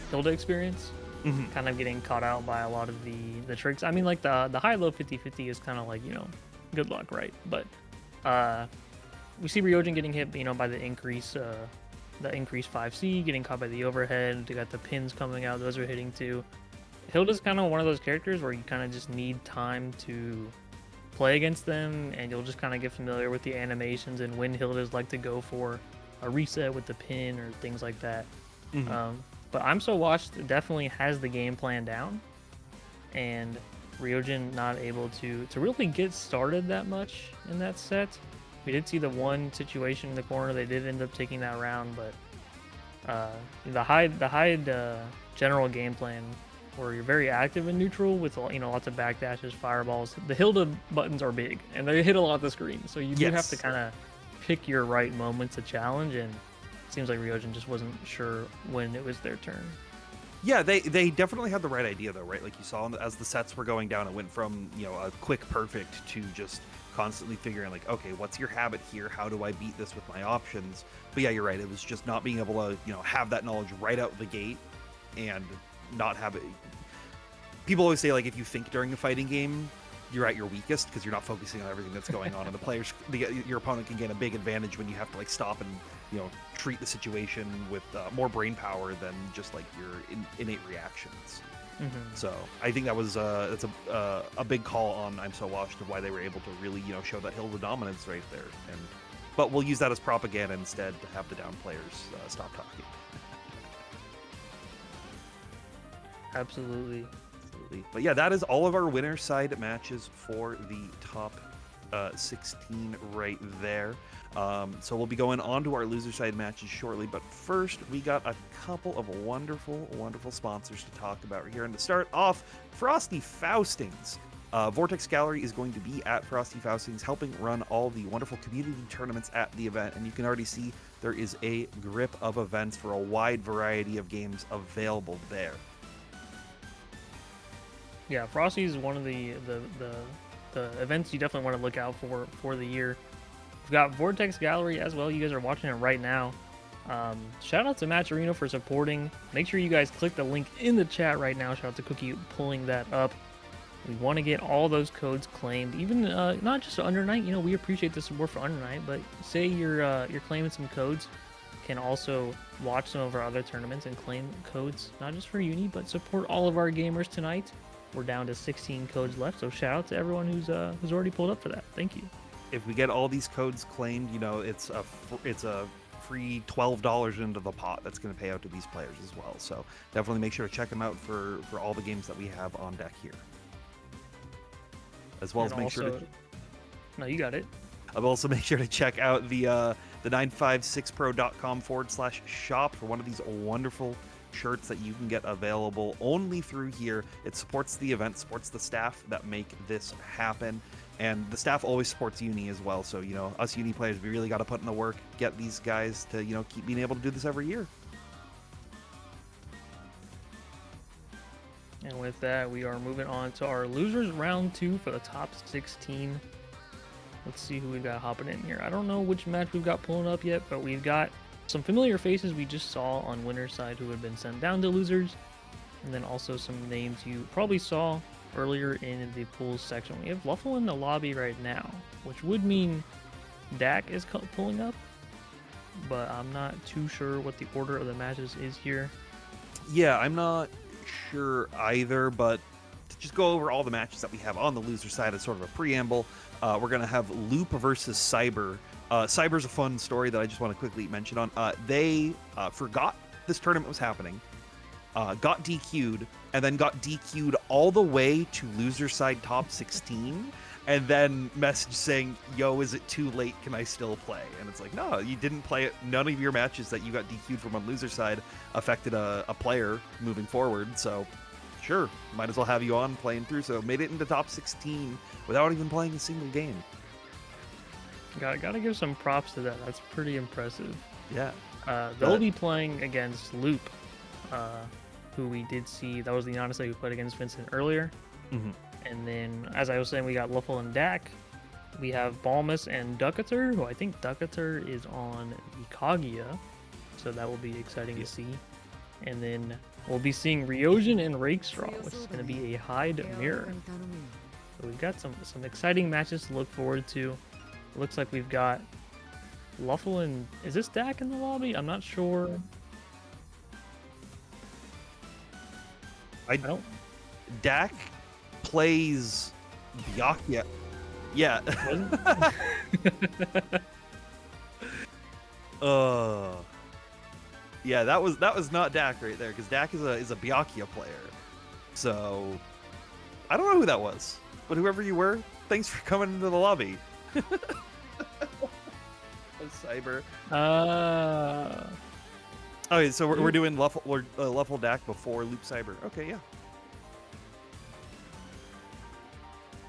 Hilda experience. Kind of getting caught out by a lot of the tricks. I mean, like the high-low 50-50 is kind of like, good luck, right? But we see Ryojin getting hit, by the increase 5C, getting caught by the overhead. They got the pins coming out; those are hitting too. Hilda's kind of one of those characters where you kind of just need time to play against them, and you'll just kind of get familiar with the animations and when Hilda's like to go for a reset with the pin or things like that. But I'm so washed definitely has the game plan down, and Ryojin not able to really get started that much in that set. We did see the one situation in the corner. They did end up taking that round, but the Hyde general game plan where you're very active in neutral with lots of backdashes, fireballs. The Hilda buttons are big and they hit a lot of the screen, so you do have to kind of pick your right moments to challenge, and it seems like Ryojin just wasn't sure when it was their turn. Yeah, they definitely had the right idea though, right? Like you saw as the sets were going down, it went from a quick perfect to just constantly figuring like, okay, what's your habit here? How do I beat this with my options? But yeah, you're right. It was just not being able to have that knowledge right out the gate and not have it. People always say like if you think during a fighting game, you're at your weakest because you're not focusing on everything that's going on, and your opponent can gain a big advantage when you have to like stop and treat the situation with more brain power than just like your innate reactions. So I think that's a big call on I'm so washed of why they were able to really show that Hilda dominance right there, but we'll use that as propaganda instead to have the down players stop talking. Absolutely. But yeah, that is all of our winner side matches for the top 16 right there. So we'll be going on to our loser side matches shortly, but first we got a couple of wonderful sponsors to talk about here. And to start off, Frosty Faustings. Vortex Gallery is going to be at Frosty Faustings helping run all the wonderful community tournaments at the event, and you can already see there is a grip of events for a wide variety of games available there. Yeah, Frosty is one of the events you definitely want to look out for the year. We've got Vortex Gallery as well. You guys are watching it right now. Shout out to Match Arena for supporting. Make sure you guys click the link in the chat right now. Shout out to Cookie pulling that up. We want to get all those codes claimed, even not just Under Night. We appreciate the support for Under Night, but say you're claiming some codes, can also watch some of our other tournaments and claim codes, not just for Uni, but support all of our gamers tonight. We're down to 16 codes left, so shout out to everyone who's already pulled up for that. Thank you. If we get all these codes claimed, it's a free $12 into the pot that's going to pay out to these players as well. So definitely make sure to check them out for all the games that we have on deck here. As well as make sure to... No, you got it. I'll also make sure to check out the 956pro.com/shop for one of these wonderful shirts that you can get available only through here. It supports the event, supports the staff that make this happen, and the staff always supports Uni as well. So us Uni players, we really got to put in the work, get these guys to keep being able to do this every year. And with that, we are moving on to our losers round 2 for the top 16. Let's see who we've got hopping in here. I don't know which match we've got pulling up yet, but we've got some familiar faces we just saw on winner's side who have been sent down to losers, and then also some names you probably saw earlier in the pools section. We have Luffle in the lobby right now, which would mean Dak is pulling up, but I'm not too sure what the order of the matches is here. Yeah, I'm not sure either, but to just go over all the matches that we have on the loser side as sort of a preamble, we're going to have Loop versus Cyber. Cyber's a fun story that I just want to quickly mention on. They forgot this tournament was happening, got DQ'd, and then got DQ'd all the way to loser side top 16, and then message saying, yo, is it too late? Can I still play? And it's like, no, you didn't play it. None of your matches that you got DQ'd from on loser side affected a player moving forward. So sure, might as well have you on playing through. So made it into top 16 without even playing a single game. Gotta give some props to that. That's pretty impressive. Yeah. They'll be playing against Loop, who we did see. That was the Honestly who played against Vincent earlier. Mm-hmm. And then, as I was saying, we got Luffle and Dak. We have Balmus and Duckator, who I think Duckator is on the Kaguya. So that will be exciting to see. And then we'll be seeing Ryojin and Rakestraw, which is going to be a Hide Mirror. So we've got some exciting matches to look forward to. It looks like we've got Luffle and... Is this Dak in the lobby? I'm not sure. I don't... Dak plays Byakuya. Yeah. Yeah, that was not Dak right there, because Dak is a Byakuya player. So I don't know who that was, but whoever you were, thanks for coming into the lobby. Cyber. Okay, so we're doing Luffle Dak before Loop Cyber. Okay, yeah.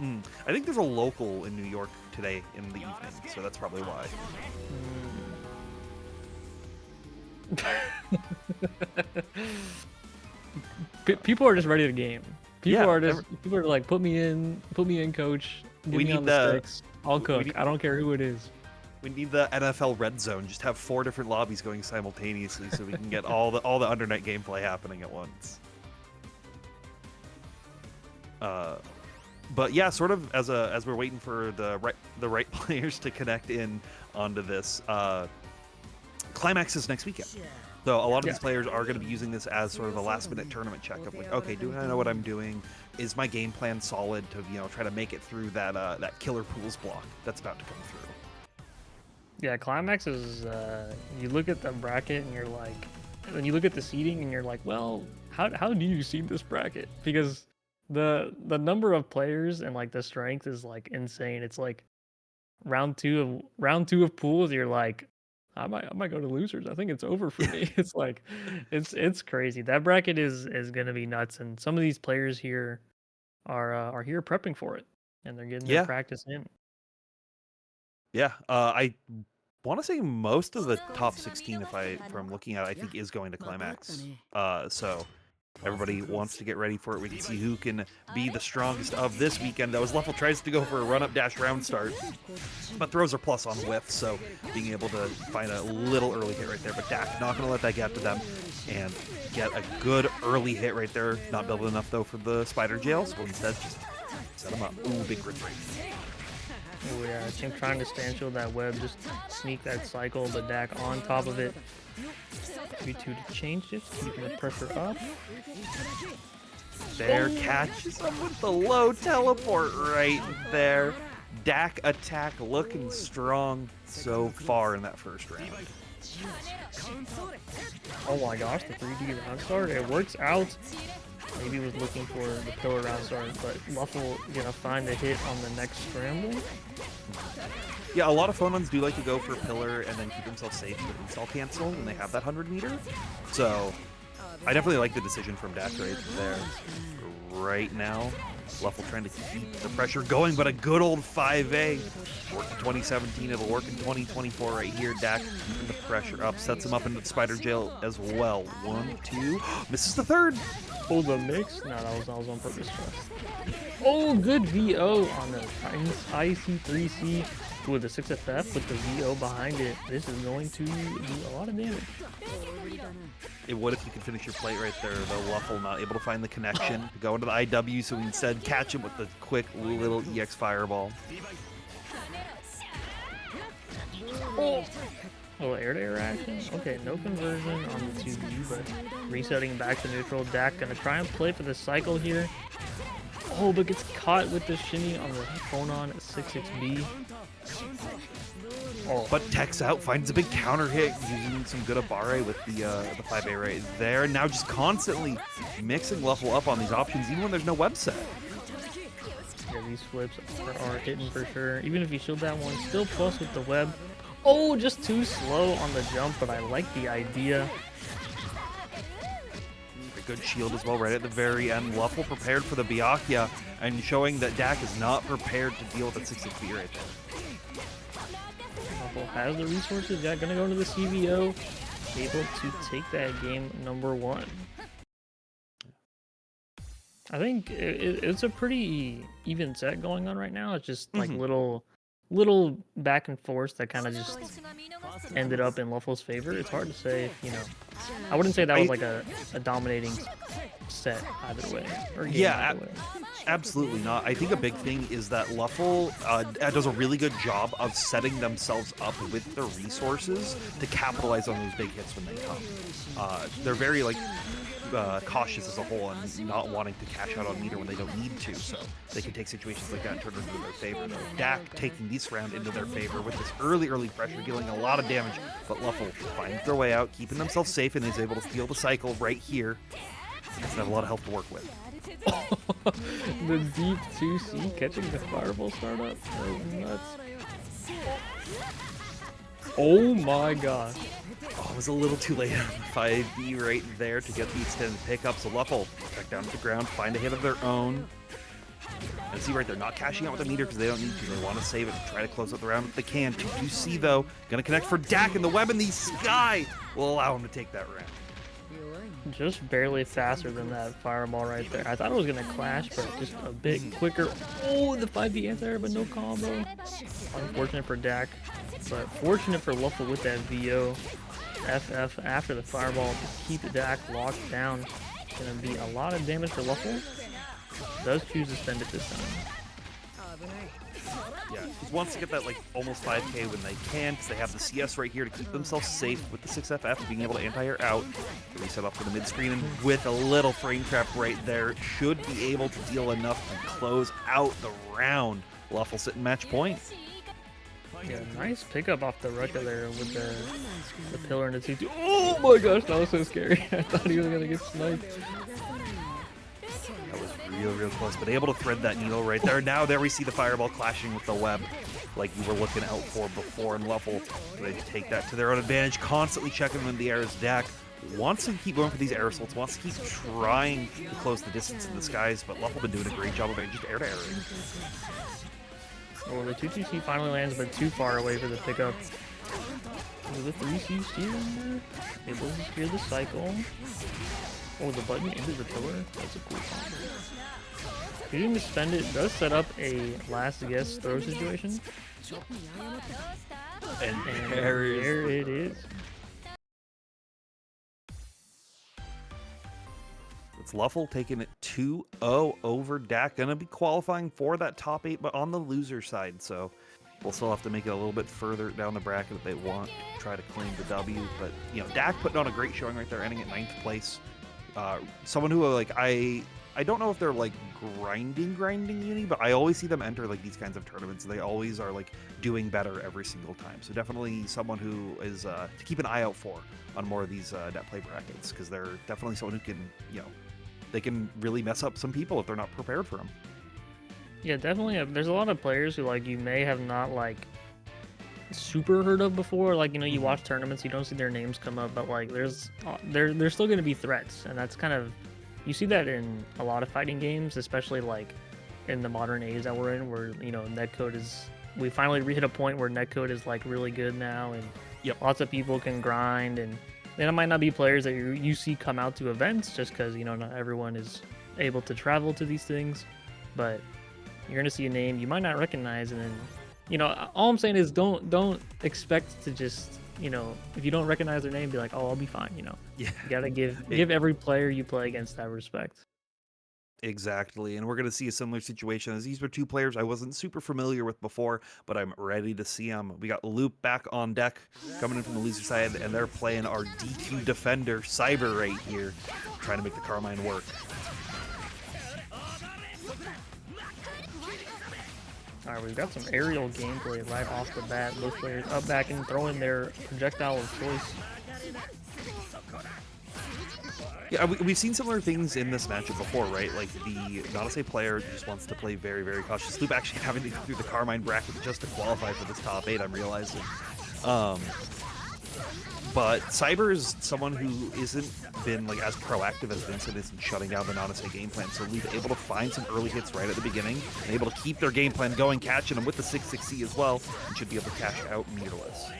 I think there's a local in New York today in the evening, so that's probably why. People are just ready to game. People Yeah, are like, put me in, coach. Get We me need on the sticks. I'll cook. need- I don't care who it is. We need the NFL red zone. Just have 4 different lobbies going simultaneously, so we can get all the undernet gameplay happening at once. But yeah, sort of as we're waiting for the right players to connect in onto this. Climax is next weekend. So a lot of these players are going to be using this as sort of a last-minute tournament check of like, okay, do I know what I'm doing? Is my game plan solid to try to make it through that killer pools block that's about to come through? Yeah, Climax is. You look at the bracket and you're like, then you look at the seeding and you're like, well, how do you seed this bracket? Because the number of players and like the strength is like insane. It's like round two of pools. You're like, I might go to losers. I think it's over for me. It's like, it's crazy. That bracket is gonna be nuts, and some of these players here are here prepping for it, and they're getting their practice in. Yeah, I want to say most of the top 16, if I'm looking at it, I think is going to Climax. So everybody wants to get ready for it. We can see who can be the strongest of this weekend. Though as Luffle tries to go for a run-up dash round start, but throws are plus on whiff, so being able to find a little early hit right there. But Dak not going to let that get to them and get a good early hit right there. Not building enough though for the spider jail, so instead just set him up. Ooh, big rip break. Oh yeah, I think trying to stand shield that web, just sneak that cycle, but Dak on top of it. 3-2 to change it, keeping the pressure up. There, catches him with the low teleport right there. Dak attack looking strong so far in that first round. Oh my gosh, the 3D round start, it works out. Maybe he was looking for the pillar round start, but Luffle gonna find a hit on the next scramble. Yeah, a lot of phone ones do like to go for pillar and then keep themselves safe with install cancel when they have that 100 meter. So I definitely like the decision from Dak right there. Right now, Luffle trying to keep the pressure going, but a good old 5A. Worked in 2017, it'll work in 2024 right here. Dak keeping the pressure up, sets him up into the spider jail as well. 1, 2, misses the third. Oh, the mix? No, that was on purpose. Oh, good VO on the IC3C with the 6FF with the VO behind it. This is going to do a lot of damage. It would if you could finish your plate right there, though. Luffle not able to find the connection to go into the IW, so we instead catch him with the quick little EX fireball. Oh little air-to-air action. Okay, no conversion on the 2B, but resetting back to neutral. Dak gonna try and play for the cycle here. Oh, but gets caught with the shimmy on the Phonon 66B. Oh, but techs out, finds a big counter hit, using some good Abare with the 5A right there. Now just constantly mixing Luffle up on these options, even when there's no web set. Yeah, these flips are hitting for sure. Even if you shield that one, still plus with the web. Oh, just too slow on the jump, but I like the idea. A good shield as well right at the very end. Luffle prepared for the Byakuya and showing that Dak is not prepared to deal with that 6-6 right there. Luffle has the resources. Yeah, gonna go to the CVO. Able to take that game number 1. I think it's a pretty even set going on right now. It's just like little back and forth that kind of just ended up in Luffle's favor. It's hard to say if, I wouldn't say that was like a dominating set either way. Or game either way. Absolutely not. I think a big thing is that Luffle does a really good job of setting themselves up with the resources to capitalize on those big hits when they come. They're very cautious as a whole and not wanting to cash out on meter when they don't need to, so they can take situations like that and turn it into their favor. Though Dak taking this round into their favor with this early pressure, dealing a lot of damage, but Luffle finds their way out, keeping themselves safe, and is able to steal the cycle right here. Doesn't have a lot of health to work with. The deep 2C catching the fireball startup. Oh, nuts. Oh my gosh. Oh, it was a little too late on the 5B right there to get the extended pickup, so Luffle back down to the ground, find a hit of their own. And see right there, not cashing out with the meter because they don't need to. They want to save it and try to close out the round if they can. 2C though, gonna connect for Dak, and the web in the sky will allow him to take that round. Just barely faster than that fireball right there. I thought it was gonna clash, but just a bit quicker. Oh, the 5B anti-air, but no combo. Unfortunate for Dak, but fortunate for Luffle with that VO. FF after the fireball to keep Dak locked down. Gonna be a lot of damage for Luffle. Does choose to spend it this time. Yeah, he wants to get that almost 5k when they can, because they have the CS right here to keep themselves safe with the 6FF, being able to anti-air out, reset up for the mid screen, and with a little frame trap right there, should be able to deal enough to close out the round. Luffle sitting match point. Yeah, nice pickup off the Rucka there with the pillar and the T2. Oh my gosh, that was so scary. I thought he was gonna get sniped. That was real close, but able to thread that needle right there. Now there we see the fireball clashing with the web, like you were looking out for before, and Luffle, they take that to their own advantage, constantly checking them in the air as Dak wants to keep going for these air assaults, wants to keep trying to close the distance in the skies, but Luffle been doing a great job of it, just air to air. Well, the 2-2C finally lands, but too far away for the pickup. The 3C steer, able to steer the cycle. Oh, the button into the pillar. That's a cool combo. Shooting to spend it does set up a last guess throw situation. And there it is. It's Luffle taking it 2-0 over Dak. Gonna be qualifying for that top 8, but on the loser side, so we'll still have to make it a little bit further down the bracket if they want to try to claim the W. But Dak putting on a great showing right there, ending at 9th place. Someone who I don't know if they're grinding Uni, but I always see them enter these kinds of tournaments. They always are doing better every single time. So definitely someone who is to keep an eye out for on more of these net play brackets, because they're definitely someone who can they can really mess up some people if they're not prepared for them. Yeah, definitely. There's a lot of players who you may have not super heard of before. You watch tournaments, you don't see their names come up, but there's still going to be threats, and that's kind of, you see that in a lot of fighting games, especially in the modern age that we're in, where netcode is, we finally hit a point where netcode is really good now, and lots of people can grind, and then it might not be players that you see come out to events, just because not everyone is able to travel to these things, but you're going to see a name you might not recognize, and then all I'm saying is don't expect to just if you don't recognize their name, be like, oh, I'll be fine. Yeah, you gotta give every player you play against that respect. Exactly, and we're going to see a similar situation as these were two players I wasn't super familiar with before, but I'm ready to see them. We got Loop back on deck, coming in from the loser side, and they're playing our DQ defender, Cyber, right here, trying to make the Carmine work. All right, we've got some aerial gameplay right off the bat. Both players up, back, and throwing their projectile of choice. Yeah, we've seen similar things in this matchup before, right? Like the Nodase player just wants to play very, very cautious. Loop actually having to go through the Carmine bracket just to qualify for this top 8, I'm realizing. But Cyber is someone who isn't been like as proactive as Vincent is in shutting down the Nodase game plan. So Loop able to find some early hits right at the beginning and able to keep their game plan going, catching them with the 6-6C as well, and should be able to cash out meterless.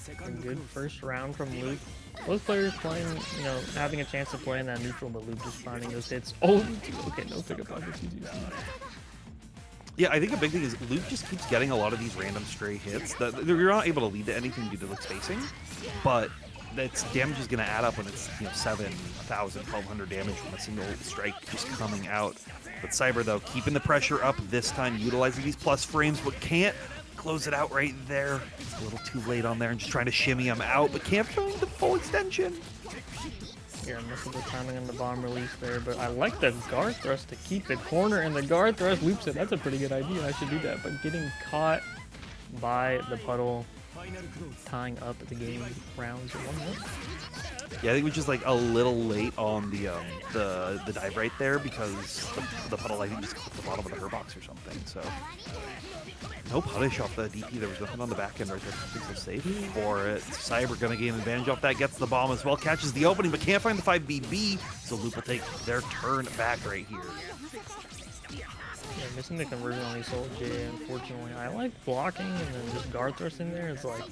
A good first round from Luke. Both players playing, you know, having a chance to play in that neutral, but Luke just finding those hits. Oh, okay, no pickup on the TGC. Yeah, I think a big thing is Luke just keeps getting a lot of these random stray hits that you're not able to lead to anything due to the spacing, but that's damage is going to add up when it's 7,000, 1,200 damage from a single strike just coming out. But Cyber though keeping the pressure up this time, utilizing these plus frames, but can't close it out right there. A little too late on there and just trying to shimmy him out, but can't find the full extension. Yeah, missing the timing on the bomb release there, but I like the guard thrust to keep the corner, and the guard thrust Loop said that's a pretty good idea. I should do that, but getting caught by the puddle, tying up the game rounds 1-1. Yeah, I think it was just like a little late on the dive right there because the puddle I think just clipped the bottom of the her box or something. So no punish off the DP. There was nothing on the back end right there. So safe for it. Cyber gonna gain advantage off that. Gets the bomb as well. Catches the opening, but can't find the 5BB. So Loop will take their turn back right here. Yeah, missing the conversion on these old J, unfortunately. I like blocking and then just guard thrusting there. It's like,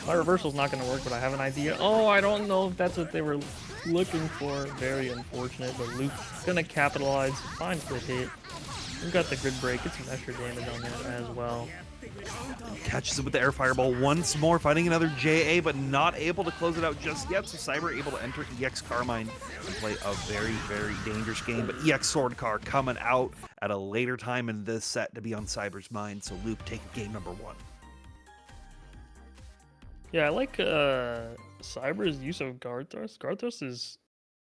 my reversal's not going to work, but I have an idea. Oh, I don't know if that's what they were looking for. Very unfortunate, but Luke's going to capitalize, finds the hit. We've got the good break, gets some extra damage on there as well. Catches it with the air fireball once more, finding another JA, but not able to close it out just yet. So Cyber able to enter EX Carmine and play a very, very dangerous game. But EX Sword Car coming out at a later time in this set to be on Cyber's mind. So Loop taking game number 1. Yeah, I like Cyber's use of guard thrust. Guard thrust is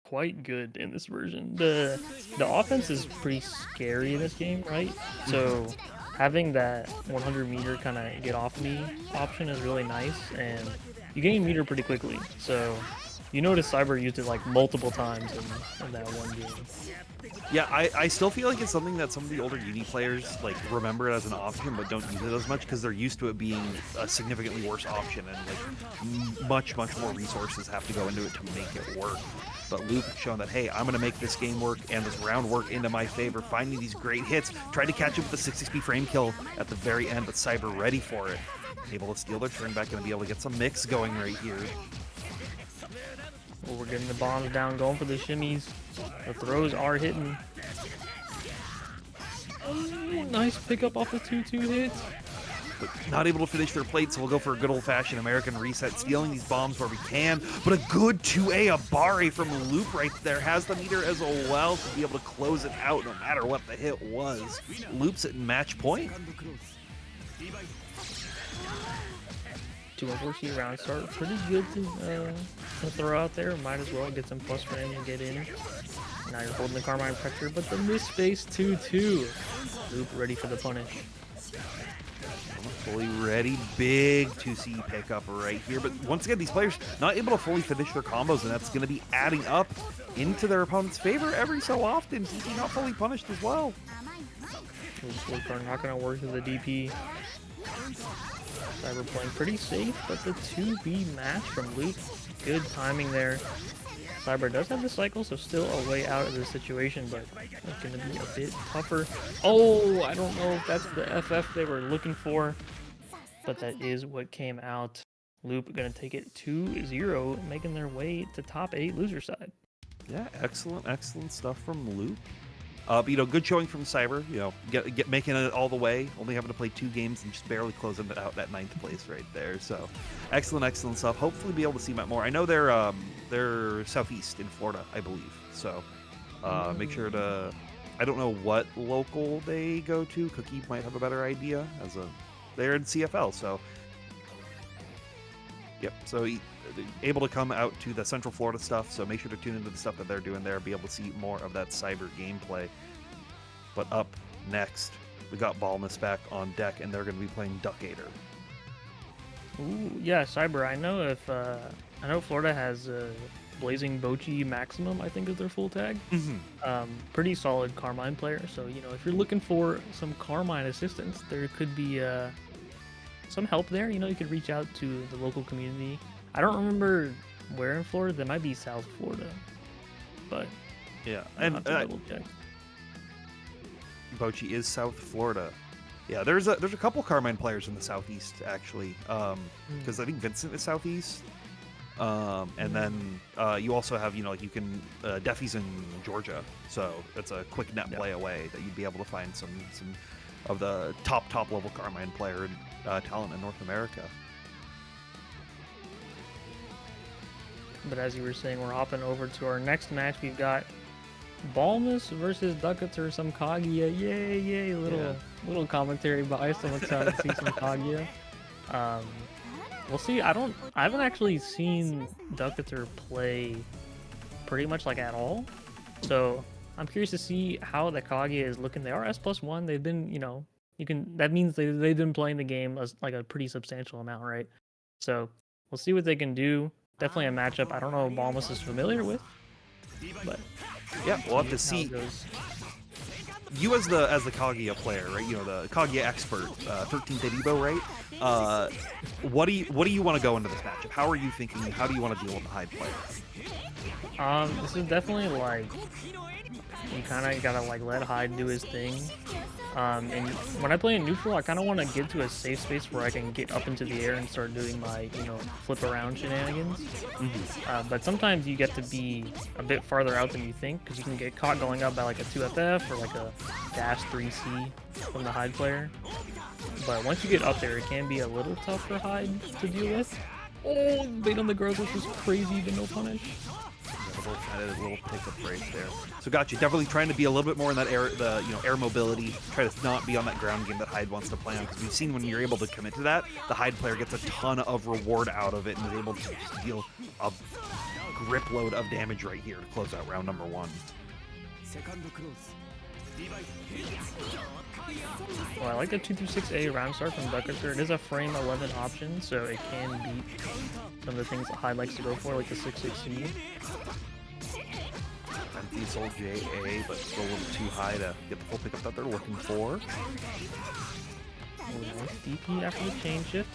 quite good in this version. The offense is pretty scary in this game, right? So having that 100 meter kind of get off me option is really nice, and you gain meter pretty quickly. So you notice Cyber used it like multiple times in that one game. Yeah, I still feel like it's something that some of the older Uni players like remember it as an option but don't use it as much because they're used to it being a significantly worse option, and like much more resources have to go into it to make it work. But Luke showing that, hey, I'm going to make this game work and this round work into my favor, finding these great hits, tried to catch up with the 6-6 frame kill at the very end, but Cyber ready for it. Able to steal their turn back, going to be able to get some mix going right here. Well, we're getting the bombs down, going for the shimmies. The throws are hitting. Oh, nice pickup off the 2-2 hits. But not able to finish their plate, so we'll go for a good old-fashioned American reset, stealing these bombs where we can. But a good 2A, a Bari from Loop right there, has the meter as well to be able to close it out no matter what the hit was. Loop's at match point. 2 unfortunate round start. Pretty good to throw out there. Might as well get some plus frame and get in. Now you're holding the Carmine pressure, but the misface 2-2. Loop ready for the punish. Fully ready, big 2C pickup right here. But once again, these players not able to fully finish their combos, and that's going to be adding up into their opponent's favor every so often. TC not fully punished as well. Sword card not going to work with the DP. Cyber playing pretty safe, but the 2B match from Luke, good timing there. Cyber does have the cycle, so still a way out of the situation, but it's going to be a bit tougher. Oh, I don't know if that's the FF they were looking for, but that is what came out. Loop going to take it 2-0, making their way to top 8 loser side. Yeah, excellent stuff from Loop. But, you know, good showing from Cyber. You know, get making it all the way, only having to play 2 games and just barely closing it out at 9th place right there. So, excellent stuff. Hopefully, be able to see Matt more. I know they're southeast in Florida, I believe. So, make sure to. I don't know what local they go to. Cookie might have a better idea they're in CFL. So, yep. So able to come out to the Central Florida stuff. So make sure to tune into the stuff that they're doing there. Be able to see more of that Cyber gameplay. But up next, we got Balmus back on deck, and they're going to be playing Duckator. Ooh, yeah, Cyber. I know Florida has Blazing Bochi Maximum, I think is their full tag. Pretty solid Carmine player. So, you know, if you're looking for some Carmine assistance, there could be some help there. You know, you could reach out to the local community. I don't remember where in Florida. That might be South Florida, but yeah, I'll and have to double check. Bochi is South Florida. Yeah, there's a couple Carmine players in the Southeast actually, because I think Vincent is Southeast. And then you also have, you know, like you can Defy's in Georgia, so it's a quick net play away that you'd be able to find some of the top level Carmine player talent in North America. But as you were saying, we're hopping over to our next match. We've got Balmus versus Duckator, some Kaguya. Yay! Little commentary bias. I'm excited to see some Kaguya. We'll see. I haven't actually seen Duckator play pretty much like at all. So I'm curious to see how the Kaguya is looking. They are S+1. They've been, you know, that means they've been playing the game as like a pretty substantial amount, right? So we'll see what they can do. Definitely a matchup I don't know if Balmus is familiar with, but yeah, we'll have to see. You as the Kaguya player, right? You know, the Kaguya expert, 13th at Evo, right? What do you want to go into this matchup? How are you thinking? How do you want to deal with the Hyde player? This is definitely like you kind of gotta like let Hyde do his thing. And when I play in neutral, I kind of want to get to a safe space where I can get up into the air and start doing my, you know, flip around shenanigans. But sometimes you get to be a bit farther out than you think, because you can get caught going up by like a 2FF or like a dash 3C from the Hyde player. But once you get up there, it can be a little tough for Hyde to deal with. Oh, bait on the girls, which was crazy, but no punish. Kind of a little pickup right there. So got you. Definitely trying to be a little bit more in that air mobility. Try to not be on that ground game that Hyde wants to play on, because we've seen when you're able to commit to that, the Hyde player gets a ton of reward out of it and is able to just deal a grip load of damage right here to close out round number 1. Well, I like the 2-6A round start from Duckator. It is a frame 11 option, so it can beat some of the things that Hyde likes to go for, like the 6-6C. Empty old JA, but still a little too high to get the full pickup that they're looking for. Oh, nice DP after the chain shift.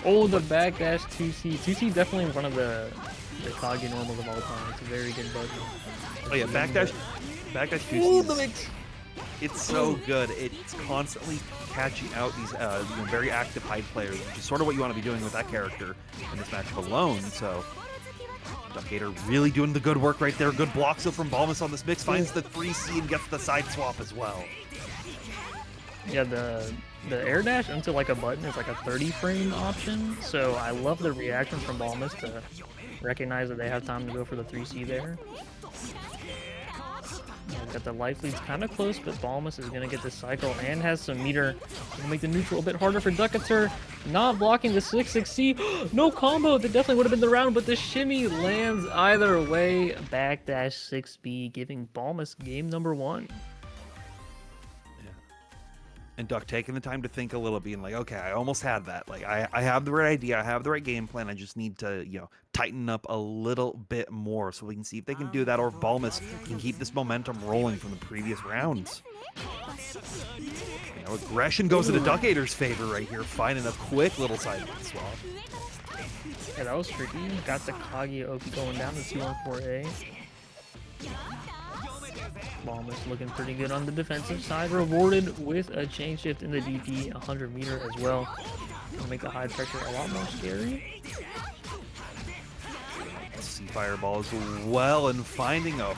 Oh, the backdash 2C. 2C definitely one of the Kaguya normals of all time. It's a very good button. Oh yeah, backdash 2C. It's so good. It's constantly catching out these very active Hyde players, which is sort of what you want to be doing with that character in this matchup alone. So Duckator really doing the good work right there. Good block still from Balmus on this mix. Finds the 3C and gets the side swap as well. Yeah, the air dash into like a button is like a 30 frame option. So I love the reaction from Balmus to recognize that they have time to go for the 3C there. Got the life leads kind of close, but Balmus is going to get the cycle and has some meter. Gonna make the neutral a bit harder for Duckator. Not blocking the 6-6C. No combo. That definitely would have been the round, but the shimmy lands either way. Backdash 6B, giving Balmus game number 1. And Duck taking the time to think a little, being like, okay, I almost had that. Like, I have the right idea. I have the right game plan. I just need to, you know, tighten up a little bit more so we can see if they can do that, or if Balmus can keep this momentum rolling from the previous rounds. You know, aggression goes into Duckator's favor right here, finding a quick little side swap. Yeah, that was tricky. Got the Kaguya Oki going down to 2-1-4A. Balmus looking pretty good on the defensive side, rewarded with a chain shift in the DP, 100 meter as well. Gonna make the high pressure a lot more scary. See Fireball as well, and finding a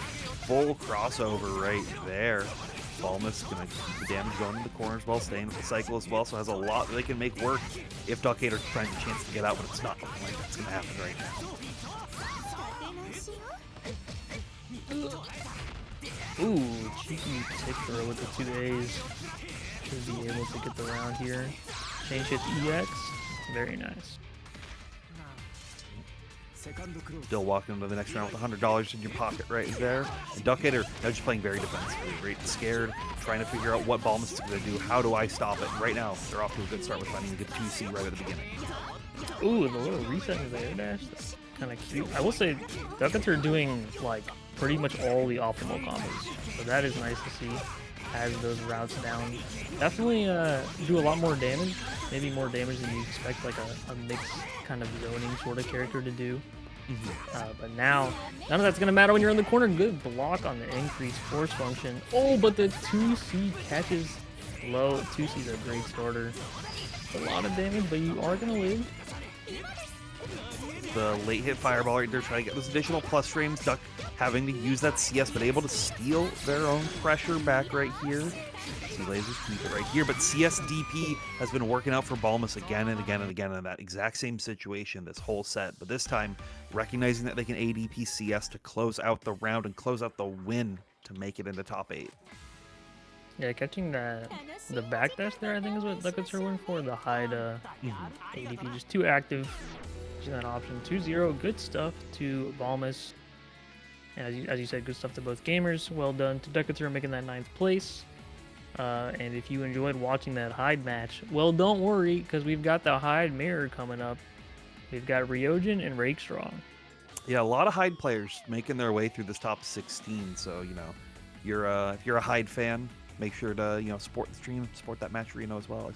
full crossover right there. Balmus gonna keep the damage going in the corners while staying with the cycle as well, so has a lot that they can make work if Duckator finds a chance to get out, but it's not looking like that's gonna happen right now. Ooh, cheeky tick throw with the 2As. Should be able to get the round here. Chain shift EX. Very nice. Still walking into the next round with $100 in your pocket right there. And Duckator now just playing very defensively, right? Scared, trying to figure out what Balmus is going to do. How do I stop it? Right now, they're off to a good start with finding a good 2C right at the beginning. Ooh, the little reset of the air dash. That's kind of cute. I will say, Duckator are doing like pretty much all the optimal combos, so that is nice to see. Has those routes down. Definitely do a lot more damage. Maybe more damage than you expect like a mixed kind of zoning sort of character to do. But now, none of that's going to matter when you're in the corner. Good block on the increased force function. Oh, but the 2C catches low. 2C is a great starter. It's a lot of damage, but you are going to live. The late hit fireball right there, trying to get those additional plus frames. Duck having to use that CS, but able to steal their own pressure back right here. See lasers keep it right here, but CS DP has been working out for Balmus again and again and again in that exact same situation this whole set. But this time, recognizing that they can ADP CS to close out the round and close out the win to make it into top 8. Yeah, catching the backdash there, I think is what Duckets are waiting for. The hide ADP, just too active. That option 2-0, good stuff to Balmus, and as you said, good stuff to both gamers. Well done to Duckator making that 9th place. And if you enjoyed watching that hide match, well, don't worry, because we've got the hide mirror coming up. We've got Ryojin and Rakestrong. Yeah, a lot of hide players making their way through this top 16. So if you're a hide fan, make sure to support the stream, support that match Reno as well. !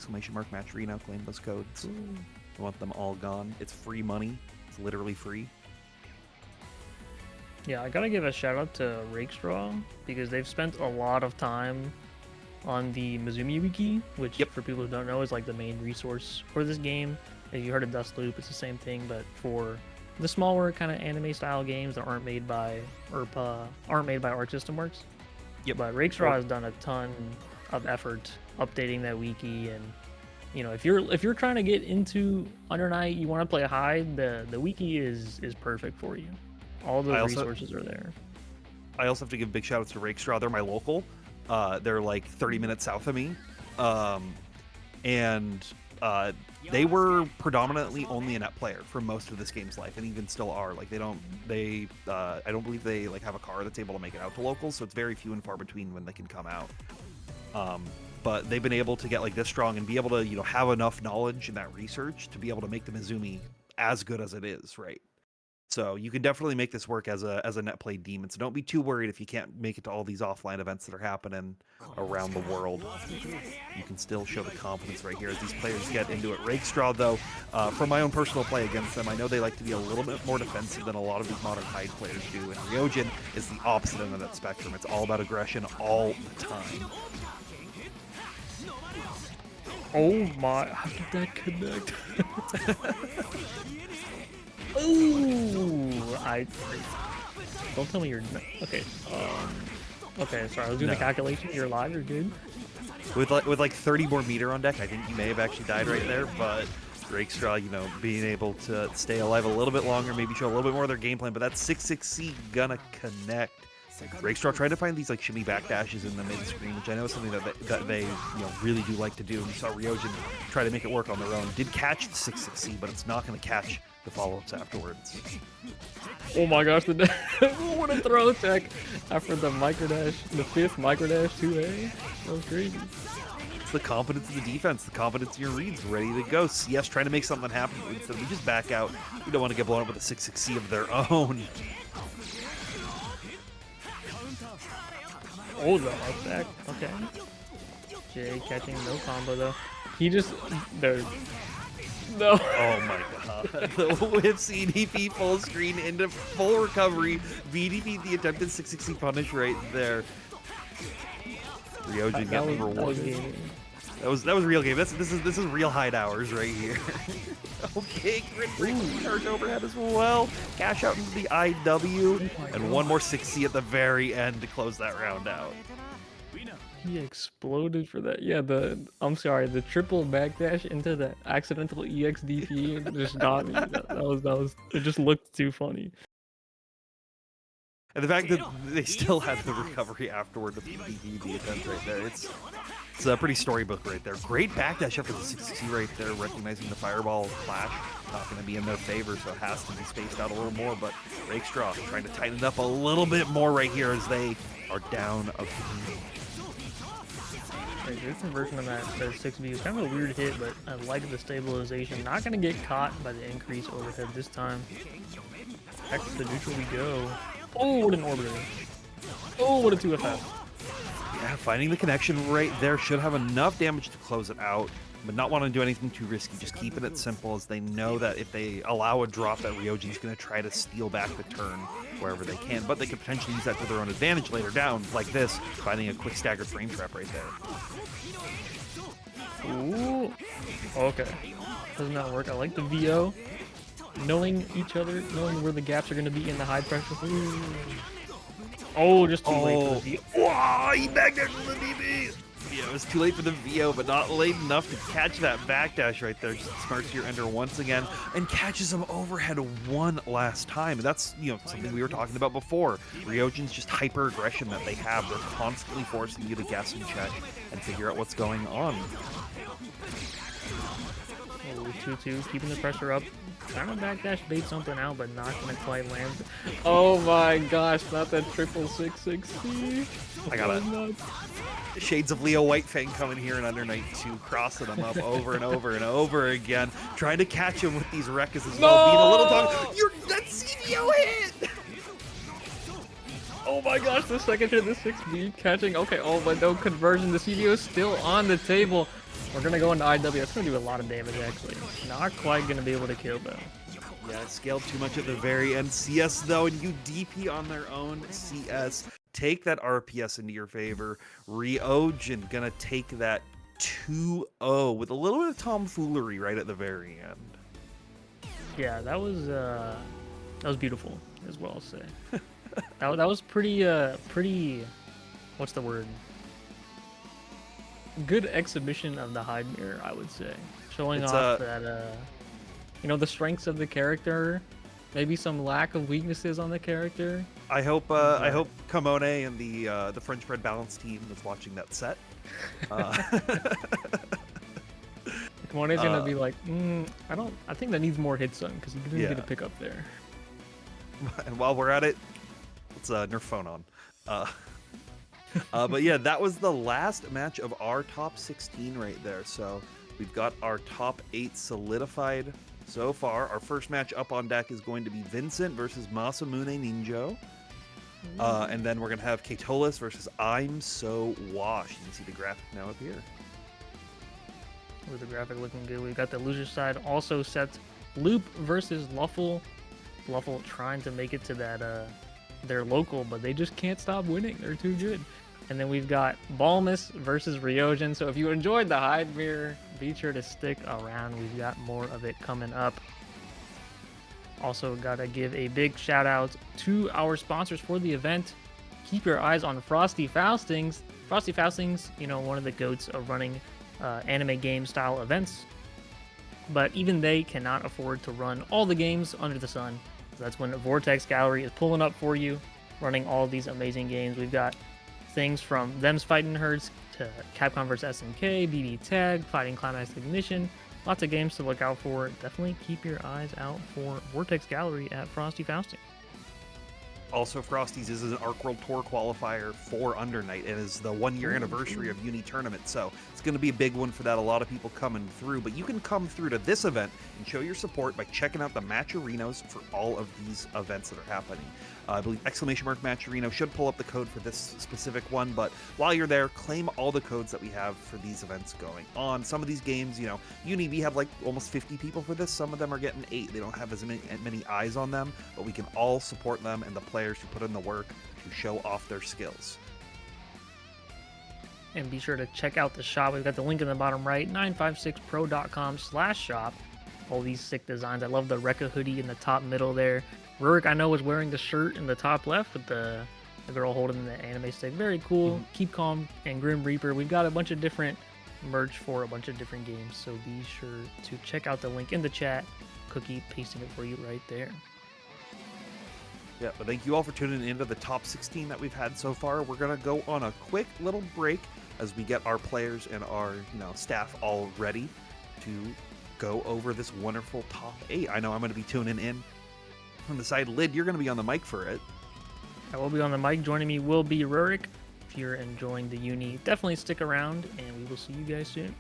Match Reno, claim those codes. Ooh. I want them all gone. It's free money. It's literally free. Yeah, I gotta give a shout out to Rakestraw because they've spent a lot of time on the Mizumi Wiki, which for people who don't know is like the main resource for this game. If you heard of Dust Loop, it's the same thing, but for the smaller kind of anime style games that aren't made by Arc System Works. Yep. But Rakestraw has done a ton of effort updating that wiki, and if you're trying to get into Under Night, you want to play hide, the wiki is perfect for you. All the resources are there. I also have to give big shout outs to Rakestraw. They're my local. They're like 30 minutes south of me. They were predominantly only a net player for most of this game's life, and even still are. Like I don't believe they like have a car that's able to make it out to locals, so it's very few and far between when they can come out. But they've been able to get like this strong and be able to have enough knowledge in that research to be able to make the Mizumi as good as it is, right? So you can definitely make this work as a net play demon. So don't be too worried if you can't make it to all these offline events that are happening around the world. You can still show the confidence right here as these players get into it. Rakestraw, though, from my own personal play against them, I know they like to be a little bit more defensive than a lot of these modern hide players do. And Ryojin is the opposite end of that spectrum. It's all about aggression all the time. Oh my, how did that connect? Ooh, don't tell me you're okay. Okay, sorry, I was doing the calculation. You're alive, you're good. With like 30 more meter on deck, I think you may have actually died right there, but Rakestraw, being able to stay alive a little bit longer, maybe show a little bit more of their game plan, but that 6-6C gonna connect. Rakestraw tried to find these like shimmy backdashes in the mid screen, which I know is something that they really do like to do. And you saw Ryojin try to make it work on their own. Did catch the 6-6C, but it's not going to catch the follow-ups afterwards. Oh my gosh, what a throw attack after the microdash, the 5th microdash 2A. That was crazy. It's the confidence of the defense, the confidence in your reads, ready to go. CS trying to make something happen. Instead, we just back out. We don't want to get blown up with a 6-6C of their own. Oh, the up back. Okay. Jay catching no combo though. He just no. Oh my god. The whip CDP full screen into full recovery. VDP the attempted 660 punish right there. Ryojin getting rewarded. That was real game. This is real hide hours right here. Okay, grid breaking charge overhead as well. Cash out into the IW, and one more 6C at the very end to close that round out. He exploded for that. Yeah, I'm sorry, the triple backdash into the accidental EXDP just got me. That was it just looked too funny. And the fact that they still had the recovery afterward with the DD defense right there, it's a pretty storybook right there. Great backdash after the 6C right there, recognizing the fireball clash. Not going to be in their favor, so it has to be spaced out a little more, but Rakestraw trying to tighten it up a little bit more right here as they are down a game. Good conversion on that 6B is kind of a weird hit, but I like the stabilization. Not going to get caught by the increased overhead this time. Back to the neutral we go. Oh, what an orbiter. Oh, what a 2FF. Yeah, finding the connection right there should have enough damage to close it out, but not want to do anything too risky. Just keeping it simple, as they know that if they allow a drop, that Ryojin's going to try to steal back the turn wherever they can, but they could potentially use that to their own advantage later down, like this, finding a quick staggered frame trap right there. Ooh. Okay. Does not work. I like the VO. Knowing each other, knowing where the gaps are going to be in the high pressure. Ooh. Oh, just too late for the VO. Wow, he backdashed for the DB. Yeah, it was too late for the VO, but not late enough to catch that backdash right there. Just smarts your ender once again and catches him overhead one last time. And that's, something we were talking about before. Ryojin's just hyper aggression that they have. They're constantly forcing you to guess and check and figure out what's going on. Oh, 2-2, keeping the pressure up. Trying to backdash bait something out, but not going to quite land. Oh my gosh, not that 666C. I got it. Shades of Leo Whitefang coming here in Under Night 2, crossing him up over and over and over again, trying to catch him with these Rekkas as well, being a little dog. That CVO hit! Oh my gosh, the second hit, the 6B catching. Okay, oh, but no conversion. The CVO is still on the table. We're going to go into IW. That's going to do a lot of damage, actually. Not quite going to be able to kill, though. Yeah, scaled too much at the very end. CS, though, and UDP on their own. CS, take that RPS into your favor. Ryojin going to take that 2-0 with a little bit of tomfoolery right at the very end. Yeah, that was beautiful, as well, I'll say. that was pretty, what's the word? Good exhibition of the hide mirror, I would say. Showing off that, the strengths of the character, maybe some lack of weaknesses on the character. I hope Kamone and the French bread balance team is watching that set. Kamone's gonna be like, I think that needs more hits on because he didn't get a pick up there. And while we're at it, let's nerf phone on. But yeah, that was the last match of our top 16 right there. So we've got our top 8 solidified so far. Our first match up on deck is going to be Vincent versus Masamune Ninjo. And then we're going to have Katolis versus I'm So Washed. You can see the graphic now up here. With the graphic looking good. We've got the loser side also set. Loop versus Luffle. Luffle trying to make it to that their local, but they just can't stop winning. They're too good. And then we've got Balmus versus Ryojin. So if you enjoyed the hide mirror, be sure to stick around. We've got more of it coming up. Also gotta give a big shout out to our sponsors for the event. Keep your eyes on Frosty Faustings. Frosty Faustings, one of the goats of running anime game style events. But even they cannot afford to run all the games under the sun. So that's when Vortex Gallery is pulling up for you, running all these amazing games. We've got things from Them's Fighting Herds to Capcom vs. SNK, BB Tag, Fighting Climax Ignition. Lots of games to look out for. Definitely keep your eyes out for Vortex Gallery at Frosty Fausting. Also, Frosties is an Arc World Tour qualifier for Under Night. It is the 1-year anniversary of Uni Tournament, so it's going to be a big one for that. A lot of people coming through, but you can come through to this event and show your support by checking out the Matcherinos for all of these events that are happening. I believe !Matcherino should pull up the code for this specific one, but while you're there, claim all the codes that we have for these events going on. Some of these games, Uni, we have like almost 50 people for this. Some of them are getting 8. They don't have as many eyes on them, but we can all support them and the players who put in the work to show off their skills. And be sure to check out the shop. We've got the link in the bottom right, 956pro.com/shop. All these sick designs. I love the Rekka hoodie in the top middle there. Rurik, I know, was wearing the shirt in the top left with the girl holding the anime stick. Very cool. Keep Calm and Grim Reaper. We've got a bunch of different merch for a bunch of different games, so be sure to check out the link in the chat. Cookie pasting it for you right there. Yeah, but thank you all for tuning into the top 16 that we've had so far. We're gonna go on a quick little break as we get our players and our staff all ready to go over this wonderful top 8. I know I'm gonna be tuning in from the side. Lid, you're gonna be on the mic for it. I will be on the mic. Joining me will be Rurik. If you're enjoying the uni, definitely stick around, and we will see you guys soon.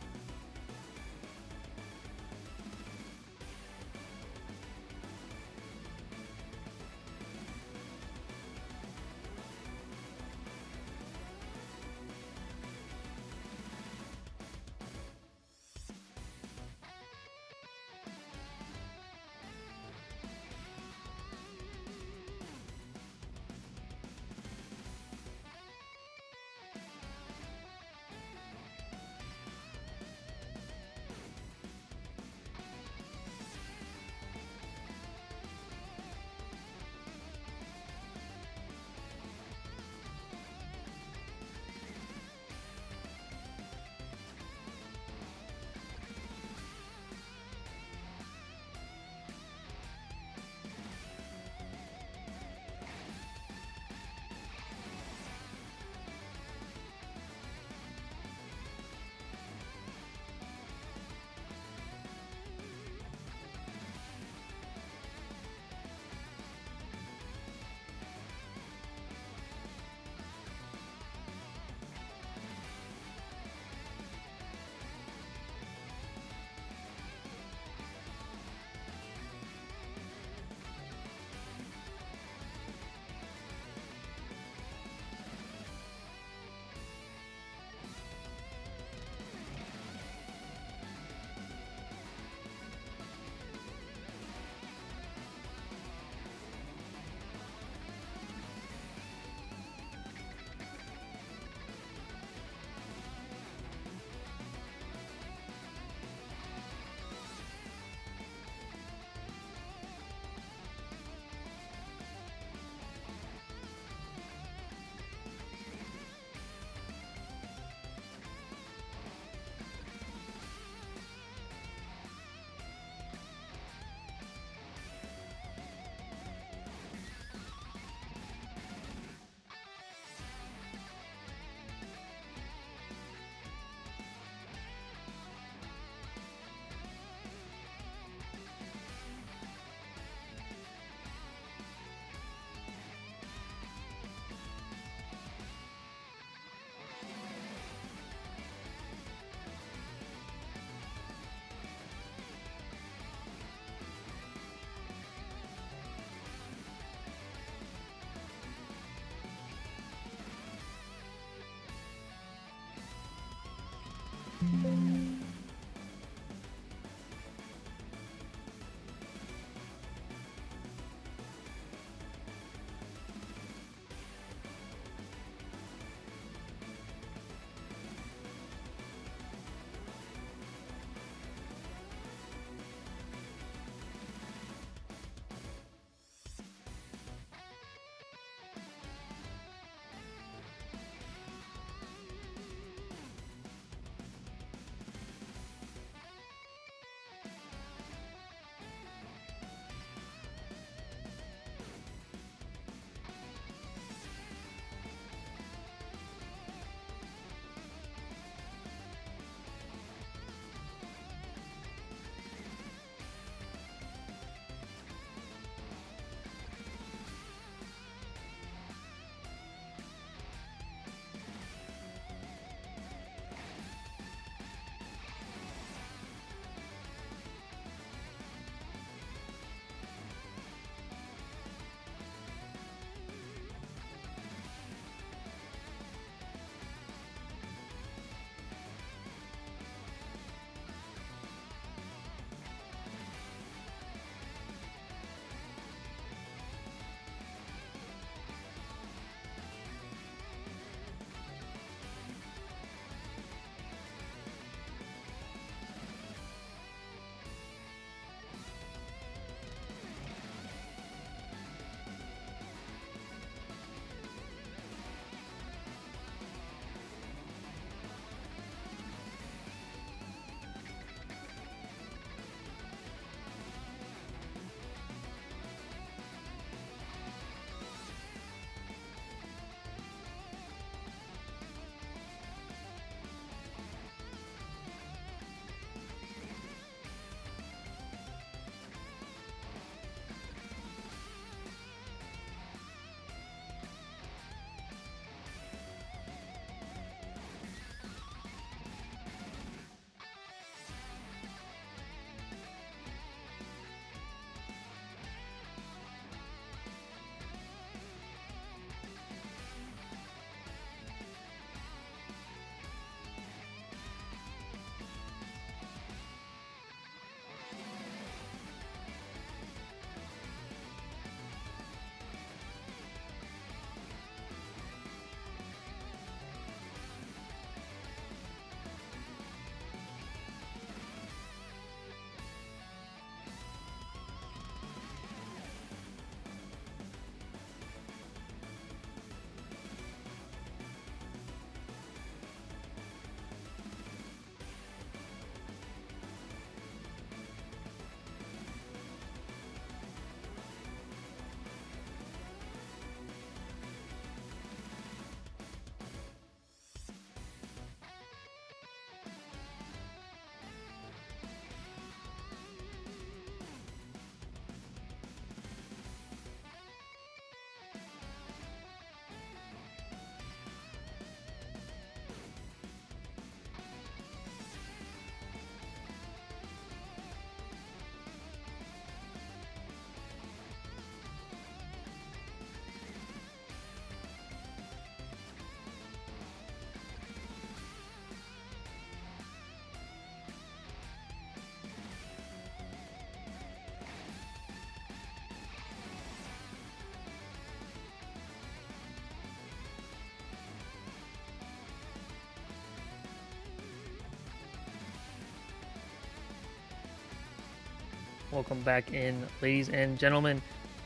Welcome back in, ladies and gentlemen.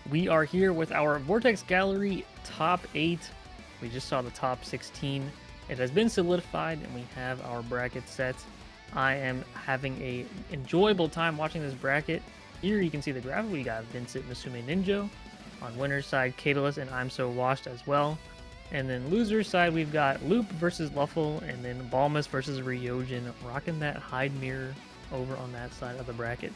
We are here with our Vortex Gallery top 8. We just saw the top 16. It has been solidified and we have our bracket set. I am having a enjoyable time watching this bracket. Here you can see the graphic. We got Vincent Musume Ninja. On winner's side, Catalyst and I'm So Washed as well. And then loser's side, we've got Loop versus Luffle, and then Balmus versus Ryojin, rocking that hide mirror over on that side of the bracket.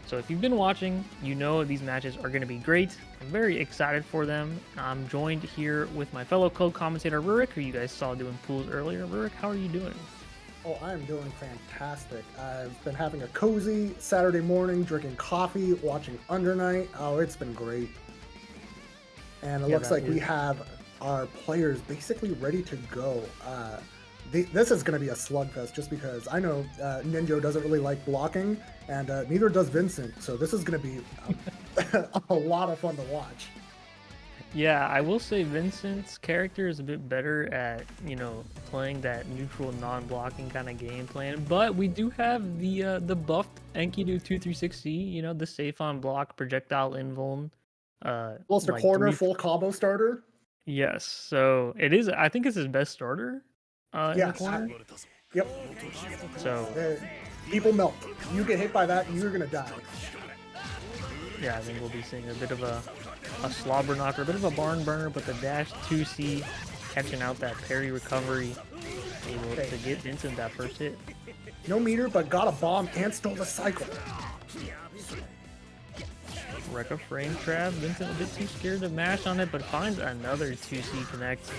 So if you've been watching, you know these matches are going to be great. I'm very excited for them. I'm joined here with my fellow co-commentator Rurik, who you guys saw doing pools earlier. Rurik, how are you doing? Oh, I'm doing fantastic. I've been having a cozy Saturday morning, drinking coffee, watching Under Night. Oh, it's been great. And it looks like we have our players basically ready to go. This is going to be a slugfest just because I know Ninja doesn't really like blocking, and neither does Vincent. So this is going to be a lot of fun to watch. Yeah, I will say Vincent's character is a bit better at, playing that neutral, non-blocking kind of game plan. But we do have the buffed Enkidu 2360, the safe on block projectile invuln. Close to corner, full combo starter. Yes, so it is. I think it's his best starter. In the corner. Yep. So people melt. You get hit by that, you're gonna die. Yeah, I think we'll be seeing a bit of a slobber knocker, a bit of a barn burner, but the dash 2C catching out that parry recovery, able to get Vincent that first hit. No meter, but got a bomb and stole the cycle. Wreck a frame trap. Vincent a bit too scared to mash on it, but finds another 2C connect.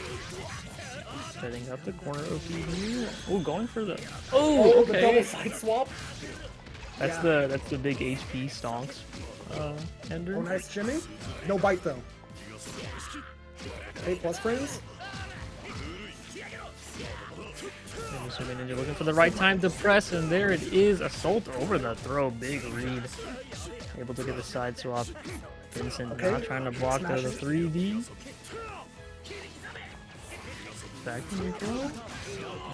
Setting up the corner OP here. Oh, going for the okay. The double side swap. That's the big HP stonks. Ender. Oh, nice shimmy. No bite though. 8 plus frames. Musume Ninja looking for the right time to press, and there it is. Assault over the throw. Big read. Able to get the side swap. Vincent not trying to block the 3D. Back to neutral.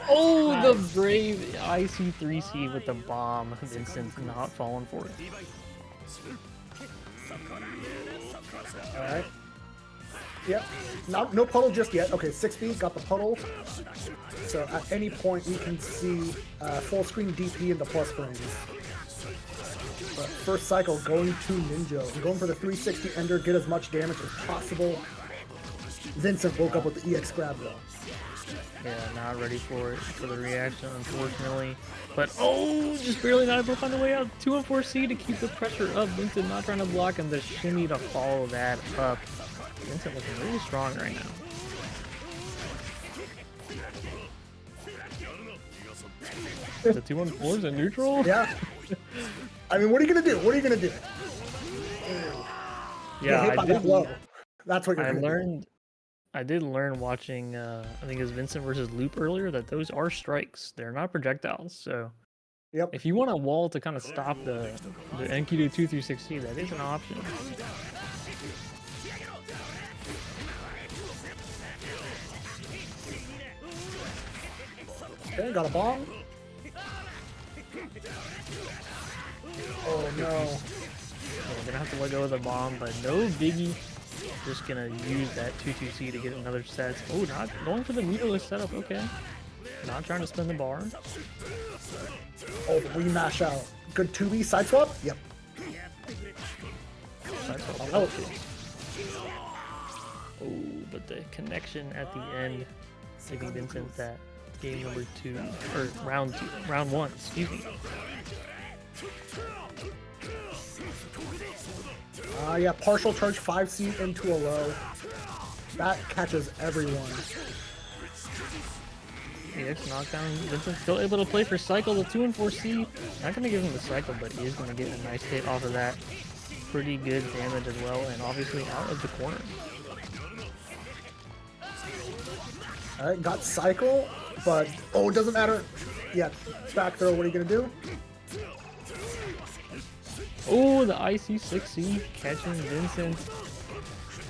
Oh, the brave IC3C with the bomb. Vincent not falling for it. Alright. Yep. No puddle just yet. Okay, 6B got the puddle. So at any point we can see full screen DP into plus frames. But first cycle going to Ninja. I'm going for the 360 ender, get as much damage as possible. Vincent woke up with the EX grab though. Yeah, not ready for it, for the reaction, unfortunately. But, just barely not able to find the way out. 2 and 4C to keep the pressure up. Vincent not trying to block, and the shimmy to follow that up. Vincent looking really strong right now. The 2-1-4s in neutral? Yeah. I mean, what are you going to do? What are you going to do? Yeah, That's what you're going to do. I did learn watching, I think it was Vincent versus Loop earlier, that those are strikes. They're not projectiles. So if you want a wall to kind of stop the Enkidu 2360, that is an option. Okay, got a bomb. Oh no. Yeah, we're gonna have to let go of the bomb, but no biggie. Just gonna use that 2-2C to get another set. Oh, not going for the meterless setup. Okay. Not trying to spin the bar. Oh, the remash out. Good 2B side swap? Yep. Side swap. Oh, but the connection at the end, giving Vincent that game number 2, or round 1, excuse me. Yeah, partial charge 5C into a low. That catches everyone. EX knockdown. Vincent still able to play for cycle. The 2 and 4C. Not going to give him the cycle, but he is going to get a nice hit off of that. Pretty good damage as well, and obviously out of the corner. Alright, got cycle, but it doesn't matter. Yeah, back throw, what are you going to do? Oh, the IC6C catching Vincent.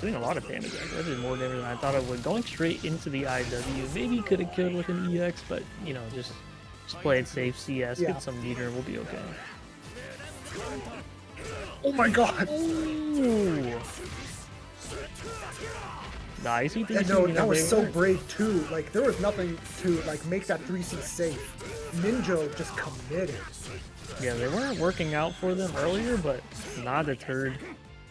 Doing a lot of damage. That did more damage than I thought it would. Going straight into the IW. Maybe could have killed with an EX, but, just play it safe. CS, get some meter, and we'll be okay. Oh my god! Ooh. Nice. You And think no, that was so brave too. Like there was nothing to like make that 3C safe. Ninja just committed. Yeah, they weren't working out for them earlier, but not deterred,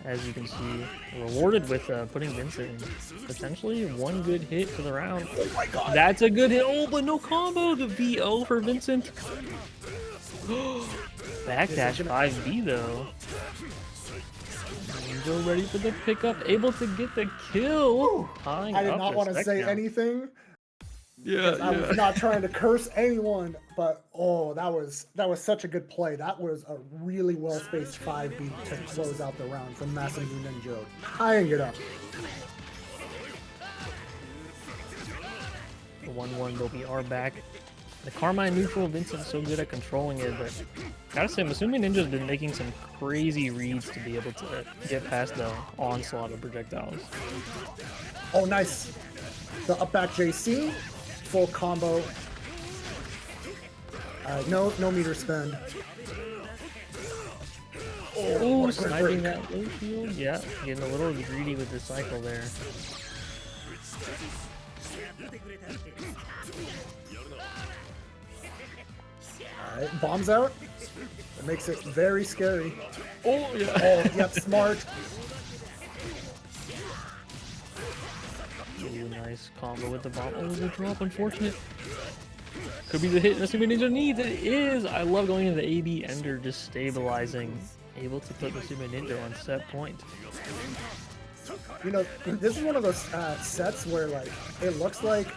as you can see. Rewarded with putting Vincent in potentially one good hit for the round. Oh my god! That's a good hit. Oh, but no combo. The VO for Vincent. Backdash 5B though. Ninja ready for the pickup, able to get the kill. I did not want to say anything. Yeah, I was not trying to curse anyone, but oh, that was such a good play. That was a really well spaced 5B to close out the round from Masamu Ninja, tying it up. The 1-1, but we are back. The Carmine neutral, Vincent's so good at controlling it, but gotta say, Masumi Ninja's been making some crazy reads to be able to get past the onslaught of projectiles. Oh, nice. The up back JC, full combo. No meter spend. Oh, what a great sniping break. that low shield. Yeah, getting a little greedy with the cycle there. Alright, bombs out. It makes it very scary. Oh, yeah. Oh, yep, smart. Ooh, nice combo with the bomb. Oh, the drop, unfortunate. Could be the hit Masumi Ninja needs. It is. I love going into the AB Ender, just stabilizing. Able to put Masumi Ninja on set point. You know, this is one of those sets where, like, it looks like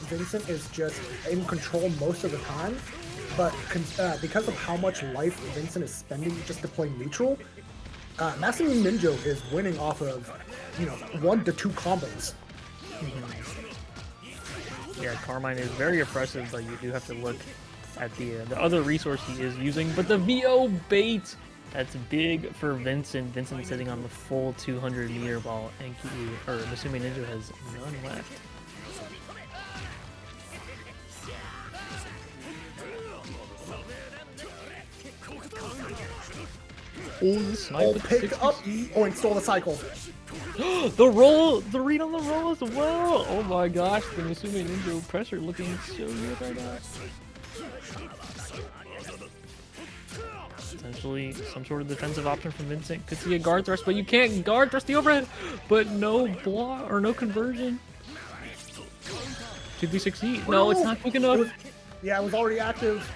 Vincent is just in control most of the time, but because of how much life Vincent is spending just to play neutral, Masamu Ninja is winning off of, 1 to 2 combos. Yeah, Carmine is very oppressive, but you do have to look at the other resource he is using. But the VO bait, that's big for Vincent. Vincent sitting on the full 200 meter while Masumi Ninja has none left. Oh, the snipe Oh, with picked up. 60. Oh, and stole the cycle. The roll, the read on the roll as well. Oh my gosh, the Masumi Ninja pressure looking so good right now. Potentially some sort of defensive option from Vincent. Could see a guard thrust, but you can't guard thrust the overhead. But no block or no conversion. Could be succeed. No, it's not quick enough. It was already active.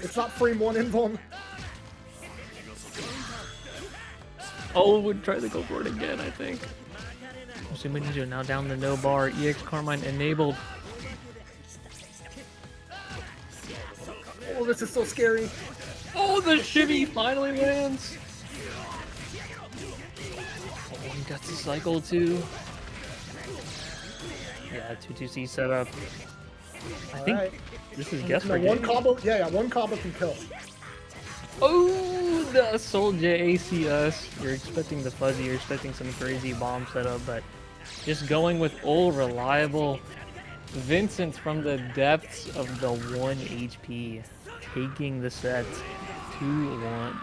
It's not frame 1 invuln. Oh, would try to go for it again, I think. Masumi Ninja now down the no bar. EX Carmine enabled. Oh, this is so scary. Oh, the shimmy finally lands. Oh, he got the cycle too. Yeah, 2-2C setup. I think Alright. this is guess No, for one game. combo. Yeah, one combo can kill. Oh, the Soul JACS. You're expecting the fuzzy, you're expecting some crazy bomb setup, but just going with old reliable Vincent from the depths of the 1 HP, taking the set 2-1.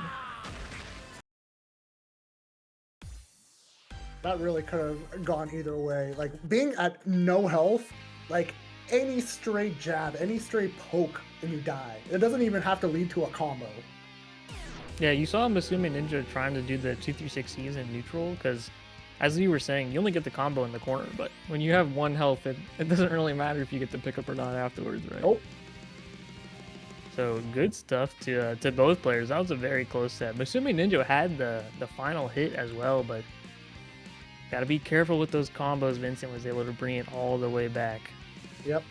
That really could have gone either way. Like, being at no health, like, any stray jab, any stray poke, and you die. It doesn't even have to lead to a combo. Yeah, you saw Masumi Ninja trying to do the 2-3-6 in neutral, because as you were saying, you only get the combo in the corner, but when you have 1 health, it doesn't really matter if you get the pickup or not afterwards, right? Nope. So good stuff to both players. That was a very close set. Masumi Ninja had the final hit as well, but gotta be careful with those combos. Vincent was able to bring it all the way back. Yep.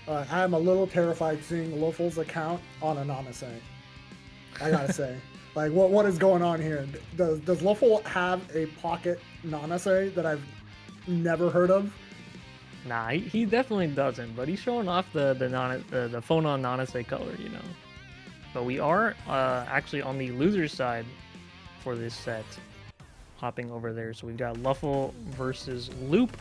I'm a little terrified seeing Lofel's account on Anonymous. I gotta say. Like, what is going on here? Does Lofel have a pocket Nanase that I've never heard of? Nah, he definitely doesn't, but he's showing off the phone on Nanase color, you know. But we are actually on the loser's side for this set. Hopping over there. So we've got Luffle versus Loop.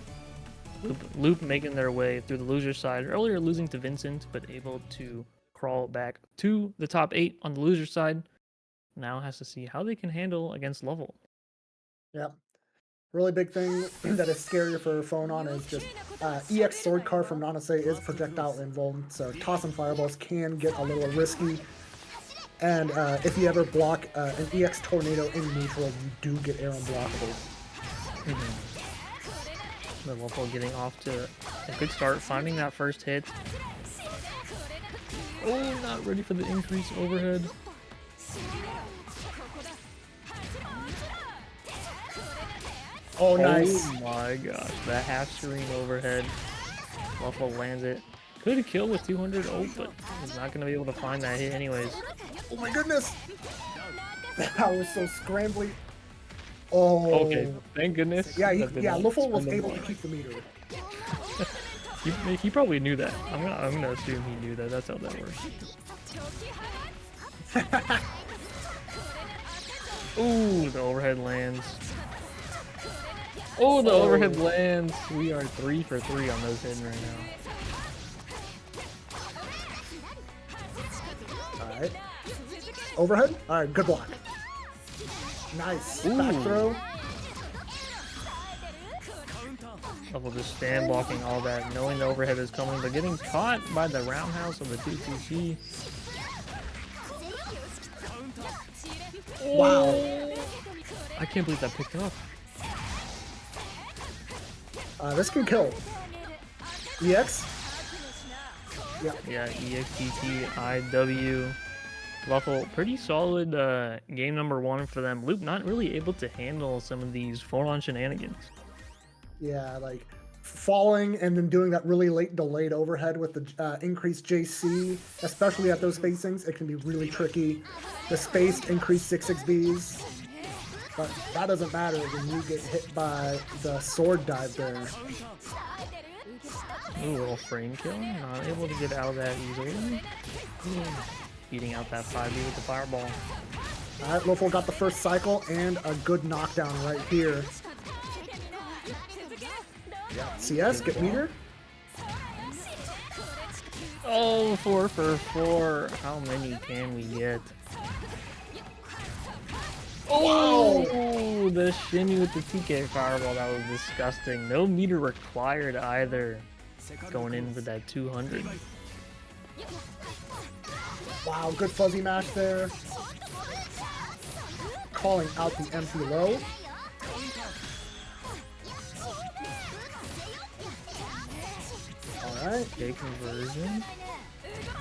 Loop making their way through the loser's side. Earlier losing to Vincent, but able to crawl back to the top 8 on the loser's side. now has to see how they can handle against Lovell. Yep. Really big thing that is scarier for phone on is just EX Sword Car from Nanase is projectile invuln, so tossing fireballs can get a little risky. And if you ever block an EX Tornado in neutral, you do get air unblockable. The Lovell getting off to a good start, finding that first hit. Oh, not ready for the increased overhead. Oh, nice. Oh my gosh, that half screen overhead. Lovell lands it. Could kill with 200 ult, but he's not going to be able to find that hit anyways. Oh my goodness. That was so scrambly. Oh. Okay, thank goodness. Yeah, that did yeah. not Luffle was spin the able to block. keep the meter. He probably knew that. I'm gonna assume he knew that. That's how that works. Ooh, the overhead lands. Oh, the overhead lands. We are 3 for 3 on those hidden right now. All right. Overhead. All right. Good block. Nice. Ooh. Back throw. Lovell just stand blocking all that, knowing the overhead is coming, but getting caught by the roundhouse of the 2CC. Wow. I can't believe that picked up. This can kill. EX. Yeah. Yeah, EXTT, IW. Lovell, pretty solid game number 1 for them. Loop not really able to handle some of these phone-on shenanigans. Yeah, like falling and then doing that really late delayed overhead with the increased JC, especially at those spacings, it can be really tricky. The spaced increased 6-6Bs, but that doesn't matter when you get hit by the sword dive there. Ooh, little frame kill. Not able to get out of that easily. Beating out that 5B with the fireball. Alright, Lofo got the first cycle and a good knockdown right here. CS, get meter. Oh, 4 for 4. How many can we get? Oh, the shimmy with the TK fireball. That was disgusting. No meter required either. Going in for that 200. Wow, good fuzzy mash there. Calling out the empty low. Alright. Okay, conversion.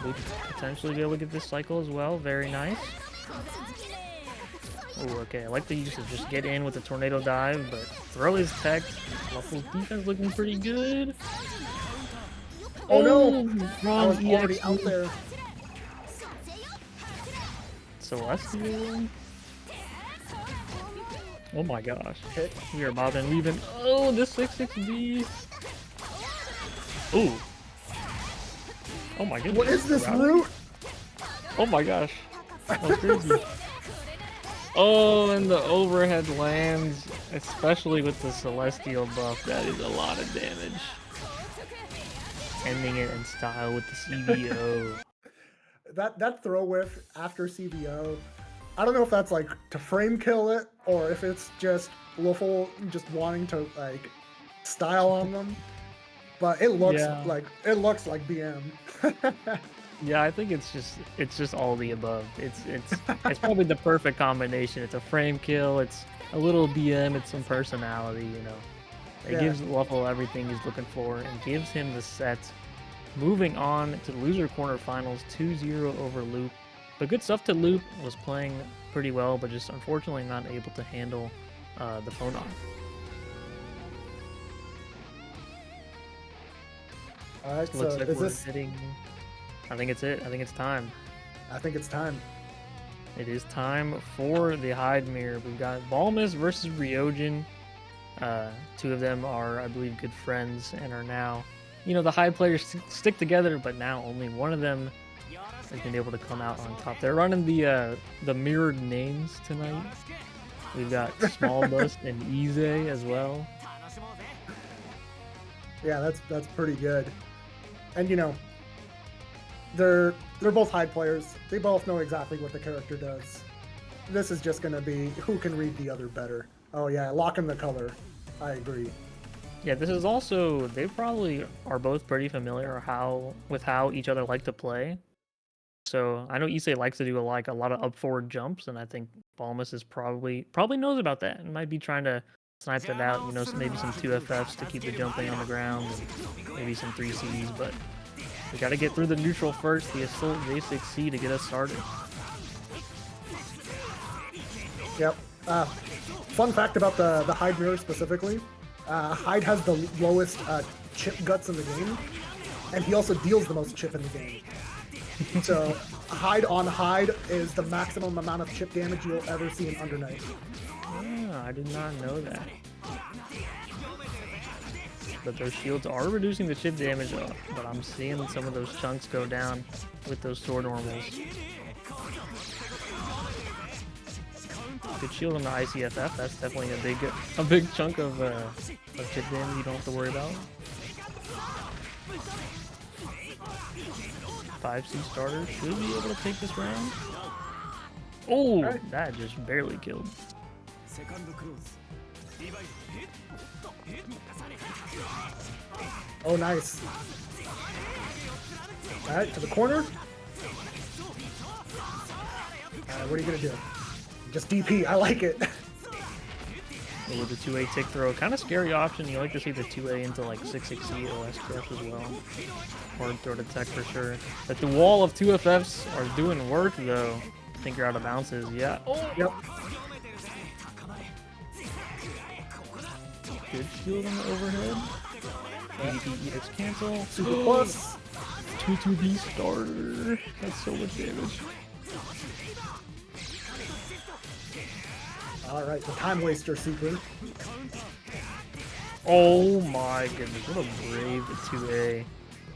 We could potentially be able to get this cycle as well. Very nice. Oh, okay. I like the use of just get in with the tornado dive, but throw his tech. Lovell's defense looking pretty good. Oh no! I Wrong was already EX. out there. Celestial. Oh my gosh. Okay. We are bobbing and weaving. Oh, the 6-6B. Ooh. Oh my goodness. What is this Wow. route? Oh my gosh. That was crazy. Oh, and the overhead lands, especially with the Celestial buff, that is a lot of damage. Ending it in style with the CBO. That throw whiff after CBO, I don't know if that's like to frame kill it or if it's just Luffle just wanting to like style on them. But it looks like BM. Yeah, I think it's just all the above. It's probably the perfect combination. It's a frame kill, it's a little BM, it's some personality, you know. It gives Luffle everything he's looking for and gives him the set. Moving on to the loser corner finals, 2-0 over Loop. But good stuff to Loop, was playing pretty well, but just unfortunately not able to handle the phone on. Alright, so Looks like is we're this hitting... I think it's it. I think it's time. I think it's time. It is time for the Hide Mirror. We've got Balmus versus Ryojin. Two of them are, I believe, good friends and are now, you know, the Hide players stick together, but now only one of them has been able to come out on top. They're running the mirrored names tonight. We've got Small Bust and Ize as well. Yeah, that's pretty good. And you know, they're both Hide players. They both know exactly what the character does. this is just gonna be who can read the other better. Oh yeah, lock in the color. I agree. Yeah, this is also, they probably are both pretty familiar with how each other like to play. So I know Issei likes to do like a lot of up forward jumps, and I think Balmus is probably knows about that and might be trying to snipe that out. You know, maybe some 2FFs to keep the jumping on the ground, and maybe some 3Cs. But we got to get through the neutral first, the Assault J6C to get us started. Yep. Fun fact about the Hyde mirror specifically. Hyde has the lowest chip guts in the game, and he also deals the most chip in the game. So Hyde on Hyde is the maximum amount of chip damage you'll ever see in Under Night. I did not know that. But those shields are reducing the chip damage off, but I'm seeing some of those chunks go down with those sword normals. Good shield on the ICFF, that's definitely a big chunk of chip damage you don't have to worry about. 5C starter should be able to take this round. Oh, right. That just barely killed. Oh, nice. All right, to the corner. What are you gonna do? Just DP. I like it. With the 2A tick throw, kind of scary option. You like to see the 2A into like 660 OS crush as well. Hard throw to tech for sure. But the wall of 2FFs are doing work though. I think you're out of bounces. Yeah. Oh. Yep. Good shield on the overhead. EDP EX cancel. Super plus. 2-2B starter. That's so much damage. All right, the time waster super. Oh my goodness, what a brave 2A.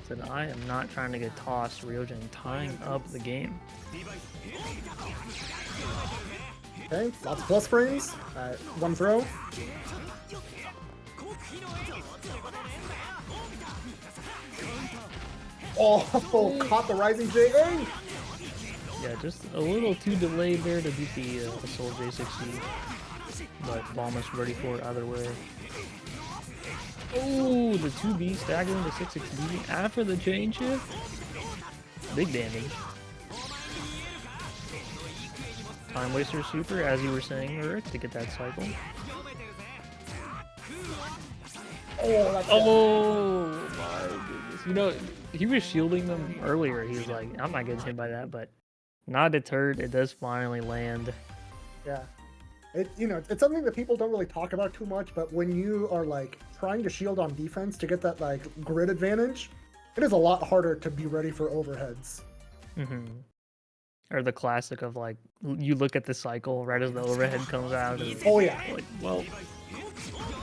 Said, I am not trying to get tossed. Ryojin tying up the game. Okay, lots of plus frames. One throw. Oh, caught the rising JA. Yeah, just a little too delayed there to beat the Assault J6C. But Balmus ready for it either way. Oh, the 2B staggering to 6-6B after the chain shift. Big damage. Time waster super, as you were saying, Rick, to get that cycle. Oh, that's Oh my goodness. You know, he was shielding them earlier. He was like, I'm not getting hit by that, but not deterred. It does finally land. Yeah. It's something that people don't really talk about too much, but when you are like trying to shield on defense to get that like grid advantage, it is a lot harder to be ready for overheads. Or the classic of like, you look at the cycle right as the overhead comes out. And Oh yeah. like, well,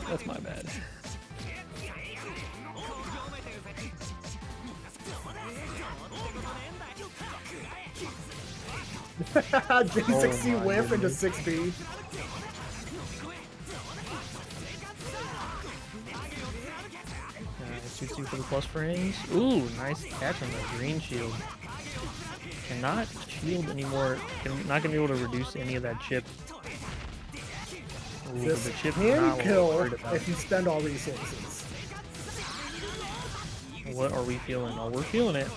that's my bad. J6C Oh my whiff into goodness. 6B. Shoot for the plus frames. Ooh, nice catch on the green shield. Cannot shield anymore. Not gonna be able to reduce any of that chip. Ooh, This the chip can not what we're kill worried about. if you spend all resources. What are we feeling? Oh, we're feeling it.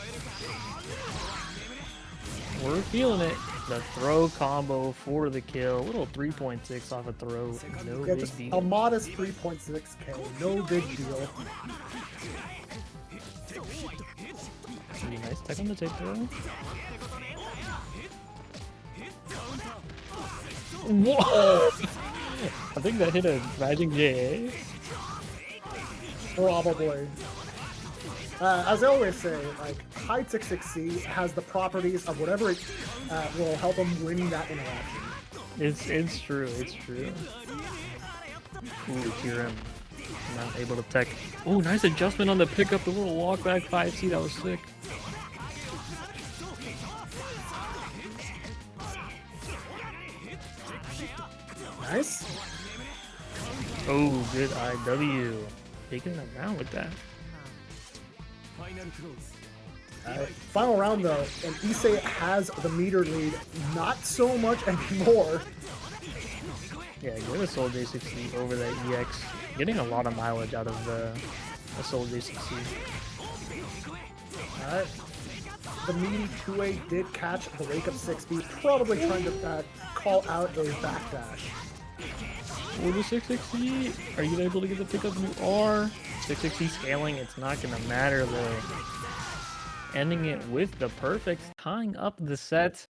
We're feeling it. The throw combo for the kill. Little 3.6 off a throw. No Yeah, big just deal. a modest 3.6k. No big deal. Pretty nice tech on the tick throw. Whoa! I think that hit a Rising JA. Probably. As I always say, like, Hyde 66C has the properties of whatever it will help him win that interaction. It's true, it's true. Ooh, Kieran. Not able to tech. Oh, nice adjustment on the pickup, the little walk back 5C, that was sick. Nice. Oh, good IW. Taking them down with that. Final round though, and Issei has the meter lead, not so much anymore. Yeah, get a Soul J6C over that EX. Getting a lot of mileage out of the Soul J6C. Alright. The meaty 2A did catch the wake up 6B, probably trying to call out a backdash. Oh, the 660. Are you able to get the pickup? You are. 660 scaling. It's not going to matter though. Ending it with the perfect, tying up the set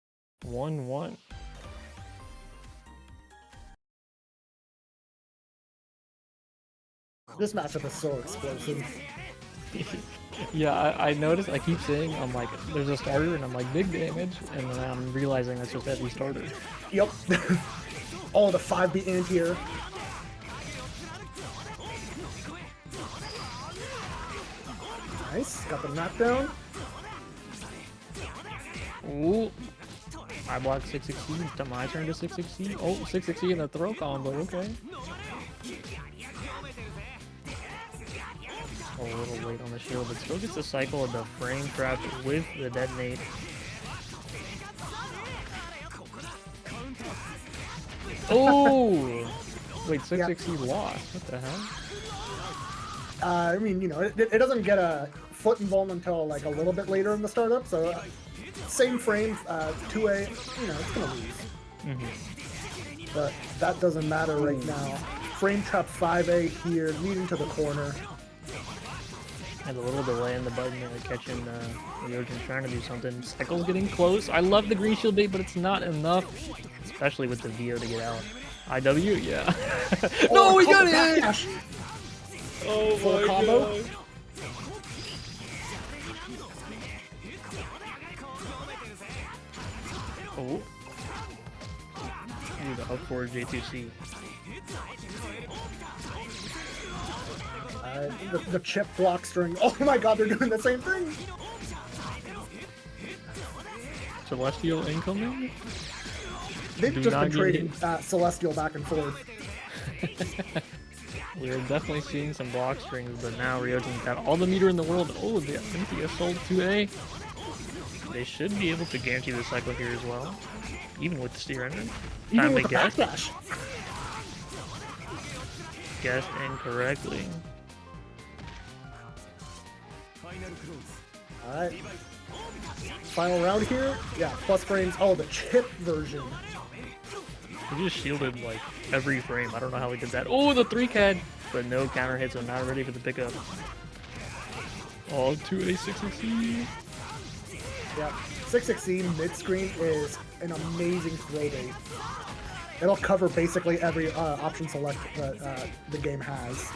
1-1. This matchup is so explosive. Yeah, I noticed, I keep saying, I'm like, there's a starter, and I'm like, big damage, and then I'm realizing that's just every starter. Yep. Oh, the 5B anti-air. Nice, got the knockdown. Ooh. I blocked 660, it's my turn to 660. Oh, 660 in the throw combo, okay. A little late on the shield, but still gets the cycle of the frame trap with the detonate. Oh! Wait, 660 lost. What the hell? I mean, you know, it doesn't get a foot involved until like a little bit later in the startup, so same frame, 2A, you know, it's gonna lose. But that doesn't matter right now. Frame trap 5A here, leading to the corner. And a little delay in the button there, catching Ryojin trying to do something. Cycle's getting close. I love the green shield bait, but it's not enough, especially with the VO to get out. IW, yeah. No, we got it! Backdash. Oh Full my combo. god. Oh. Ooh, the up forward J2C. The chip block string. Oh my god, they're doing the same thing! Celestial incoming? They've Do just not been get trading Celestial back and forth. We're definitely seeing some block strings, but now Ryojin's got all the meter in the world. Oh, the Cynthia sold 2A. They should be able to guarantee the cycle here as well, even with the steer engine. Even Time with to the guess. backdash. Guessed incorrectly. Alright. Final round here. Yeah, plus frames. Oh, the chip version. He just shielded like every frame. I don't know how he did that. Oh, the 3CAD! But no counter hits, so not ready for the pickup. Oh, 2A660. Yeah. 616 mid-screen is an amazing throw bait. It'll cover basically every option select that the game has.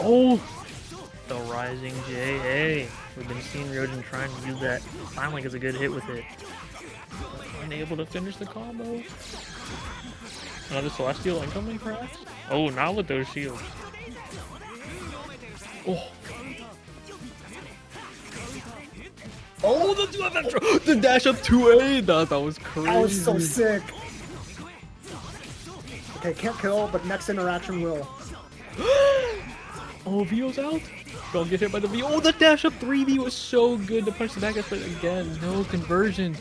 Oh! The rising JA. We've been seeing Ryojin trying to use that. Finally gets a good hit with it. Unable to finish the combo. Another Celestial incoming, perhaps? Oh, not with those shields. Oh. Oh, the 2F the dash up 2A! That was crazy. That was so sick. Okay, can't kill, but next interaction will. Oh, Vio's out. Don't get hit by the V. Oh, the dash up 3V was so good to punch the back, but again, no conversion.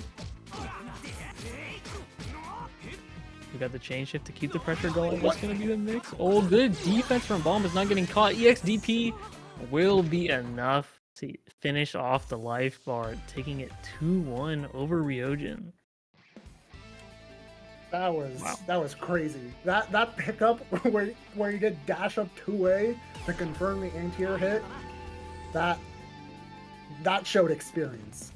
We got the chain shift to keep the pressure going. What's going to be the mix? Oh, good defense from Bomb is not getting caught. EXDP will be enough to finish off the life bar, taking it 2-1 over Ryojin. That was crazy. That pickup where you did dash up 2A to confirm the anti-air hit, that showed experience.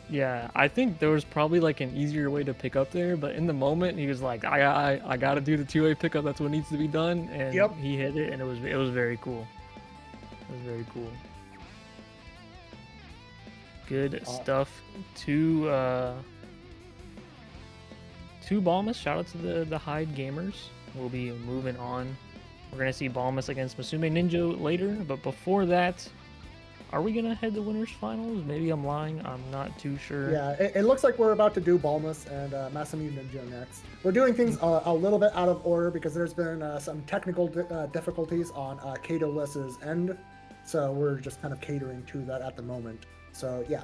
Yeah, I think there was probably like an easier way to pick up there, but in the moment he was like, I gotta do the 2A pickup. That's what needs to be done, and Yep. he hit it, and it was very cool. It was very cool. Good stuff. Two Balmus. Shout out to the Hyde gamers. We'll be moving on. We're gonna see Balmus against Musume Ninja later, but before that, are we gonna head to winners finals? Maybe I'm lying. I'm not too sure. Yeah, it looks like we're about to do Balmus and Masami Ninja next. We're doing things a little bit out of order because there's been some technical difficulties on Kato Less's end. So we're just kind of catering to that at the moment. So yeah.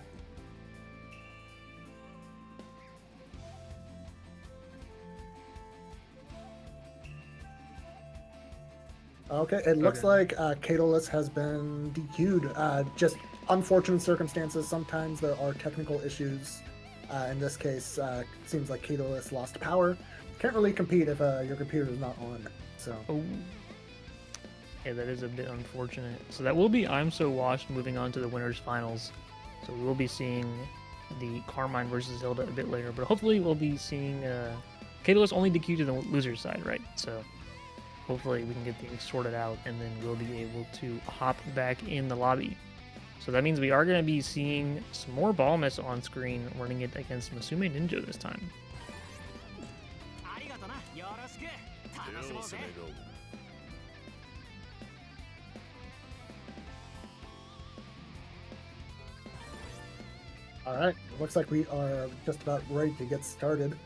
Okay, it looks like Catalyst has been DQ'd. Just unfortunate circumstances. Sometimes there are technical issues. In this case, it seems like Catalyst lost power. Can't really compete if your computer is not on. So. Oh. Yeah, that is a bit unfortunate. So that will be I'm So Washed moving on to the winners finals. So we will be seeing the Carmine versus Hilda a bit later, but hopefully we'll be seeing Catalyst only DQ to the loser's side, right? So hopefully we can get things sorted out and then we'll be able to hop back in the lobby. So that means we are going to be seeing some more ball miss on screen, running it against Musume Ninja this time. All right, looks like we are just about ready to get started.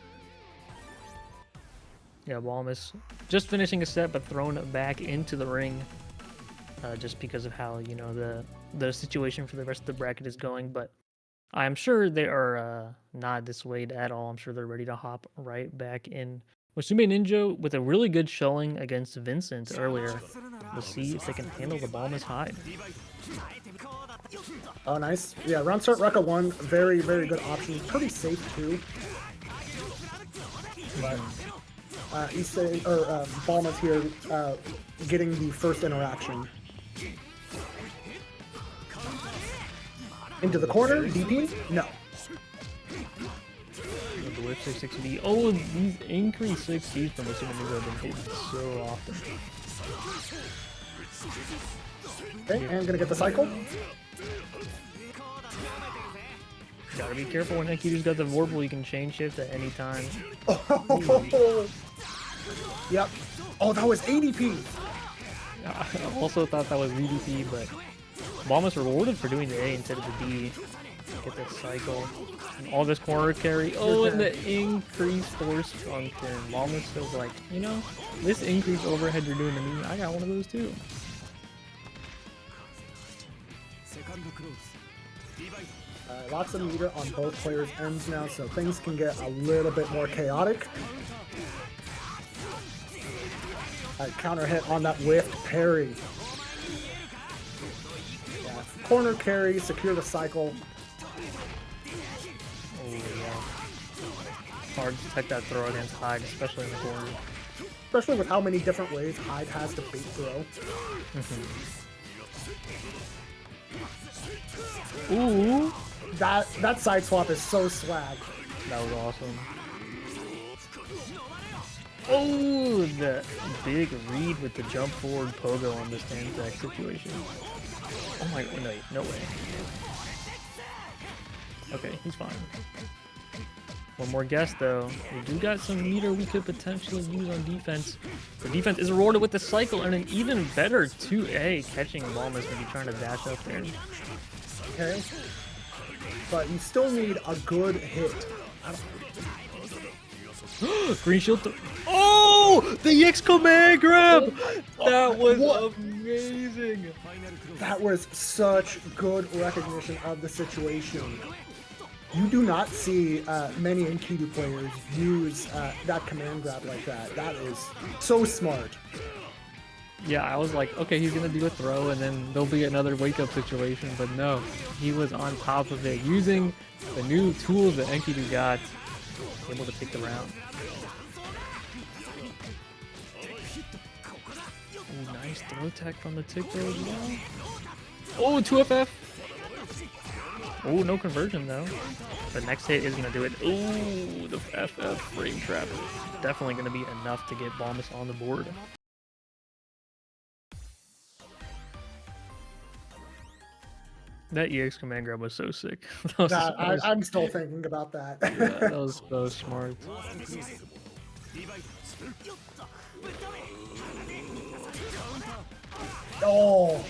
Yeah, Walmus just finishing a set, but thrown back into the ring, just because of how the situation for the rest of the bracket is going. But I'm sure they are not dissuaded at all. I'm sure they're ready to hop right back in. Musume Ninja with a really good showing against Vincent earlier. We'll see if they can handle the Balmus Hide. Oh, nice. Yeah, round start Rekka 1, very, very good option. Pretty safe too. But Balmus here getting the first interaction. Into the corner, DP? No. The whip 660. Oh, these increased 6Ds from Musume Ninja have been hitting so often. Okay, and gonna get the cycle. Gotta be careful when Enkidu's got the Vorpal, you can chain shift at any time. Oh, yep. Oh, that was ADP. I also thought that was VDP, but Balmus rewarded for doing the A instead of the D. Get that cycle. And all this corner carry. Oh, and the increased force function. Balmus feels like, this increased overhead you're doing to me, I got one of those too. Lots of meter on both players' ends now, so things can get a little bit more chaotic. Counter hit on that whiff parry. Yeah, corner carry, secure the cycle. Oh yeah. Hard to take that throw against Hyde, especially in the corner. Especially with how many different ways Hyde has to bait throw. Ooh! That side swap is so swag. That was awesome. Oh, the big read with the jump forward pogo on this Tanzak situation. Oh my, no way. Okay, he's fine. One more guess though. We do got some meter we could potentially use on defense. The defense is rewarded with the cycle and an even better 2A catching Balmus when you're trying to dash up there. Okay. But you still need a good hit. Green shield. Oh! The EX command grab! That was amazing! That was such good recognition of the situation. You do not see many Enkidu players use that command grab like that. That is so smart. Yeah, I was like, okay, he's gonna do a throw and then there'll be another wake-up situation, but no. He was on top of it, using the new tools that Enkidu got, able to take the round. Ooh, nice throw tech from the ticker as well. Oh, 2FF! Oh, no conversion though. The next hit is gonna do it. Ooh, the FF frame trap. Definitely gonna be enough to get Balmus on the board. That EX command grab was so sick. I'm still thinking about that. Yeah, that was so smart. Oh,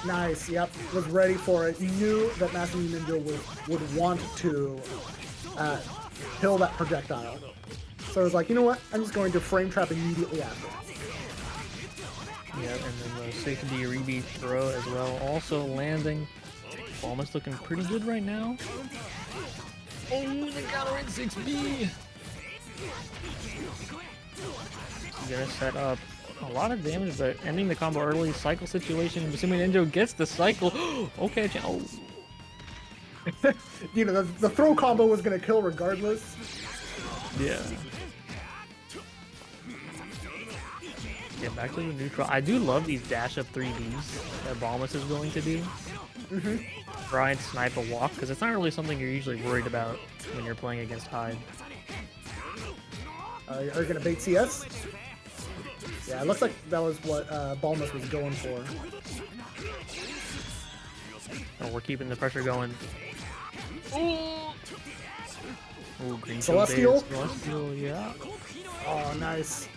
nice. Yep, was ready for it. Knew that Musume Ninja would want to kill that projectile. So I was like, you know what? I'm just going to frame trap immediately after. Yeah, and then the 6B rebeat throw as well, also landing. Almost looking pretty good right now. Oh, the counter in 6B! He's gonna set up a lot of damage, but ending the combo early. Cycle situation. Assuming Ninja gets the cycle. Okay, oh. You know, the throw combo was gonna kill regardless. Yeah. Yeah, back to the neutral. I do love these dash up 3Bs that Balmus is willing to do. Try and snipe a walk, because it's not really something you're usually worried about when you're playing against Hyde. Are you gonna bait CS? Yeah, it looks like that was what Balmus was going for. Oh, we're keeping the pressure going. Ooh, green Celestial? Celestial, yeah. Oh, nice.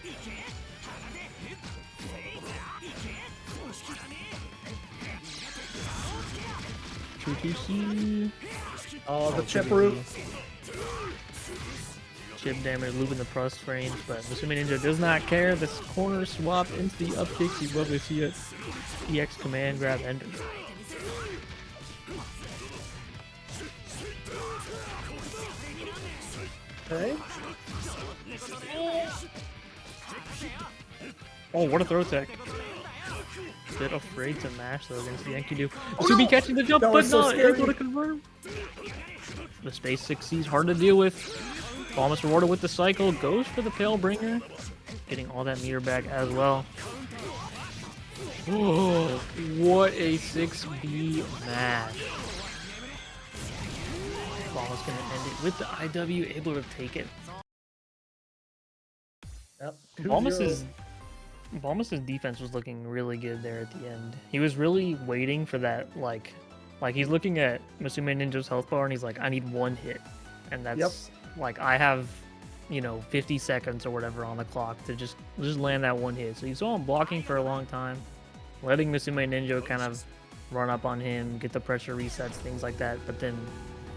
Oh, the chip root. Chip damage, looping the plus range, but Musume Ninja does not care. This corner swap into the up kicks. You love to see it. EX command grab ender. Okay. Oh, what a throw tech. Bit afraid to mash though against the Enkidu. Oh, Should be no! catching the jump, That but was so not scary. able to confirm. The space 6C is hard to deal with. Almost rewarded with the cycle. Goes for the Pale Bringer. Getting all that meter back as well. Oh, what a 6B mash. Almost gonna end it with the IW, able to take it. Yep. Balmus's defense was looking really good there at the end. He was really waiting for that, like he's looking at Musume Ninja's health bar and he's like, I need one hit. And that's like, I have, 50 seconds or whatever on the clock to just land that one hit. So you saw him blocking for a long time, letting Musume Ninja kind of run up on him, get the pressure resets, things like that. But then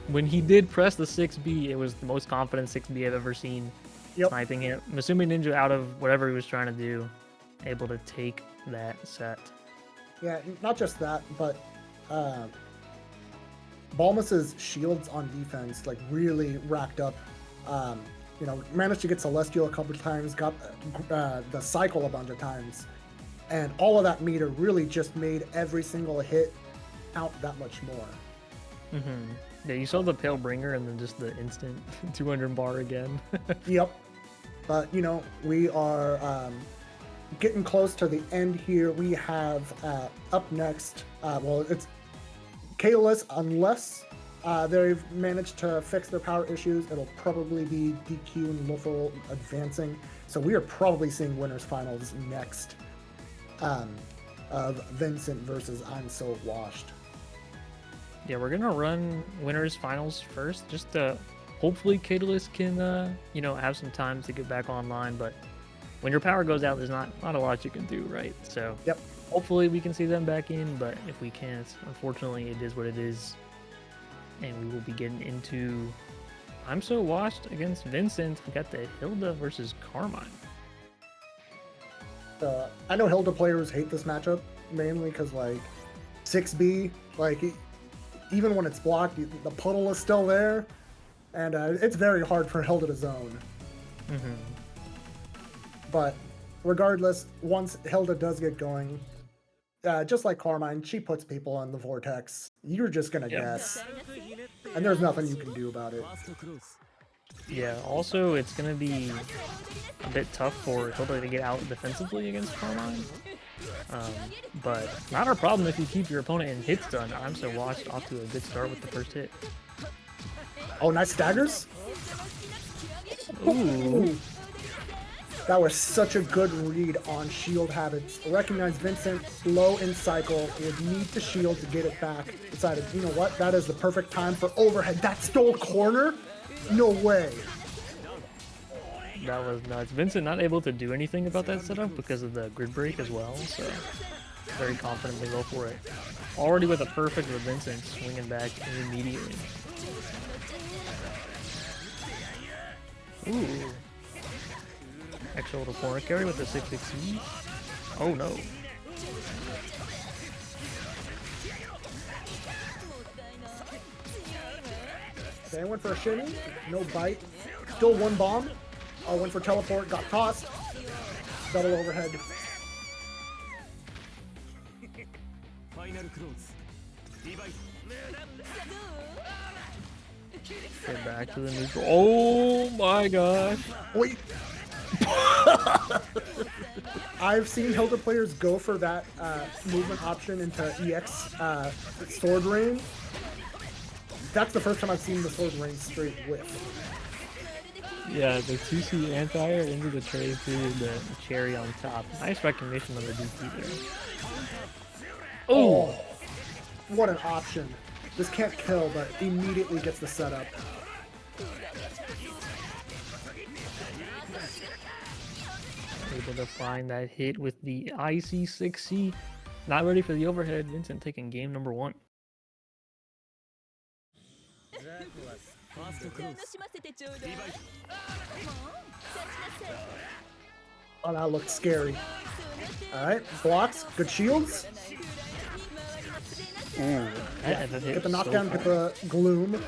when he did press the 6B, it was the most confident 6B I've ever seen. Sniping it. Musume Ninja out of whatever he was trying to do, able to take that set. Yeah, not just that, but Balmus's shields on defense like really racked up. Managed to get Celestial a couple of times, got the cycle a bunch of times, and all of that meter really just made every single hit count that much more. Yeah, you saw the Pale Bringer and then just the instant 200 bar again. Yep. But, we are getting close to the end here. We have up next, it's Kalis, unless they've managed to fix their power issues, it'll probably be DQ and Lofel advancing. So we are probably seeing winners finals next of Vincent versus I'm So Washed. Yeah, we're gonna run winners finals first, just to hopefully Catalyst can have some time to get back online. But when your power goes out, there's not a lot you can do, right? So Yep. Hopefully we can see them back in, but if we can't, unfortunately it is what it is. And we will be getting into I'm So Washed against Vincent. We got the Hilda versus Carmine. I know Hilda players hate this matchup mainly because 6B, even when it's blocked, the puddle is still there, and it's very hard for Hilda to zone. But regardless, once Hilda does get going, just like Carmine, she puts people on the Vortex. You're just gonna guess, and there's nothing you can do about it. Yeah, also it's going to be a bit tough for Hilda to get out defensively against Carmine. But not a problem if you keep your opponent in hit stun. I'm So Washed off to a good start with the first hit. Oh, nice staggers! Ooh. That was such a good read on shield habits. Recognize Vincent low in cycle, would need the shield to get it back. Decided, you know what, that is the perfect time for overhead. That stole corner? No way. That was nuts. Vincent not able to do anything about that setup because of the grid break as well, so very confident to go for it. Already with a perfect with Vincent swinging back immediately. Ooh. Extra little corner carry with the 660. Oh no. Okay, went for a shimmy. No bite. Still one bomb. Oh, went for teleport. Got tossed. Double overhead. Get back to the neutral. Oh my gosh. Wait. I've seen Hilda players go for that movement option into EX sword rain. That's the first time I've seen the sword rain straight whiff. Yeah, the 2C anti-air into the tray through the cherry on top. Nice recognition of the DP there. Oh, what an option. This can't kill, but immediately gets the setup. Able to find that hit with the IC6C. Not ready for the overhead. Vincent taking game number 1. Oh, that looked scary. Alright, blocks, good shields. Ooh, Get the knockdown, get the gloom.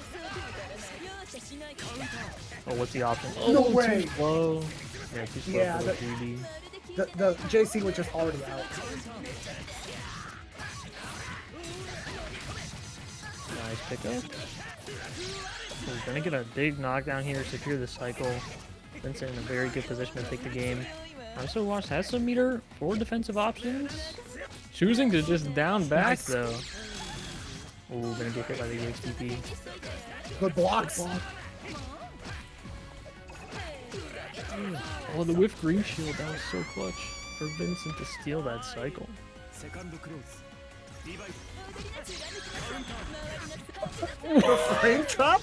Oh, what's the option? No Oh, way. too slow. Yeah, too slow Yeah, for the that- 3D. The JC was just already out. Nice pickup. We're gonna get a big knockdown here, secure the cycle. Vincent in a very good position to take the game. Also, Watch has some meter for defensive options. Choosing to just down back Nice. though. Ooh, gonna get hit by the EXTP. Good blocks. Oh, the whiff green shield, that was so clutch for Vincent to steal that cycle. The frame trap?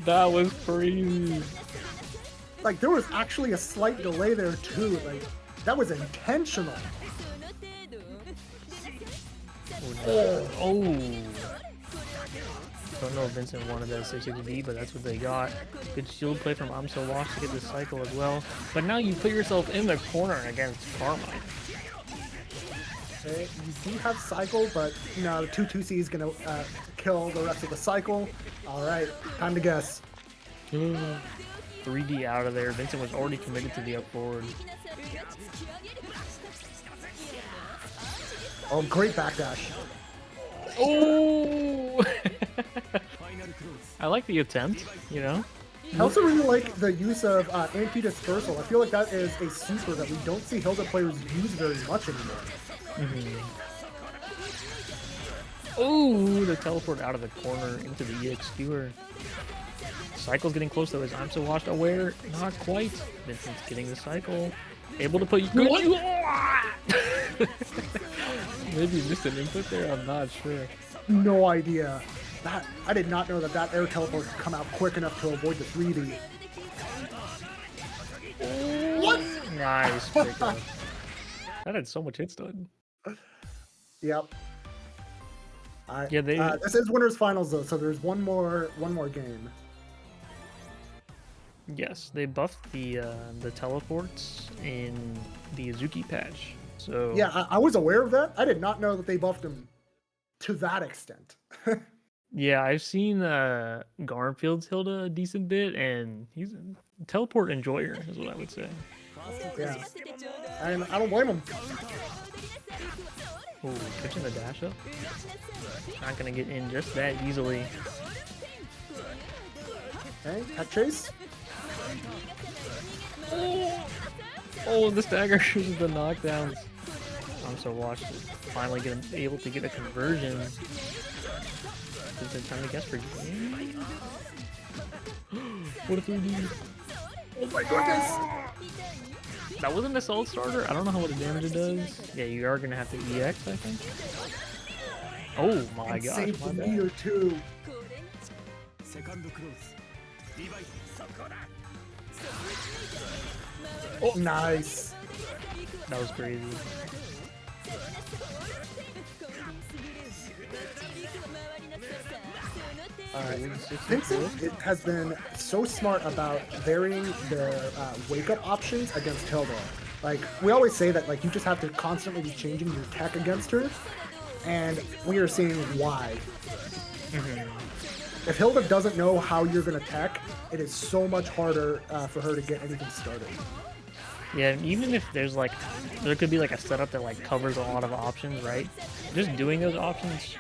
That was crazy. Like, there was actually a slight delay there, too. Like, that was intentional. Oh. Don't know if Vincent wanted that 60D, but that's what they got. Good shield play from I'm So Lost to get this cycle as well. But now you put yourself in the corner against Carmine. Okay, you do have cycle, but, you know, the 2-2C is going to kill the rest of the cycle. Alright, time to guess. 3D out of there. Vincent was already committed to the up forward. Oh, great backdash. Oh! I like the attempt, you know? I also really like the use of anti-dispersal. I feel like that is a super that we don't see Hilda players use very much anymore. Oh, the teleport out of the corner into the EX skewer. Cycle's getting close though. Is I'm So Washed aware? Not quite. Vincent's getting the cycle. Able to put you good. Maybe you missed an input there. I'm not sure. No idea. That I did not know that that air teleport could come out quick enough to avoid the 3D. What? Nice pickup. That had so much hit stun. Yep. Yeah, they. This is winners finals though, so there's one more game. Yes, they buffed the teleports in the Azuki patch. So Yeah, I was aware of that. I did not know that they buffed him to that extent. yeah, I've seen Garfield's Hilda a decent bit, and he's a teleport enjoyer, is what I would say. Yeah. And I don't blame him. Ooh, catching the dash up. Not gonna get in just that easily. Okay, cat chase. Oh, the stagger uses the knockdowns. I'm So Washed to finally able to get a conversion. Is it time to guess for game? What a 3D. Oh my goodness. That wasn't a solid starter. I don't know how much damage it does. Yeah, you are gonna have to EX, I think. Oh my And gosh, save my the bad. meter too. Oh, nice. That was crazy. Alright, Vincent has been so smart about varying their wake-up options against Hilda. Like, we always say that like you just have to constantly be changing your tech against her, and we are seeing why. if Hilda doesn't know how you're gonna tech, it is so much harder for her to get anything started. Yeah, and even if there's like, there could be like a setup that like covers a lot of options, right? Just doing those options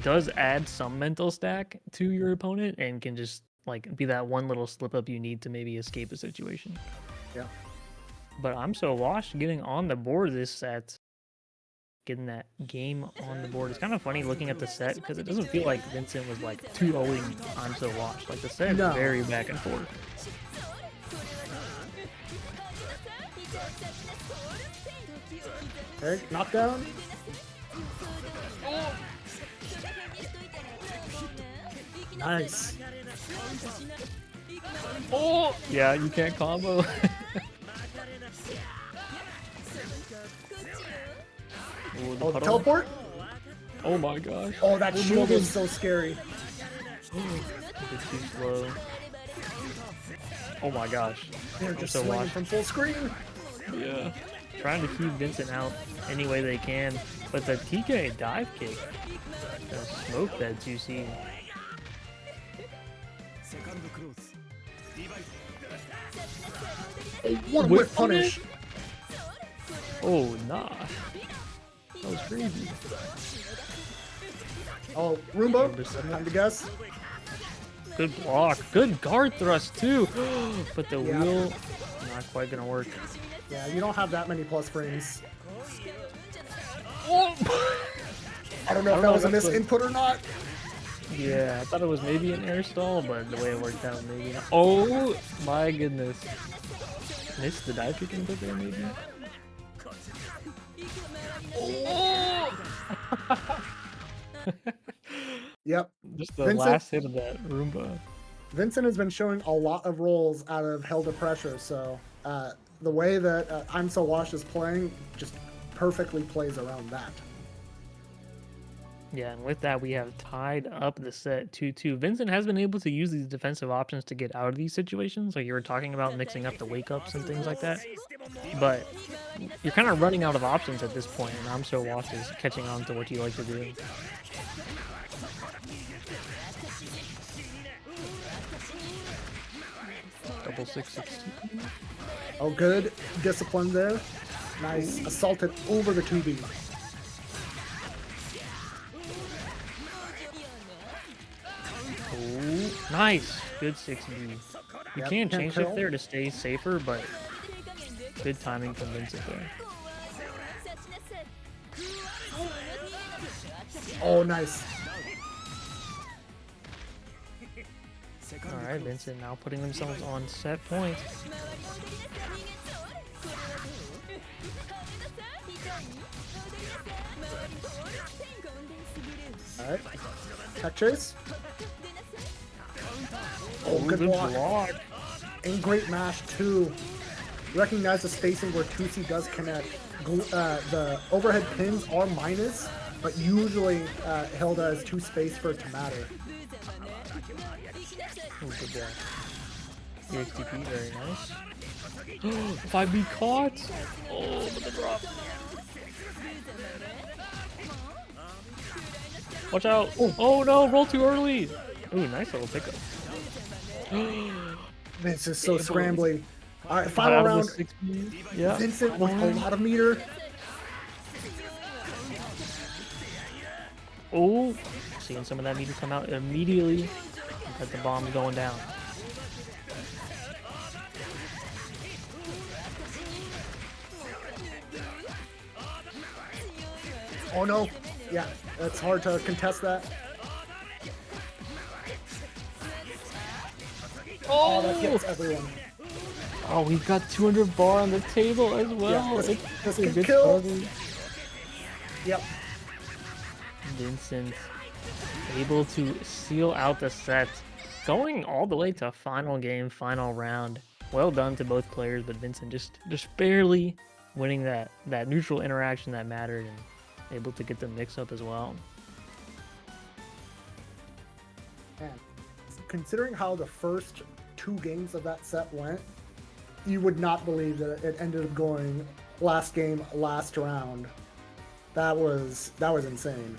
does add some mental stack to your opponent and can just like be that one little slip up you need to maybe escape a situation. Yeah. But I'm so washed getting on the board this set, getting that game on the board. It's kind of funny looking at the set because it doesn't feel like Vincent was like 2-0ing I'm so washed. Like the set is No. very back and forth. Okay, knockdown. Nice. Oh! Yeah, you can't combo. Ooh, Oh, the puddle. teleport? Oh my gosh. Oh, that Oh, shield no. is so scary. It's too slow. Oh my gosh. They're I'm just so swinging washed. from full screen. Yeah. Trying to keep Vincent out any way they can. But the TK dive kick, the smoke that you see. One Whip whip punish. Oh, nah. That was crazy. Oh, Roomba. Time to guess. Good block. Good guard thrust, too. But the Yeah. wheel, not quite gonna work. Yeah, you don't have that many plus frames. Oh! I don't know I if don't that know was a if that's misinput or not. Yeah, I thought it was maybe an air stall, but the way it worked out, maybe not. Oh my goodness. Missed the dive kick input there, maybe? Oh! Yep. Just the Vincent- last hit of that Roomba. Vincent has been showing a lot of rolls out of Hilda pressure, so the way that I'm So Washed is playing just perfectly plays around that. Yeah, and with that, we have tied up the set 2-2. Vincent has been able to use these defensive options to get out of these situations, like you were talking about mixing up the wake-ups and things like that. But you're kind of running out of options at this point, and I'm So Washed is catching on to what you like to do. Double 660. Oh, good discipline there. Nice. Assaulted over the 2B. Oh, nice. Good 6B. You Yep, can can't change kill. shift there to stay safer, but good timing from Vincent there. Oh, nice. Alright, Vincent now putting themselves on set point. Alright. Tech chase. Oh, good block. And great mash, too. Recognize the spacing where 2C does connect. The overhead pins are minus, but usually Hilda is too spaced for it to matter. Oh, good block. EXTP, very nice. 5B caught! Oh, but the drop. Watch out! Oh no, roll too early! Ooh, nice little pickup. This is so Able- scrambly. Alright, Out final of the round. 6B. Yeah. Vincent with a round. lot of meter. Oh, seeing some of that meter come out immediately. Got the bomb going down. Oh no. Yeah, it's hard to contest that. Oh, that gets everyone. Oh, we've got 200 bar on the table as well. Yeah, this It's a can good kill. start. Yep. Vincent able to seal out the set, going all the way to final game, final round. Well done to both players, but Vincent just barely winning that neutral interaction that mattered and able to get the mix up as well. Man, considering how the first 2 games of that set went, you would not believe that it ended up going last game, last round. That was insane.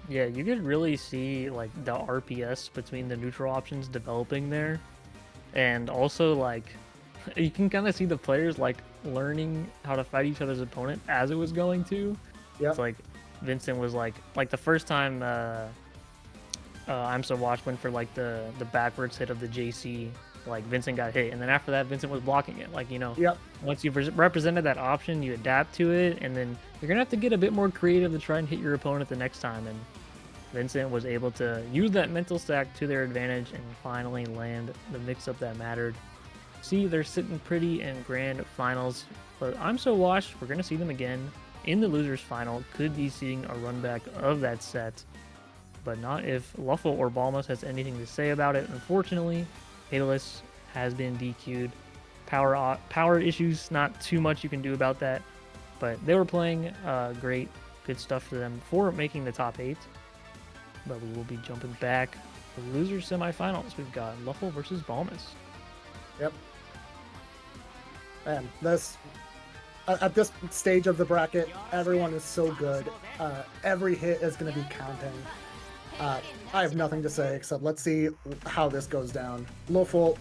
Yeah, you could really see like the RPS between the neutral options developing there, and also like you can kind of see the players like learning how to fight each other's opponent as it was going to. Yep. It's like Vincent was like the first time I'm So Watch went for like the backwards hit of the JC, like Vincent got hit, and then after that Vincent was blocking it. Like, you know, Yep. once you've represented that option, you adapt to it, and then you're gonna have to get a bit more creative to try and hit your opponent the next time. And Vincent was able to use that mental stack to their advantage and finally land the mix-up that mattered. See, they're sitting pretty in grand finals, but I'm So Washed, we're gonna see them again in the losers final. Could be seeing a run back of that set, but not if Luffle or Balmus has anything to say about it. Unfortunately, Payless has been DQ'd. Power issues, not too much you can do about that, but they were playing great, good stuff for them for making the top 8. But we will be jumping back to the losers semifinals. We've got Luffle versus Balmus. Yep. And this at this stage of the bracket, everyone is so good. Every hit is going to be counting. I have nothing to say except let's see how this goes down. Luffle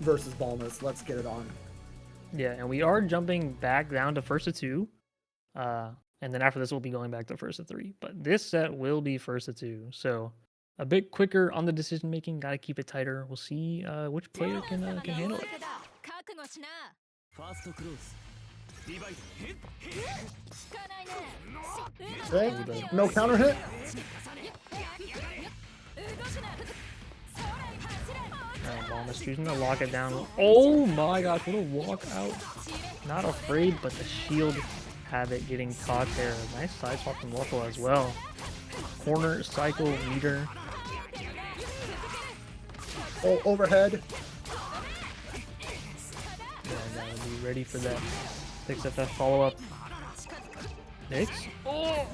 versus Balmus. Let's get it on. Yeah, and we are jumping back down to first of 2. And then after this, we'll be going back to first of 3. But this set will be first of 2. So a bit quicker on the decision making. Got to keep it tighter. We'll see which player can handle it. Okay. No counter hit. Balmus choosing to lock it down. Oh my gosh, what a walk out. Not afraid, but the shield habit getting caught there. Nice side swap from Luffle as well. Corner cycle meter. Oh, overhead. Yeah, gotta be ready for that. Picks up that follow up. Nix. Oh!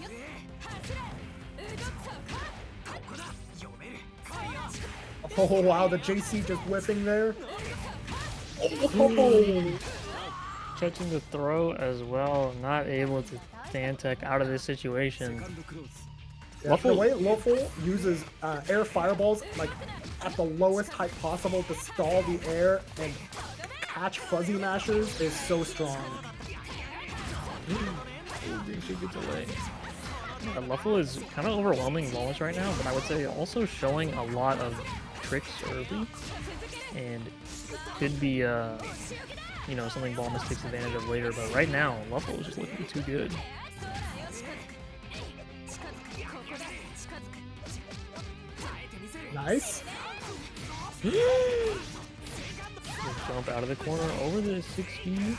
Oh wow, the JC just whipping there. Oh. Catching the throw as well. Not able to stand tech out of this situation. Yeah, the way Luffle uses air fireballs like at the lowest height possible to stall the air and catch fuzzy mashers is so strong. Luffle is kind of overwhelming Balmus right now, but I would say also showing a lot of tricks early, and could be you know, something Balmus takes advantage of later. But right now, Luffle is just looking too good. Nice. Jump out of the corner over the 6B,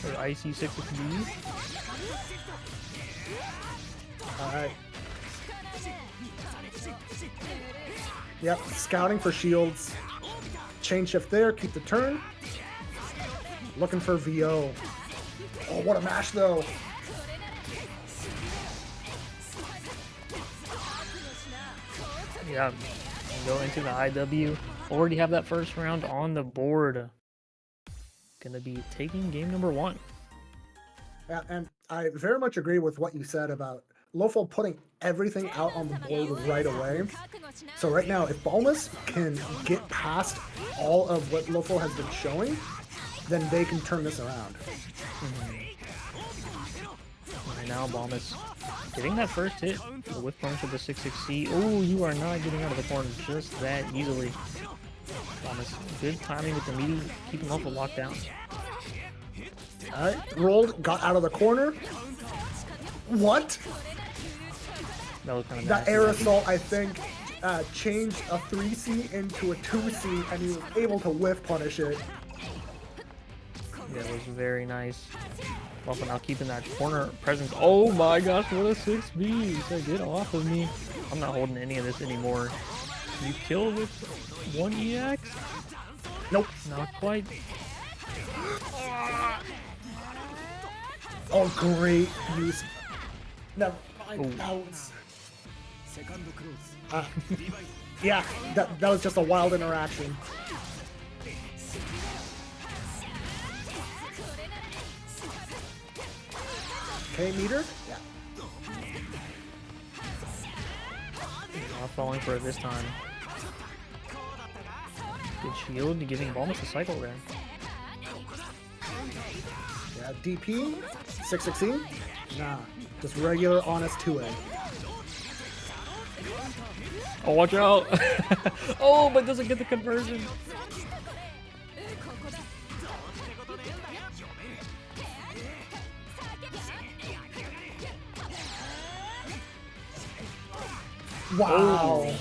or IC 6B. Alright. Yep, scouting for shields. Chain shift there, keep the turn. Looking for VO. Oh, what a mash though. Yeah, go into the IW. Already have that first round on the board. Gonna be taking game number 1. Yeah, and I very much agree with what you said about Luffle putting everything out on the board right away. So right now, if Balmus can get past all of what Luffle has been showing, then they can turn this around. Right now, Balmus getting that first hit. The whip punch with the 6-6C. Oh, you are not getting out of the corner just that easily. Balmus, good timing with the meaty, keeping Luffle locked down. Alright, rolled, got out of the corner. What? That was kind of That air assault, I think, changed a 3C into a 2C, and he was able to whiff punish it. Yeah, it was very nice. Luffle now keeping that corner presence. Oh my gosh, what a 6B! He said, get off of me. I'm not holding any of this anymore. You kill with 1 EX? Nope. Not quite. Oh, great use. Never mind. Ooh. That was... yeah, that was just a wild interaction. Okay, meter. Yeah. Not falling for it this time. Good shield, giving Balmus a cycle there. Yeah, DP, 616. Nah, just regular honest 2A. Oh, watch out! Oh, but doesn't get the conversion. Wow.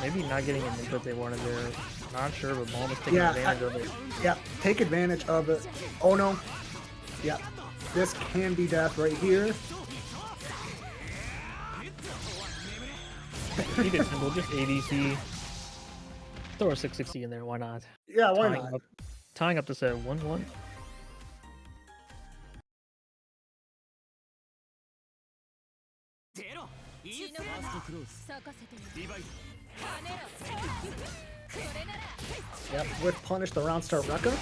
Maybe not getting an input they wanted there. Not sure, but Balmus taking advantage of it. Yeah, take advantage of it. Oh no. Yeah, this can be death right here. Keep it simple, just ADC. Throw a 660 in there, why not? Yeah, why not? Tying up the set 1-1. Yep, with punish the round start Rekka.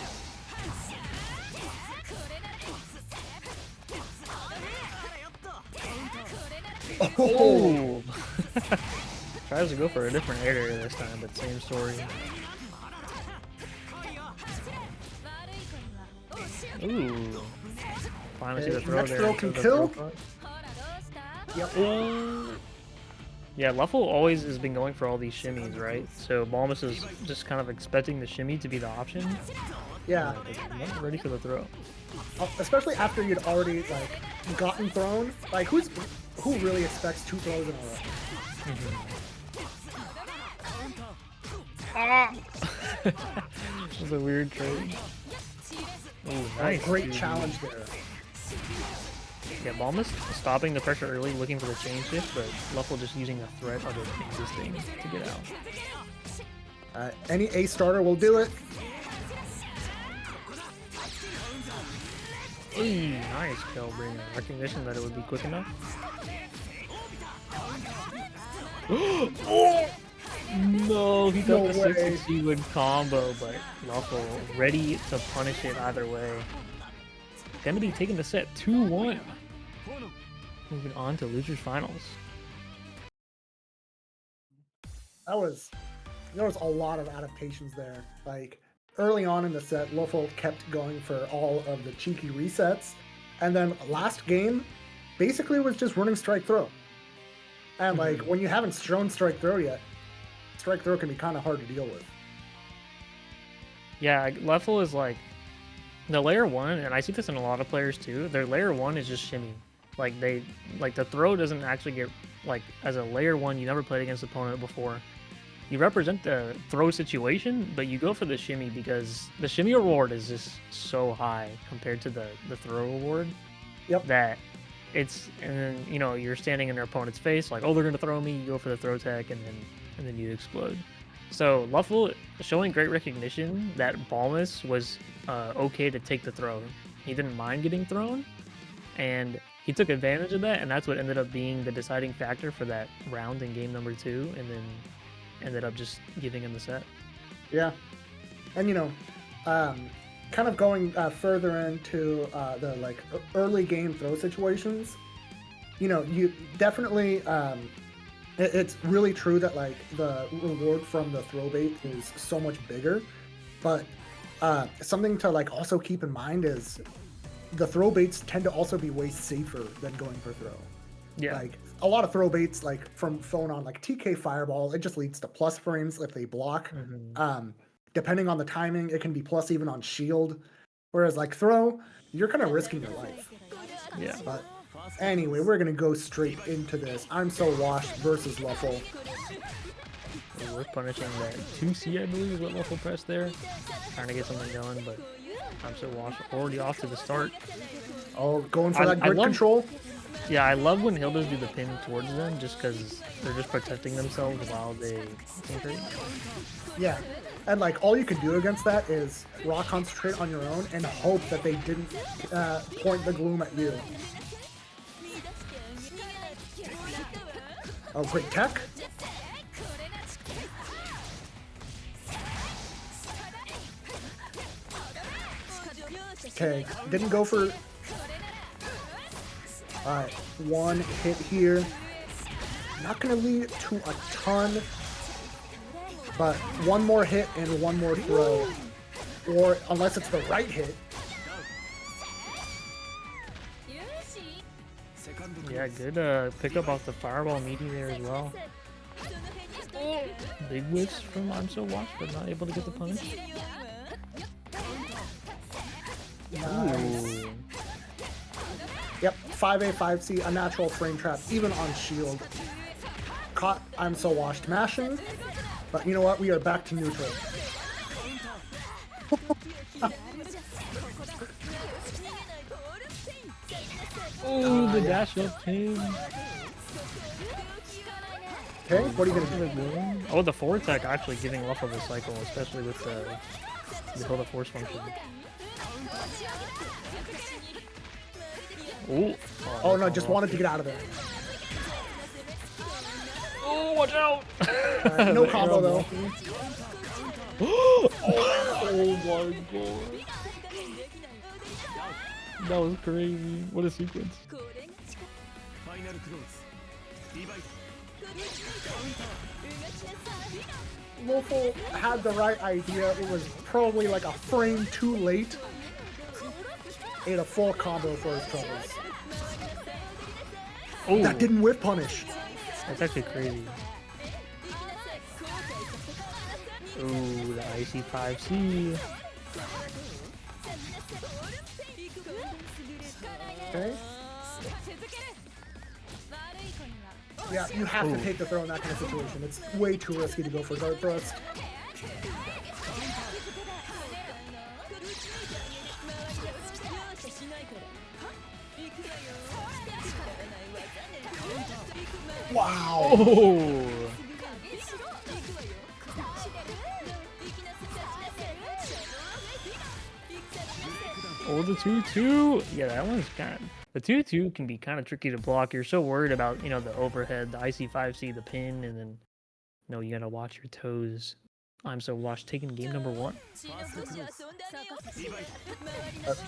Oh! Tries to go for a different area this time, but same story. Ooh. Finally see the throw next there. throw can kill. Yep. Yeah, Luffle always has been going for all these shimmies, right? So Balmus is just kind of expecting the shimmy to be the option. Yeah. Not ready for the throw. Especially after you'd already like gotten thrown. Like who really expects 2 throws in a row? Ah! That was a weird trade. Ooh, nice. Great dude. challenge there. Yeah, Balmus stopping the pressure early, looking for the chain shift, but Luffle just using the threat of it existing to get out. Any A starter will do it. Ooh, nice kill, bringing recognition that it would be quick enough. Oh! No, he got No the way. 660 with combo, but Luffle ready to punish it either way. Gonna be taking the set 2-1. Moving on to losers finals. There was a lot of adaptations there. Like early on in the set, Luffle kept going for all of the cheeky resets, and then last game basically was just running strike throw. And like when you haven't shown strike throw yet, strike throw can be kind of hard to deal with. Yeah, Luffle is like the layer 1, and I see this in a lot of players too. Their layer 1 is just shimmy. Like the throw doesn't actually get like as a layer 1. You never played against an opponent before. You represent the throw situation, but you go for the shimmy because the shimmy reward is just so high compared to the throw reward. Yep. That it's, and then you know you're standing in their opponent's face like, oh, they're gonna throw me. You go for the throw tech, and then you explode. So Luffle showing great recognition that Balmus was okay to take the throw. He didn't mind getting thrown, and he took advantage of that, and that's what ended up being the deciding factor for that round in game number 2, and then ended up just giving him the set. Yeah, and you know, kind of going further into the like early game throw situations. You know, you definitely. It's really true that like the reward from the throw bait is so much bigger, but something to like also keep in mind is the throw baits tend to also be way safer than going for throw. Yeah. Like a lot of throw baits, like from phone on like TK Fireball, it just leads to plus frames if they block. Depending on the timing, it can be plus even on shield. Whereas like throw, you're kind of risking your life. Yeah. But anyway, we're gonna go straight into this. I'm So Washed versus Luffle. We're punishing that 2C, I believe, is what Luffle pressed there. Trying to get something going, but I'm So Washed already off to the start. Oh, going for that grid control. Yeah, I love when Hildas do the pin towards them just because they're just protecting themselves while they concentrate. Yeah, and like all you can do against that is raw concentrate on your own and hope that they didn't point the gloom at you. Oh, great tech. Okay, didn't go for... Alright, one hit here. Not going to lead to a ton, but one more hit and one more throw. Or unless it's the right hit. Yeah, good pickup off the fireball meaty there as well. Big whiffs from I'm So Washed, but not able to get the punish. Nice. Ooh. Yep, 5A, 5C, a natural frame trap, even on shield. Caught I'm So Washed mashing, but you know what? We are back to neutral. Oh, the dash up pin. Okay, what are you gonna do? Oh, the Vortex actually giving Luffle the cycle, especially with the Hold the Force function. Ooh. Oh no, just wanted to get out of there. Oh, watch out! No combo though. Oh my god. That was crazy. What a sequence. Loful had the right idea. It was probably like a frame too late. Ate a full combo for his troubles. Oh, That didn't whip punish. that's actually crazy. Ooh, the icy 5C. Okay. Yeah, you have Ooh. to take the throw in that kind of situation. It's way too risky to go for guard thrust. Wow. Oh! Oh, the 2-2. Yeah, that one's kind of... The 2-2 can be kind of tricky to block. You're so worried about, you know, the overhead, the IC5C, the pin, and then, no, you gotta watch your toes. I'm So Washed taking game number 1.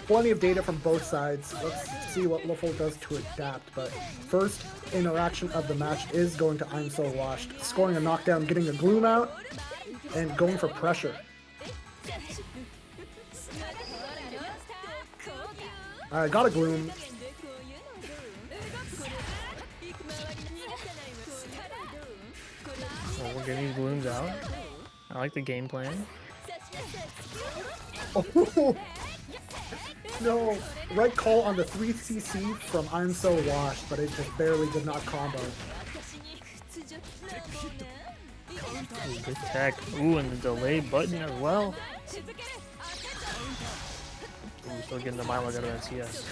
Plenty of data from both sides. Let's see what Loful does to adapt. But first interaction of the match is going to I'm So Washed. Scoring a knockdown, getting a gloom out, and going for pressure. Alright, got a gloom. Well, we're getting these blooms out. I like the game plan. Oh, no, right call on the 3CC from I'm So Washed, but it just barely did not combo. Ooh, good tech. Ooh, and the delay button as well. Ooh, still getting the Milo out of that CS.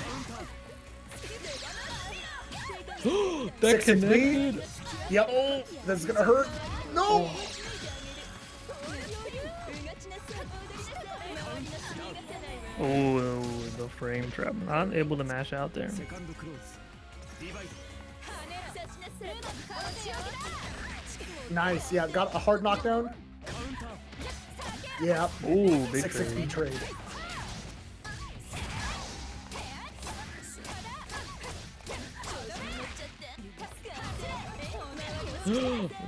That 6-6 connected. Yep, this is gonna hurt. No! Oh, the frame trap. Not able to mash out there. Nice, yeah, got a hard knockdown. Yeah, Ooh, big 6-6 trade. trade.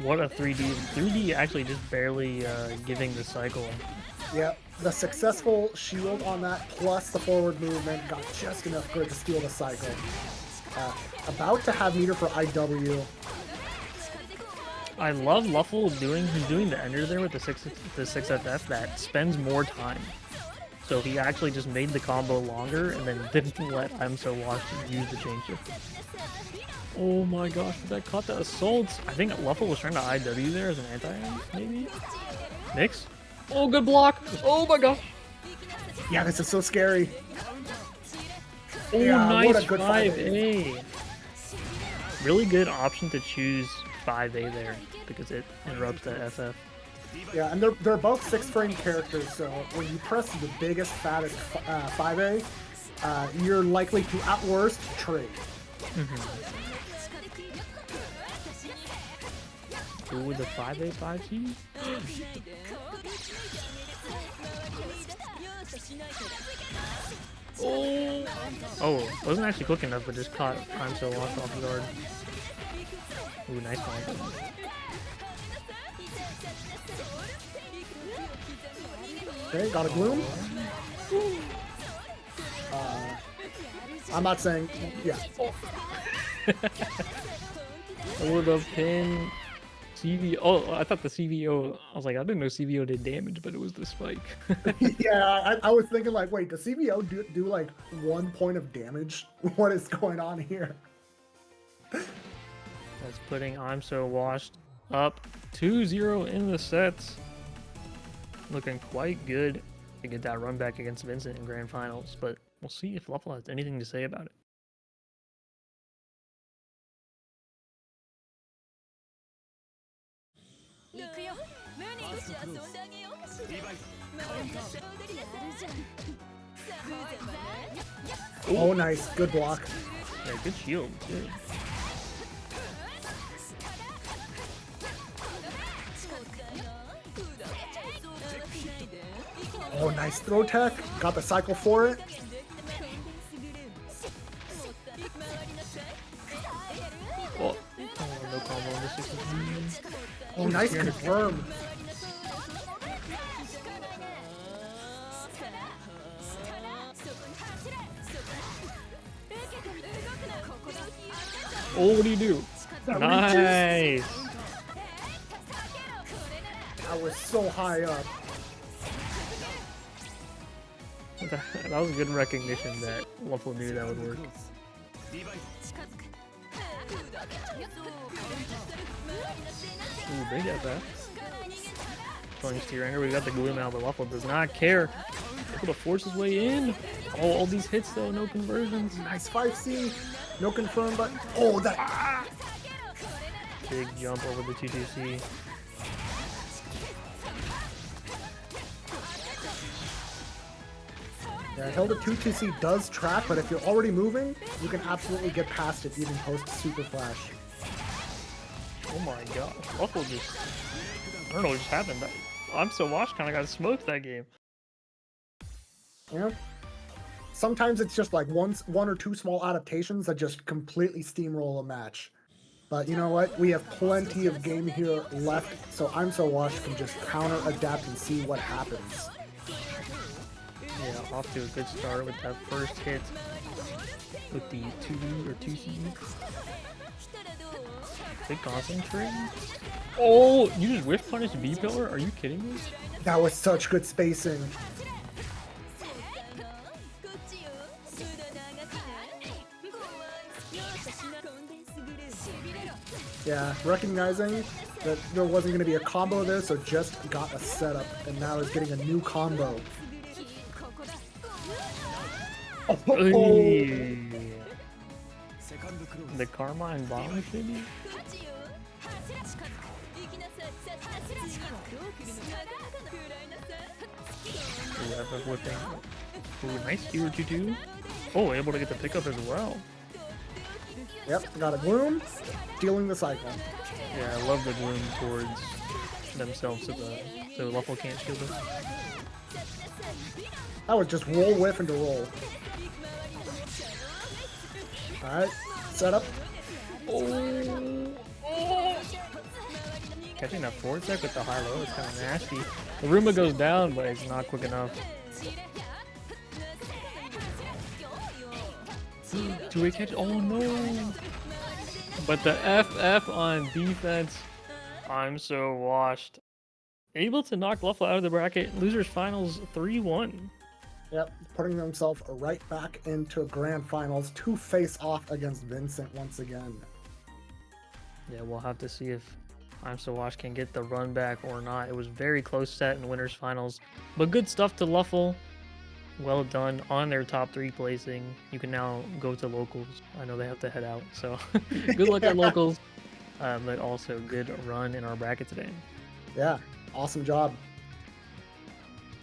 What a 3D. 3D actually just barely giving the cycle. Yep, the successful shield on that plus the forward movement got just enough grid to steal the cycle. About to have meter for IW. I love Luffle doing the ender there with the 6FF that spends more time. So he actually just made the combo longer and then didn't let I'm So Washed use the change shift. Oh my gosh, that caught the assault. I think Luffle was trying to IW there as an anti-air, maybe? Mix? Oh, good block! Oh my gosh! Yeah, this is so scary. Oh, Yeah, what nice a good 5A! Really good option to choose 5A there because it interrupts the FF. Yeah, and they're both 6-frame characters, so when you press the biggest, fattest 5A, you're likely to, at worst, trade. Ooh, the 5A 5C? Oh, wasn't actually quick enough, but just caught I'm So Washed off guard. Ooh, nice one. Okay, got a Gloom. I'm not saying, yeah. Over the pin. CV. Oh, I thought the CVO. I was like, I didn't know CVO did damage, but it was the spike. Yeah, I was thinking like, wait, does CVO do like 1 point of damage? What is going on here? That's putting I'm So Washed up 2-0 in the sets. Looking quite good to get that run back against Vincent in grand finals, but we'll see if Luffle has anything to say about it. Oh, nice. Good block. Yeah, good shield too. Oh, nice throw tech. Got the cycle for it. Oh, no combo in this situation. Oh, nice confirm. Oh, what do you do? That Nice. I was so high up. That was good recognition that Luffle knew that would work. Ooh, big at that. Showing steer anger, we got the Gloom out, but Luffle does not care. Able to force his way in. Oh, all these hits though, no conversions. Nice 5C. No confirm, but oh, that. Big jump over the 2-2C. Yeah, Hilda 2-2C does track, but if you're already moving, you can absolutely get past it even post Super Flash. Oh my gosh, Luffle just, I don't know what just happened. I'm So Washed kind of got smoked that game. Yeah. Sometimes it's just like one or two small adaptations that just completely steamroll a match. But you know what? We have plenty of game here left, so I'm So Washed can just counter adapt and see what happens. Yeah, off to a good start with that first hit with the 2B or 2C. Big concentrate. Oh, you just whiff punish B pillar? Are you kidding me? That was such good spacing. Yeah, recognizing that there wasn't going to be a combo there, so just got a setup, and now is getting a new combo. Hey. The Carmine bomb, maybe? Ooh, whipping. Ooh, nice Hero 2-2. Oh, able to get the pickup as well. Yep, got a Gloom, stealing the cycle. Yeah, I love the Gloom towards themselves so Luffle can't shield it. That was just roll, whiff, into roll. Alright, setup. Oh. Catching that Vortex with the high-low is kind of nasty. The Roomba goes down, but it's not quick enough. Two-way catch. Oh no! But the FF on defense. I'm So Washed. Able to knock Luffle out of the bracket. Losers finals 3-1. Yep, putting himself right back into grand finals to face off against Vincent once again. Yeah, we'll have to see if I'm So Washed can get the run back or not. It was very close set in winners finals, but good stuff to Luffle. Well done on their top 3 placing. You can now go to locals. I know they have to head out, so good luck at locals. But also good run in our bracket today. Yeah, awesome job.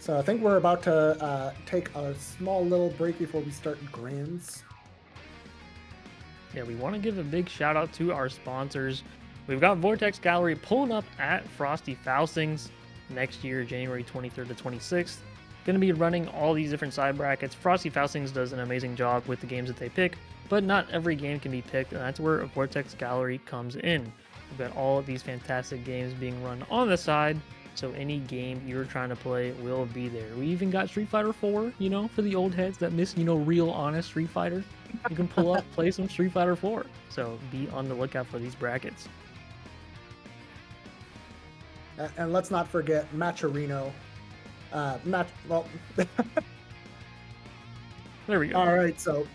So I think we're about to take a small little break before we start grands. Yeah, we want to give a big shout out to our sponsors. We've got Vortex Gallery pulling up at Frosty Faustings next year, January 23rd to 26th. Going to be running all these different side brackets. Frosty Faustings does an amazing job with the games that they pick, but not every game can be picked, and that's where Vortex Gallery comes in. We've got all of these fantastic games being run on the side, so any game you're trying to play will be there. We even got Street Fighter 4, you know, for the old heads that miss, you know, real honest Street Fighter. You can pull up, play some Street Fighter 4. So be on the lookout for these brackets. And let's not forget Matcherino. Well, There we go. all right, so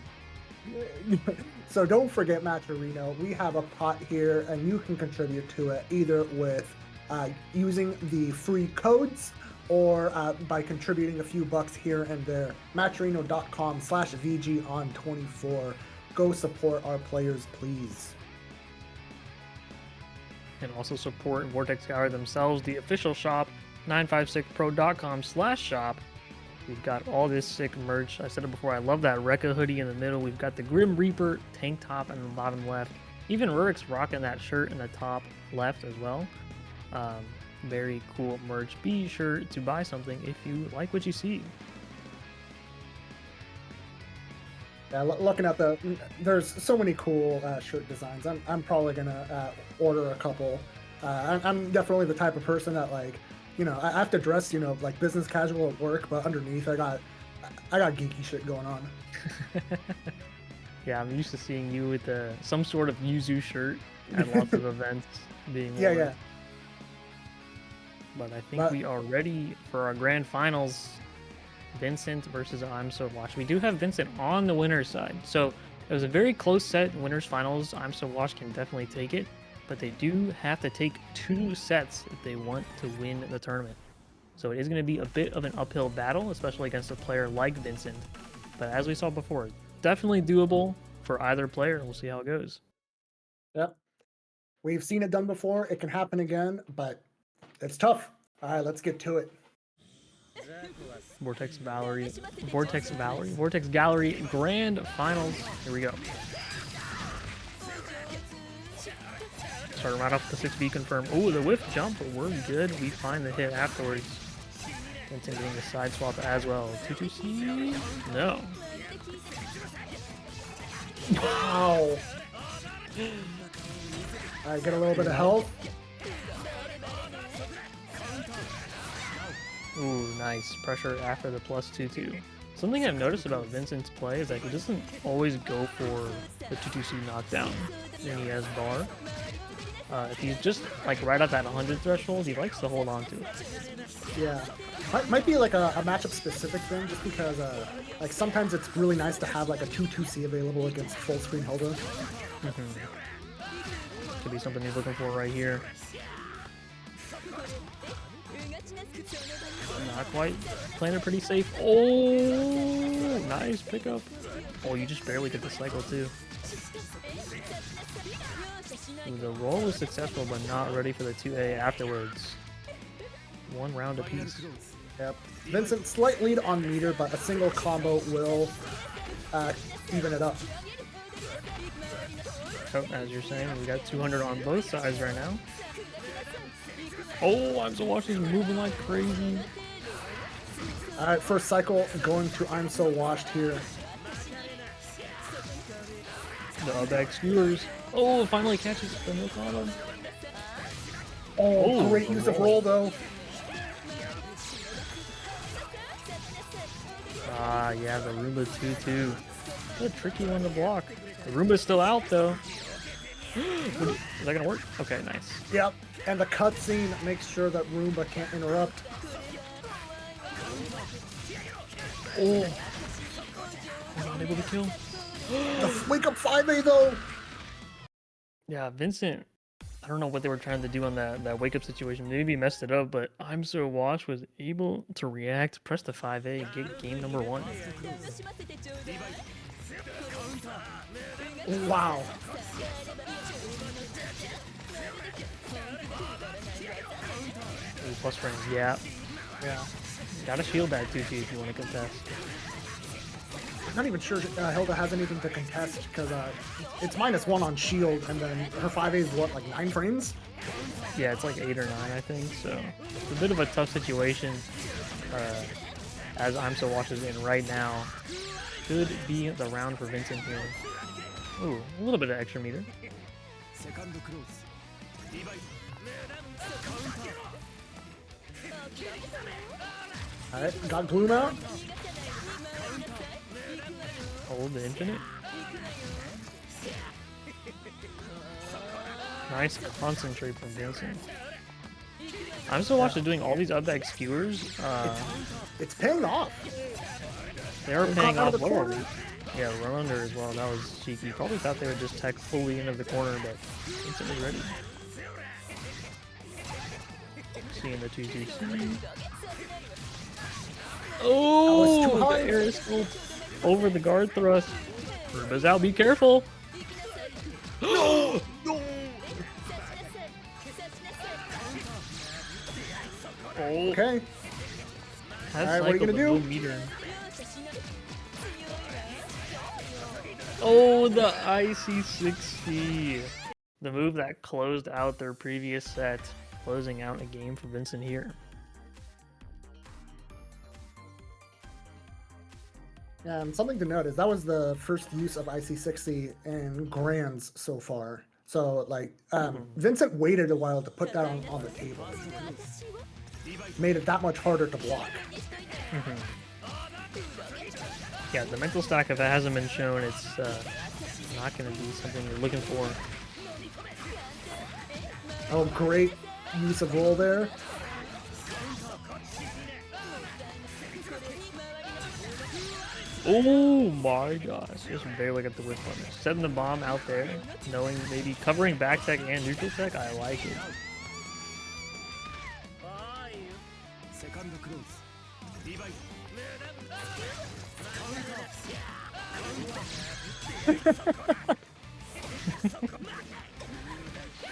don't forget Matcherino. We have a pot here, and you can contribute to it either with using the free codes or by contributing a few bucks here and there. Matcherino.com/VG on24. Go support our players, please. And also support Vortex Gallery themselves, the official shop, 956pro.com/shop. We've got all this sick merch. I said it before, I love that Rekka hoodie in the middle. We've got the Grim Reaper tank top in the bottom left. Even Rurik's rocking that shirt in the top left as well. Very cool merch. Be sure to buy something if you like what you see. Yeah, looking at there's so many cool shirt designs. I'm probably gonna order a couple. I'm definitely the type of person that, like, you know, I have to dress, you know, like business casual at work, but underneath I got geeky shit going on. Yeah, I'm used to seeing you with some sort of Yuzu shirt at lots of events being Yeah, worn. yeah. But I think we are ready for our grand finals. Vincent versus I'm So Washed. We do have Vincent on the winner's side. So it was a very close set. Winners finals, I'm So Washed can definitely take it. But they do have to take 2 sets if they want to win the tournament. So it is going to be a bit of an uphill battle, especially against a player like Vincent. But as we saw before, definitely doable for either player. We'll see how it goes. Yep. We've seen it done before. It can happen again, but it's tough. All right, let's get to it. Vortex Gallery Grand Finals. Here we go. Starting right off the 6B confirmed. Oh, the whiff jump, but we're good. We find the hit afterwards. Vincent getting the side swap as well. 2-2C? No. Wow. All right, get a little bit of health. Ooh, nice. Pressure after the +2-2. Something I've noticed about Vincent's play is that he doesn't always go for the 2-2C knockdown when he has bar. If he's just like right at that 100 threshold, he likes to hold on to it. Yeah. Might be like a matchup specific thing, just because like sometimes it's really nice to have like a 2-2C available against full screen Hilda. Could be something he's looking for right here. Not quite. Playing it pretty safe. Oh, nice pickup. Oh, you just barely get the cycle too. Ooh, the roll was successful, but not ready for the 2A afterwards. 1 round apiece. Yep. Vincent, slight lead on meter, but a single combo will even it up. Oh, as you're saying, we got 200 on both sides right now. Oh, I'm So Washed. He's moving like crazy. All right, first cycle going to I'm So Washed here. The back skewers. Oh, finally catches the milk on him. Oh, great use of roll though. Ah, yeah, the Roomba 2-2. What a tricky one to block. The Roomba's still out though. Is that gonna work? Okay, nice. Yep. And the cutscene makes sure that Roomba can't interrupt. Oh, not able to kill. The wake up 5A though. Yeah, Vincent. I don't know what they were trying to do on that wake up situation. Maybe messed it up, but I'm So Washed was able to react, press the 5A, and get game number 1. Wow. Ooh, plus frames, yeah. Yeah. Gotta shield that 2T if you want to contest. I'm not even sure Hilda has anything to contest because it's -1 on shield, and then her 5A is what, like 9 frames? Yeah, it's like 8 or 9, I think. So it's a bit of a tough situation. As I'm So Washed is in right now. Could be the round for Vincent here. Ooh, a little bit of extra meter. Alright, got Gloom out. Hold the infinite. Nice concentrate from Vincent. I'm still watching doing all these up back skewers. It's paying off. They are Caught paying out off of the well. corner. Yeah, run under as well. That was cheeky. Probably thought they would just tech fully into the corner, but instantly ready. Seeing the 2-2. Oh, too high. the air is still over the guard thrust. Ruba's out. Be careful. No! No! Oh, Okay. that's Alright, what are you gonna do? Meter. Oh, the IC60. The move that closed out their previous set, closing out a game for Vincent here. Something to note is that was the first use of IC60 in Grands so far. So, like, Vincent waited a while to put that on the table. Made it that much harder to block. Yeah, the mental stack, if it hasn't been shown, it's not going to be something you're looking for. Oh, great use of roll there. Oh my gosh, just barely got the whiff on it. Setting the bomb out there, knowing maybe covering back tech and neutral tech, I like it.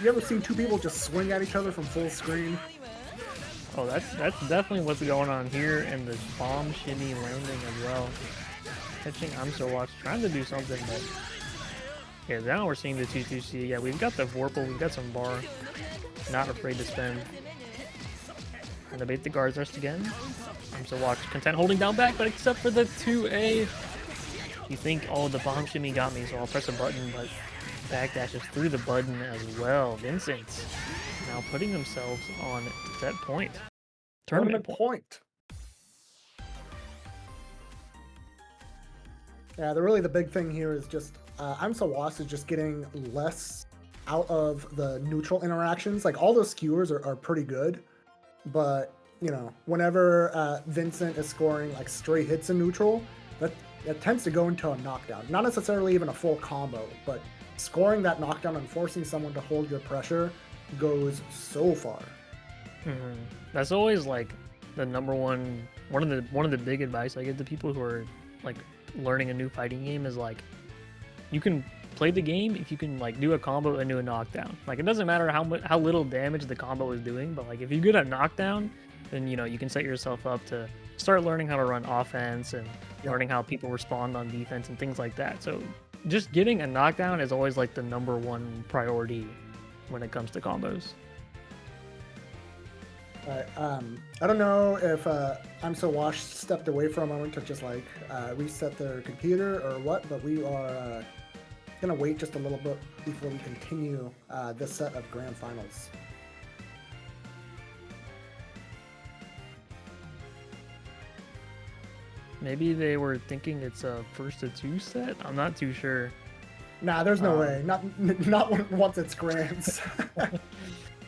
You ever seen two people just swing at each other from full screen? Oh, that's definitely what's going on here, and the bomb shimmy landing as well. Catching I'm so watch trying to do something, but yeah, now we're seeing the 2-2C. Yeah, we've got the Vorpal, we've got some bar. Not afraid to spend. And to bait the guard thrust again. I'm so watch content holding down back, but except for the 2A. You think, oh, the bomb shimmy got me, so I'll press a button, but backdashes through the button as well. Vincent now putting themselves on set point. Tournament point. Yeah, the big thing here is just I'm so lost is just getting less out of the neutral interactions. Like all those skewers are pretty good, but you know, whenever Vincent is scoring like straight hits in neutral, that tends to go into a knockdown. Not necessarily even a full combo, but scoring that knockdown and forcing someone to hold your pressure goes so far. That's always like the number one of the big advice I give to people who are like learning a new fighting game is like, you can play the game if you can like do a combo and do a knockdown. Like it doesn't matter how little damage the combo is doing, but like if you get a knockdown, then you know you can set yourself up to start learning how to run offense and learning how people respond on defense and things like that. So just getting a knockdown is always like the number one priority when it comes to combos. I don't know if I'm so washed stepped away for a moment to just like reset their computer or what, but we are gonna wait just a little bit before we continue this set of grand finals. Maybe they were thinking it's a first to two set. I'm not too sure. Nah, there's no way. Not once it's grands.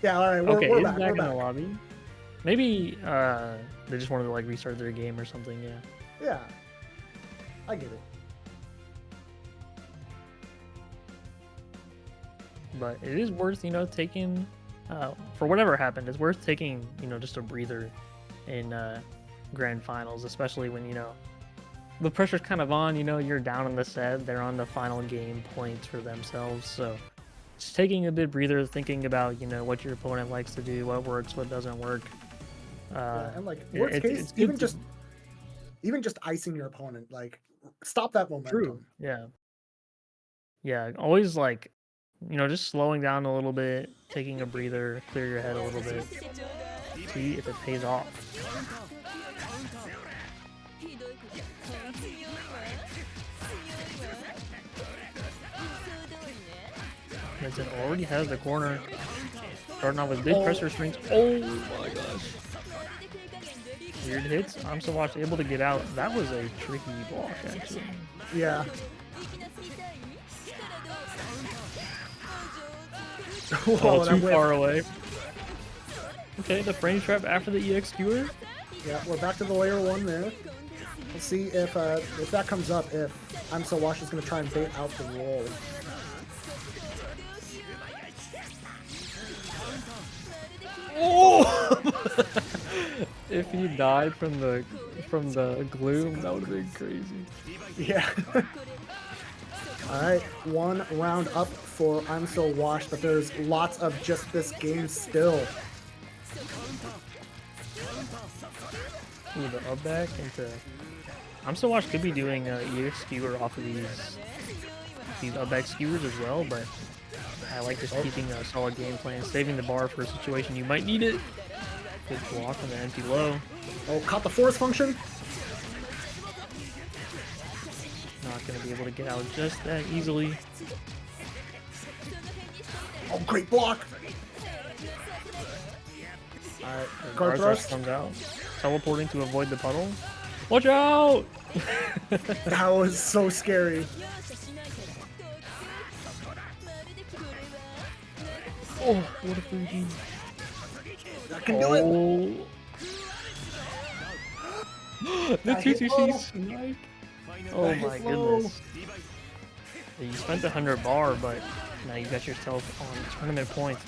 Yeah, all right. Okay, we're it's back. back We're in the back. lobby. Maybe they just wanted to like restart their game or something. Yeah. Yeah, I get it. But it is worth, you know, taking for whatever happened. It's worth taking, you know, just a breather in grand finals, especially when you know the pressure's kind of on. You know, you're down in the set. They're on the final game points for themselves, so just taking a bit breather, thinking about, you know, what your opponent likes to do, what works, what doesn't work. And like worst case, even just icing your opponent, like stop that momentum. True. Yeah. Always like, you know, just slowing down a little bit, taking a breather, clear your head a little bit. See if it pays off. Vincent already has the corner. Starting off with big pressure strings. Oh my gosh. Weird hits. I'm so watched able to get out. That was a tricky block, actually. Yeah. Oh, too that far away. Okay, the frame trap after the EX skewer. Yeah, we're back to the layer 1 there. We'll see if that comes up, if I'm So Wash is going to try and bait out the roll. Oh! If he died from the gloom, that would have been crazy. Yeah. Alright, 1 round up for I'm So Washed, but there's lots of just this game still. Ooh, the up back into... I'm So Washed could be doing EX skewer off of these up back skewers as well, but I like just keeping a solid game plan, saving the bar for a situation you might need it. Good block on the empty low. Oh, caught the force function. Not going to be able to get out just that easily. Oh, great block. Alright, Guard thrust comes out. Teleporting to avoid the puddle. Watch out! That was so scary. Oh, what a freaking... That can do it. The That hit 2-2-C snipe. Oh That hit my low. goodness. Yeah, you spent the 100 bar, but now you got yourself on tournament points.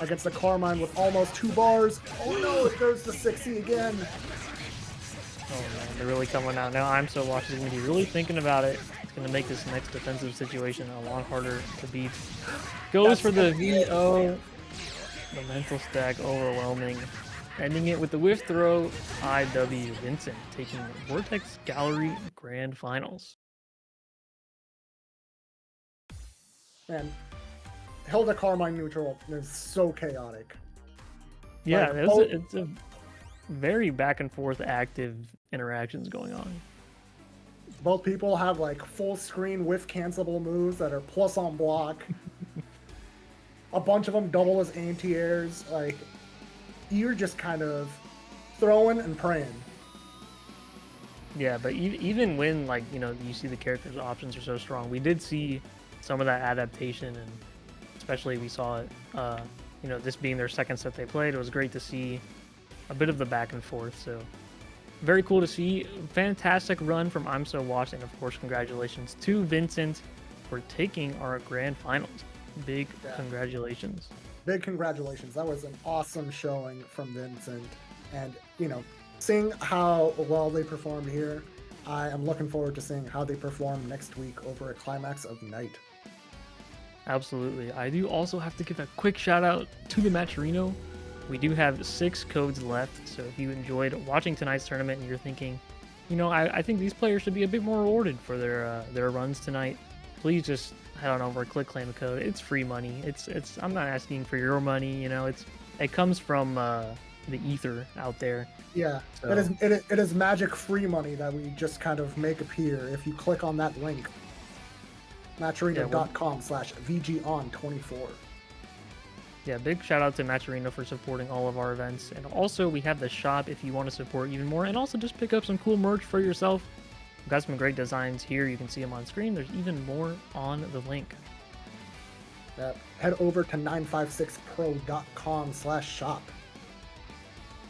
Against the Carmine with almost 2 bars. Oh no, it goes to 60 again. Oh man, they're really coming out now. I'm So Washed is going to be really thinking about it. It's going to make this next defensive situation a lot harder to beat. Goes for the VO. The mental stack overwhelming. Ending it with the whiff throw. IW Vincent taking the Vortex Gallery Grand Finals. Man, Hilda Carmine neutral is so chaotic. Yeah, Like, it's a very back and forth active interactions going on. Both people have like full screen whiff cancelable moves that are plus on block. A bunch of them double as anti-airs. Like, you're just kind of throwing and praying. Yeah, but even when, like, you know, you see the characters' options are so strong, we did see some of that adaptation, and especially we saw it, you know, this being their second set they played, it was great to see a bit of the back and forth, so very cool to see. Fantastic run from I'm So Washed, and of course, congratulations to Vincent for taking our grand finals. Big congratulations. Big congratulations. That was an awesome showing from Vincent. And, you know, seeing how well they performed here, I am looking forward to seeing how they perform next week over at Climax of Night. Absolutely. I do also have to give a quick shout out to the Matcherino. We do have 6 codes left, so if you enjoyed watching tonight's tournament and you're thinking, you know, I think these players should be a bit more rewarded for their runs tonight, please just head on over, click claim a code. It's free money. It's I'm not asking for your money, you know, it comes from the ether out there. Yeah, So- it is magic free money that we just kind of make appear if you click on that link. Matcherino.com/VGON24. Yeah, big shout out to Matcherino for supporting all of our events. And also, we have the shop if you want to support even more. And also, just pick up some cool merch for yourself. We've got some great designs here. You can see them on screen. There's even more on the link. Head over to 956pro.com/shop.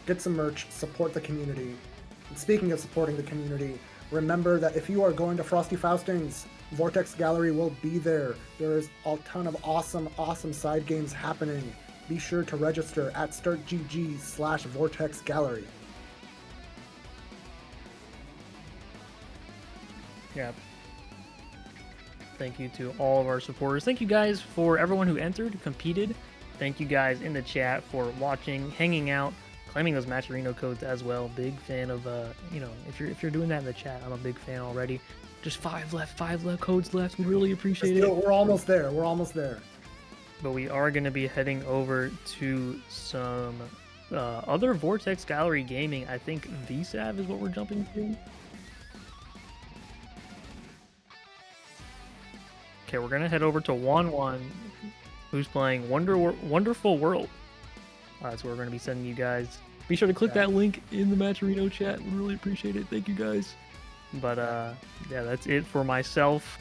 Get some merch, support the community. And speaking of supporting the community, remember that if you are going to Frosty Faustings, Vortex Gallery will be there. There is a ton of awesome side games happening. Be sure to register at startgg/Vortex Gallery. Yeah. Thank you to all of our supporters. Thank you guys for everyone who entered, competed. Thank you guys in the chat for watching, hanging out, claiming those Matcherino codes as well. Big fan of you know, if you're doing that in the chat, I'm a big fan already. Just 5 codes left. We really appreciate it. We're almost there. But we are going to be heading over to some other Vortex Gallery gaming. I think VSAV is what we're jumping to. Okay, we're gonna head over to Juan, who's playing Wonderful World. That's where we're gonna be sending you guys. Be sure to click that link in the Matcherino chat. We really appreciate it. Thank you guys. But yeah, that's it for myself.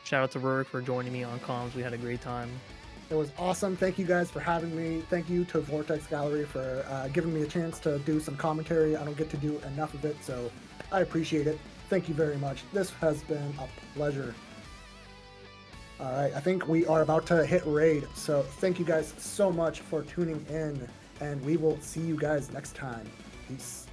Shout out to Rurik for joining me on comms. We had a great time. It was awesome. Thank you guys for having me. Thank you to Vortex Gallery for giving me a chance to do some commentary. I don't get to do enough of it, so I appreciate it. Thank you very much. This has been a pleasure. All right, I think we are about to hit raid, so thank you guys so much for tuning in, and we will see you guys next time. Peace.